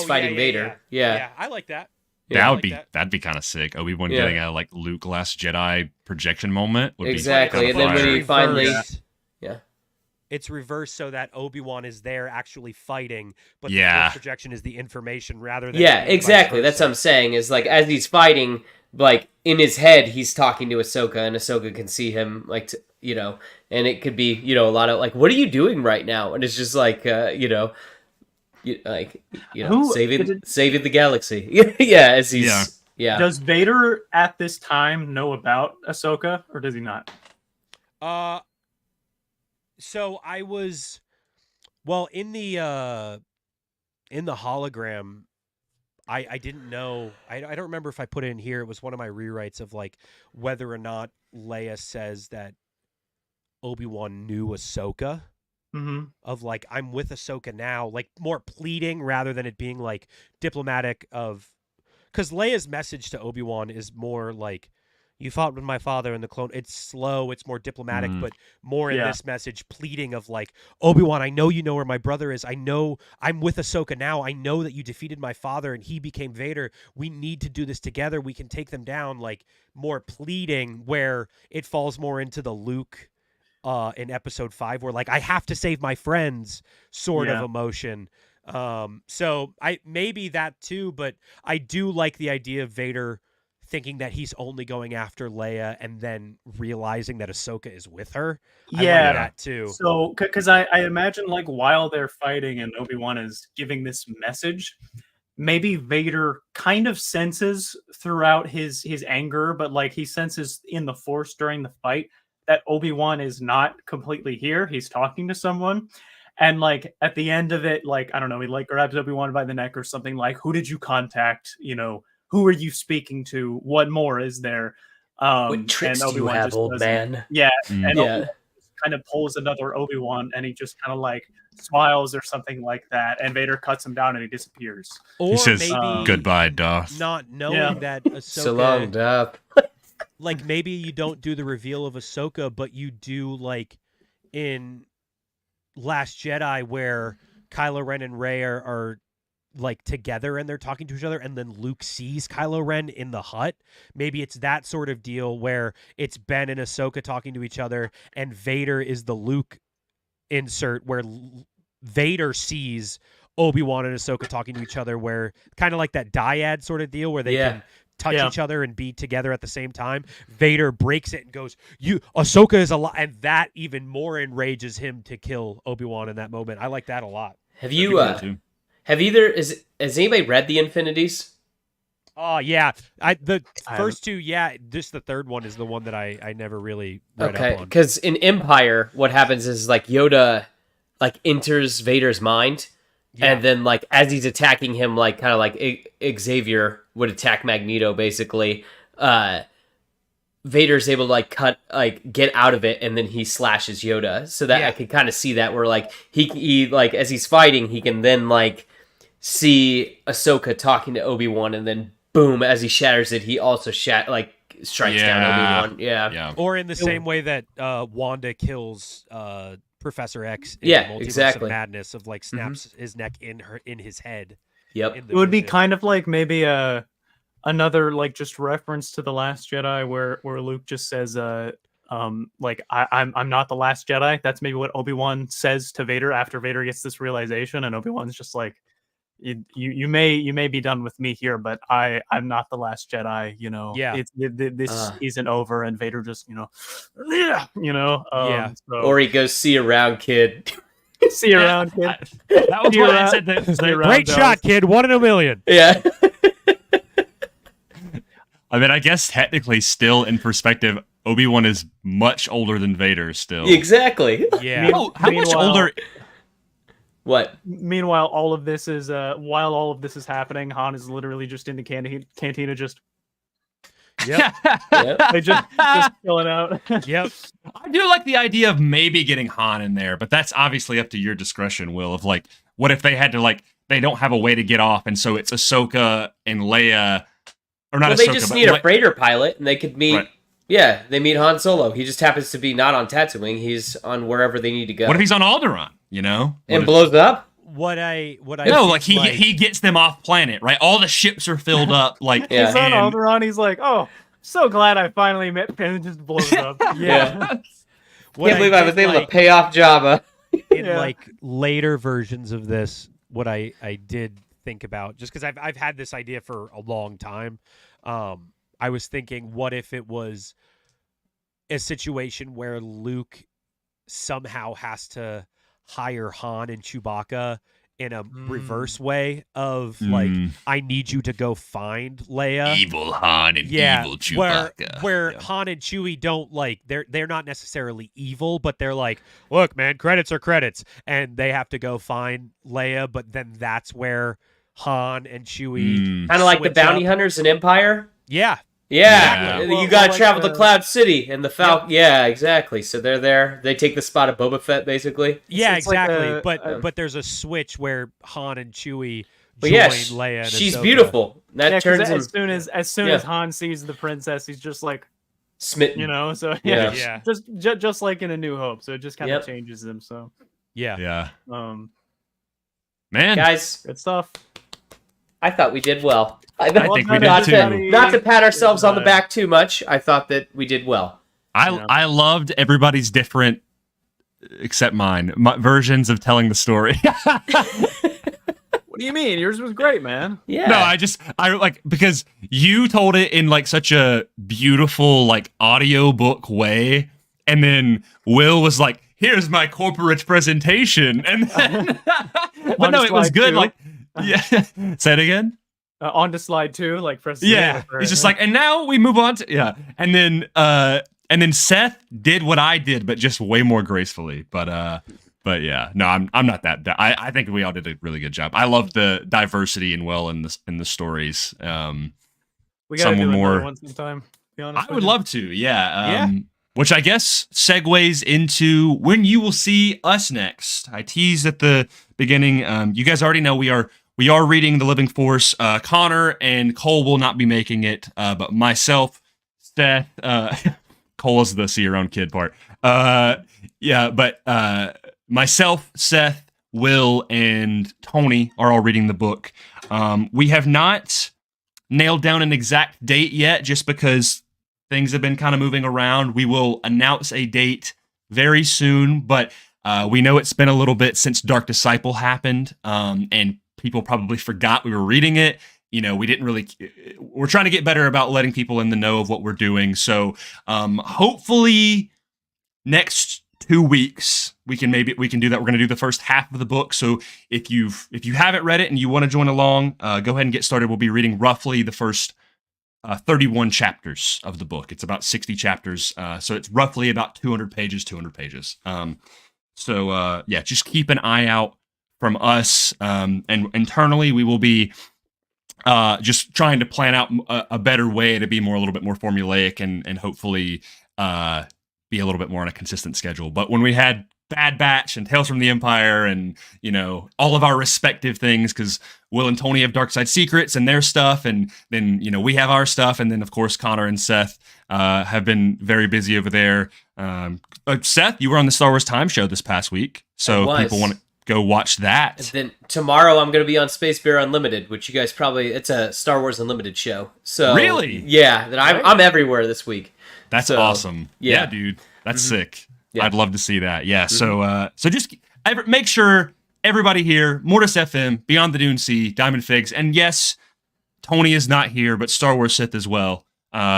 fighting Vader. Yeah, I like that. Yeah, I like that. That'd be kind of sick. Obi-Wan Yeah. getting a like Luke Last Jedi projection moment would Exactly, be and then kind of when he finally, Yeah. It's reversed so that Obi-Wan is there actually fighting, but the Yeah. Force projection is the information rather than yeah, vice exactly. That's versa. what I'm saying. Is like, as he's fighting, like in his head, he's talking to Ahsoka, and Ahsoka can see him, like, and it could be, a lot of like, what are you doing right now? And it's just like, Who- saving the galaxy. Yeah, as he's Does Vader at this time know about Ahsoka, or does he not? So I was, well, in the hologram, I didn't know. I don't remember if I put it in here. It was one of my rewrites of like whether or not Leia says that Obi-Wan knew Ahsoka. Mm-hmm. Of like, I'm with Ahsoka now, like more pleading rather than it being like diplomatic. Of because Leia's message to Obi-Wan is more like, you fought with my father in the clone. It's slow, it's more diplomatic, but more in this message pleading of like, Obi-Wan, I know you know where my brother is. I know I'm with Ahsoka now. I know that you defeated my father and he became Vader. We need to do this together. We can take them down. Like more pleading, where it falls more into the Luke in episode 5, where like, I have to save my friends sort of emotion. So I maybe that too, but I do like the idea of Vader thinking that he's only going after Leia and then realizing that Ahsoka is with her. I Yeah. like that too. So, because I imagine like while they're fighting and Obi-Wan is giving this message, maybe Vader kind of senses throughout his anger, but like he senses in the Force during the fight that Obi-Wan is not completely here. He's talking to someone. And like at the end of it, like, I don't know, he like grabs Obi-Wan by the neck or something like, who did you contact? You know, who are you speaking to? What more is there? What tricks do you have, old man? Yeah. Mm. And Yeah. Obi-Wan kind of pulls another Obi-Wan and he just kind of like smiles or something like that. And Vader cuts him down and he disappears. Or He says, maybe "Goodbye, Darth." not knowing Yeah. that Ahsoka, So long, Duff. like maybe you don't do the reveal of Ahsoka, but you do like in Last Jedi where Kylo Ren and Rey are like together and they're talking to each other, and then Luke sees Kylo Ren in the hut. Maybe it's that sort of deal where it's Ben and Ahsoka talking to each other, and Vader is the Luke insert where Vader sees Obi-Wan and Ahsoka talking to each other, where kind of like that dyad sort of deal where they can touch Yeah. each other and be together at the same time. Vader breaks it and goes, Ahsoka is alive, and that even more enrages him to kill Obi-Wan in that moment. I like that a lot. Have you has anybody read The Infinities? Oh yeah, the I first two, yeah. Just the third one is the one that I never really read Okay, up on. because in Empire, what happens is like Yoda like enters Vader's mind, and then like as he's attacking him, like kind of like Xavier would attack Magneto, basically. Vader's able to like get out of it, and then he slashes Yoda. So that I could kind of see that where like he like as he's fighting, he can then like see Ahsoka talking to Obi-Wan, and then boom, as he shatters it, he also strikes down Obi-Wan. Yeah. Or in the same way that Wanda kills Professor X in Yeah, Multiverse exactly. of Madness, of like snaps his neck in his head. Yep. in the It would be vision. kind of like maybe another like just reference to the Last Jedi where Luke just says like I'm not the Last Jedi. That's maybe what Obi-Wan says to Vader after Vader gets this realization, and Obi-Wan's just like, you may be done with me here, but I'm not the Last Jedi. You know, Yeah. This isn't over, and Vader just Yeah. So, Or he goes, "See you around, kid." see you around, kid. That was See you what I around- said. see you around, Great Dallas. shot, kid. 1 in a million. Yeah. I mean, I guess technically, still in perspective, Obi-Wan is much older than Vader. Still, Exactly. Yeah. How much older? What? Meanwhile, all of this is while all of this is happening, Han is literally just in the cantina, just Yep. Yep. they just chilling out. Yep. I do like the idea of maybe getting Han in there, but that's obviously up to your discretion, Will. Of like, what if they had to like they don't have a way to get off, and so it's Ahsoka and Leia, or not Well, Ahsoka, they just but need a freighter pilot, and they could meet. Right. Yeah, they meet Han Solo. He just happens to be not on Tatooine. He's on wherever they need to go. What if he's on Alderaan? You know, and What if- blows up? What I no, think, like he gets them off planet, right? All the ships are filled up, like Yeah. He's on and- Alderaan. He's like, oh, so glad I finally met him, and just blows up. Yeah. what Can't believe I was did able to like pay off Jabba. in Yeah. like later versions of this. What I did think about, just because I've had this idea for a long time. I was thinking, what if it was a situation where Luke somehow has to hire Han and Chewbacca in a reverse way of like, I need you to go find Leia. evil Han and evil Chewbacca. Where Han and Chewie don't like they're not necessarily evil, but they're like, look, man, credits are credits, and they have to go find Leia. But then that's where Han and Chewie Kind of like the switch bounty up. hunters in Empire. Yeah, Yeah, Yeah. you Well, gotta like travel to the- Cloud City and the Falcon. Yeah, exactly. So they're there. They take the spot of Boba Fett, basically. yeah, it's like exactly. a- but there's a switch where Han and Chewie But join yeah, Leia. And she's Ahsoka. beautiful. That Yeah, 'cause turns him as soon Yeah. as Han sees the princess, he's just like, smitten. so Yeah. Yeah, just like in A New Hope. So it just kind of Yep. changes him. So yeah. Yeah, man, Guys, good stuff. I thought we did well. I think we did not, too. not to pat ourselves on the back too much. I thought that we did well. I loved everybody's different, except mine, versions of telling the story. What do you mean? Yours was great, man. Yeah. No, I like because you told it in like such a beautiful like audiobook way, and then Will was like, "Here's my corporate presentation," and then, but no, it was good. 2. Like, yeah, say it again. On to slide 2, like press. Yeah, he's just like, and now we move on to and then Seth did what I did, but just way more gracefully. But yeah, no, I'm not that. I think we all did a really good job. I love the diversity and in the stories. We gotta some do more another one sometime. Be honest I would love to. Yeah. Which I guess segues into when you will see us next. I teased at the beginning. You guys already know we are reading The Living Force. Connor and Cole will not be making it, but myself, Seth, Cole is the see your own kid part. Myself, Seth, Will, and Tony are all reading the book. We have not nailed down an exact date yet, just because things have been kind of moving around. We will announce a date very soon, but we know it's been a little bit since Dark Disciple happened, and people probably forgot we were reading it. You know, we're trying to get better about letting people in the know of what we're doing. So hopefully next 2 weeks we can do that. We're going to do the first half of the book. So if you haven't read it and you want to join along, go ahead and get started. We'll be reading roughly the first 31 chapters of the book. It's about 60 chapters. So it's roughly about 200 pages. Just keep an eye out from us. And internally, we will be just trying to plan out a better way to be a little bit more formulaic and hopefully be a little bit more on a consistent schedule. But when we had Bad Batch and Tales from the Empire and, you know, all of our respective things, because Will and Tony have Dark Side Secrets and their stuff, and then, you know, we have our stuff, and then, of course, Connor and Seth have been very busy over there. Seth, you were on the Star Wars Time Show this past week, so if people want to go watch that. And then tomorrow I'm going to be on Space Bear Unlimited, which you guys it's a Star Wars Unlimited show. So really? Yeah, I'm everywhere this week. That's awesome. Yeah, dude. That's sick. Yeah. I'd love to see that. Yeah. So just make sure everybody here, Mortis FM, Beyond the Dune Sea, Diamondfigs, and yes, Tony is not here, but Star Wars Sith as well.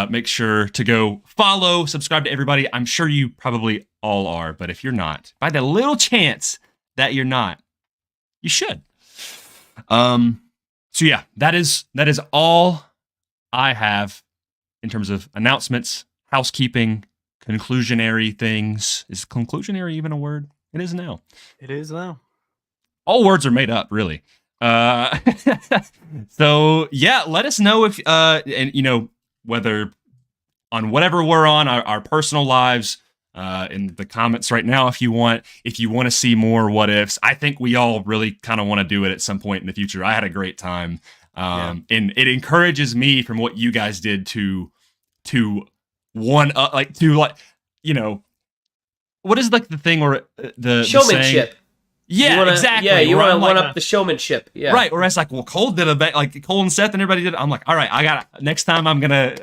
Make sure to go follow, subscribe to everybody. I'm sure you probably all are, but if you're not, by the little chance that you're not, you should. So yeah, that is all I have in terms of announcements, housekeeping, conclusionary things. Is conclusionary even a word? It is now. It is now. All words are made up, really. So yeah, let us know if and you know, whether on whatever we're on our personal lives, in the comments right now, if you want to see more what ifs. I think we all really kind of want to do it at some point in the future. I had a great time. And it encourages me from what you guys did to you know, what is like the thing or the showmanship? Exactly. Yeah, you want to one like, up the showmanship. Yeah, right. Or it's like, well, Cole did like Cole and Seth and everybody did it. I'm like, all right, next time we're gonna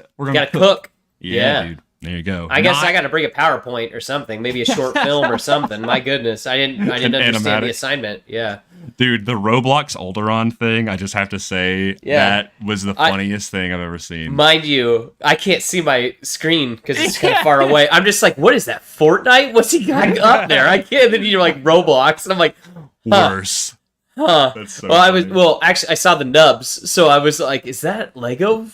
cook. Yeah, dude. There you go. I guess I got to bring a PowerPoint or something, maybe a short film or something. My goodness, I didn't understand the assignment. Yeah, dude, the Roblox Alderaan thing. I just have to say that was the funniest thing I've ever seen. Mind you, I can't see my screen because it's kind of far away. I'm just like, what is that? Fortnite? What's he got up there? I can't. Then you're like Roblox, and I'm like, worse. Huh. That's so funny. Actually, I saw the nubs, so I was like, is that Lego?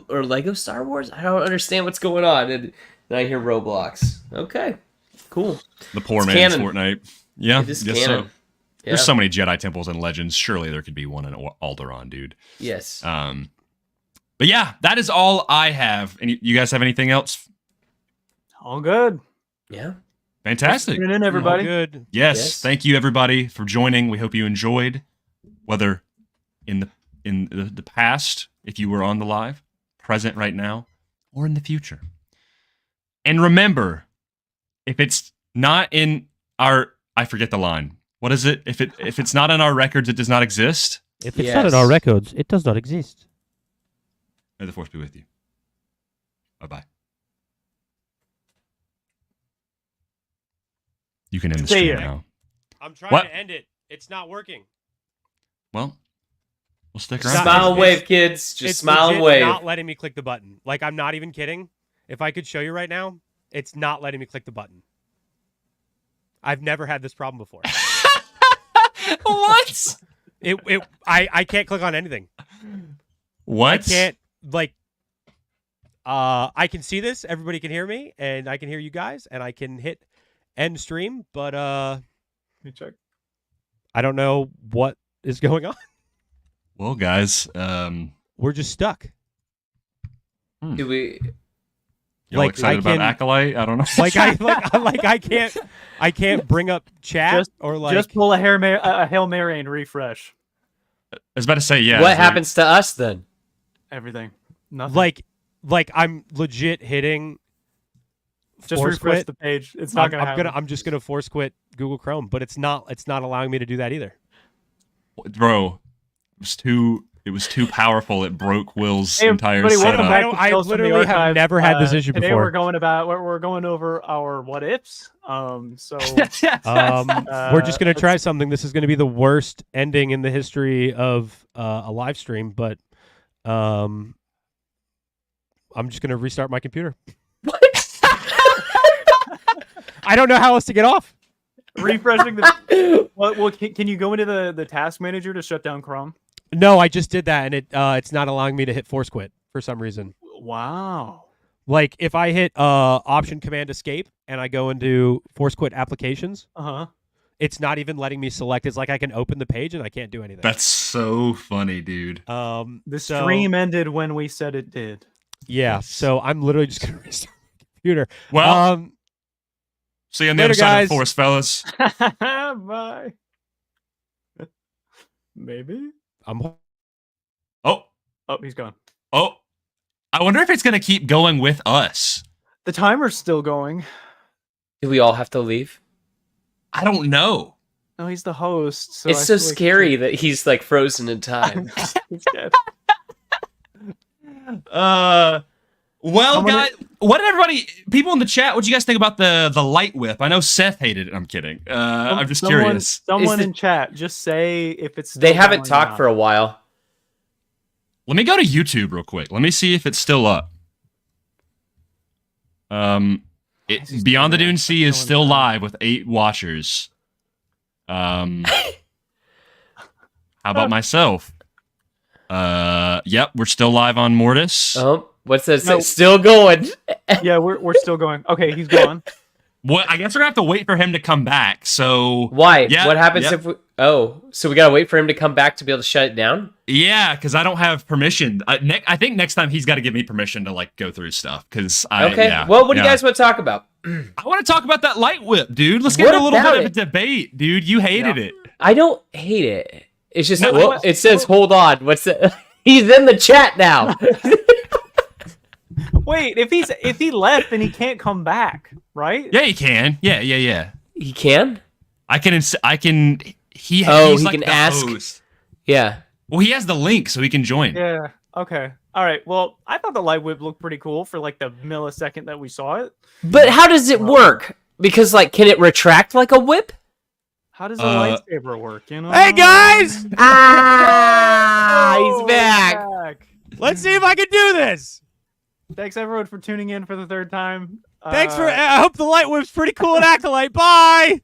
Or Lego Star Wars? I don't understand what's going on. And then I hear Roblox. Okay, cool. The poor man's Fortnite. Yeah, it is canon. So. Yeah. There's so many Jedi temples and legends. Surely there could be one in Alderaan, dude. Yes. But yeah, that is all I have. And you guys have anything else? All good. Yeah. Fantastic. Tune in, everybody. All good. Yes. Thank you, everybody, for joining. We hope you enjoyed. Whether in the past, if you were on the live, present right now, or in the future. And remember, if it's not in our, I forget the line. What is it? If it's not in our records, it does not exist. If it's not in our records, it does not exist. May the Force be with you. Bye-bye. You can end the stream now. I'm trying to end it. It's not working. Well, We'll stick It's around. not- Smile and wave, kids. Just It's smile and legit wave. not letting me click the button. Like, I'm not even kidding. If I could show you right now, it's not letting me click the button. I've never had this problem before. What? I can't click on anything. What? I can't, like, I can see this, everybody can hear me, and I can hear you guys, and I can hit end stream, but Let me check. I don't know what is going on. Well, guys, We're just stuck. Do we? y'all Like, excited I about can- Acolyte? I don't know. Like I can't bring up chat Just- or like Just pull a Hail Mary and refresh I was about to say, yeah. What is there- happens to us then? everything. Nothing. like I'm legit hitting just force refresh quit. the page. It's not gonna happen. I'm just gonna force quit Google Chrome, but it's not allowing me to do that either. Bro, it was too powerful. It broke Will's Hey, entire everybody, welcome setup. back to I Tales from the literally have Archive. never had this issue today before. we're going over our what ifs. So We're just gonna try something. This is gonna be the worst ending in the history of a live stream, but I'm just gonna restart my computer. I don't know how else to get off. refreshing the. Well, can you go into the task manager to shut down Chrome? No, I just did that, and it's not allowing me to hit force quit for some reason. Wow. Like if I hit Option Command Escape and I go into force quit applications, it's not even letting me select. It's like I can open the page and I can't do anything. That's so funny, dude. The so- stream ended when we said it did. Yeah, Yes. so I'm literally just gonna restart my computer. Well, see you on the later, other side of guys. the forest, fellas. Bye. Maybe. I'm Oh, Oh, he's gone. oh. I wonder if it's going to keep going with us. The timer's still going. Do we all have to leave? I don't know. No, he's the host. So It's I so feel like scary that he's like frozen in time. he's dead. Well, Someone- guys, what did everybody, people in the chat, what do you guys think about the light whip? I know Seth hated it. I'm kidding. I'm just curious. Someone Is in chat, just say if it's. They still haven't going or talked not. for a while. Let me go to YouTube real quick. Let me see if it's still up. Beyond the Dune Sea is still live with 8 watchers. How about myself? Yep, we're still live on Mortis. Oh, what's this? No. It's still going. Yeah, we're still going. Okay, he's gone. What? I guess we're gonna have to wait for him to come back. So Why? Yeah, What happens yep. if we... Oh, so we gotta wait for him to come back to be able to shut it down? yeah, because I don't have permission. I think next time he's got to give me permission to like go through stuff. Because Okay. yeah, Well, what do you yeah. guys want to talk about? I want to talk about that light whip, dude. Let's get What a little about bit of a it? debate, dude. You hated it. I don't hate it. It's just... No, well, it says, hold on. What's the... He's in the chat now. Wait, if he left, then he can't come back, right? Yeah, you can. Yeah. He can? I can. He's he like can the ask. host. Yeah. Well, he has the link, so he can join. Yeah. Okay. All right. Well, I thought the light whip looked pretty cool for like the millisecond that we saw it. But how does it work? Because, like, can it retract like a whip? How does a lightsaber work? You know. Hey guys, Ah, Oh, he's back. let's see if I can do this. Thanks everyone for tuning in for the third time. Thanks for. I hope the light whip's pretty cool at Acolyte. Bye.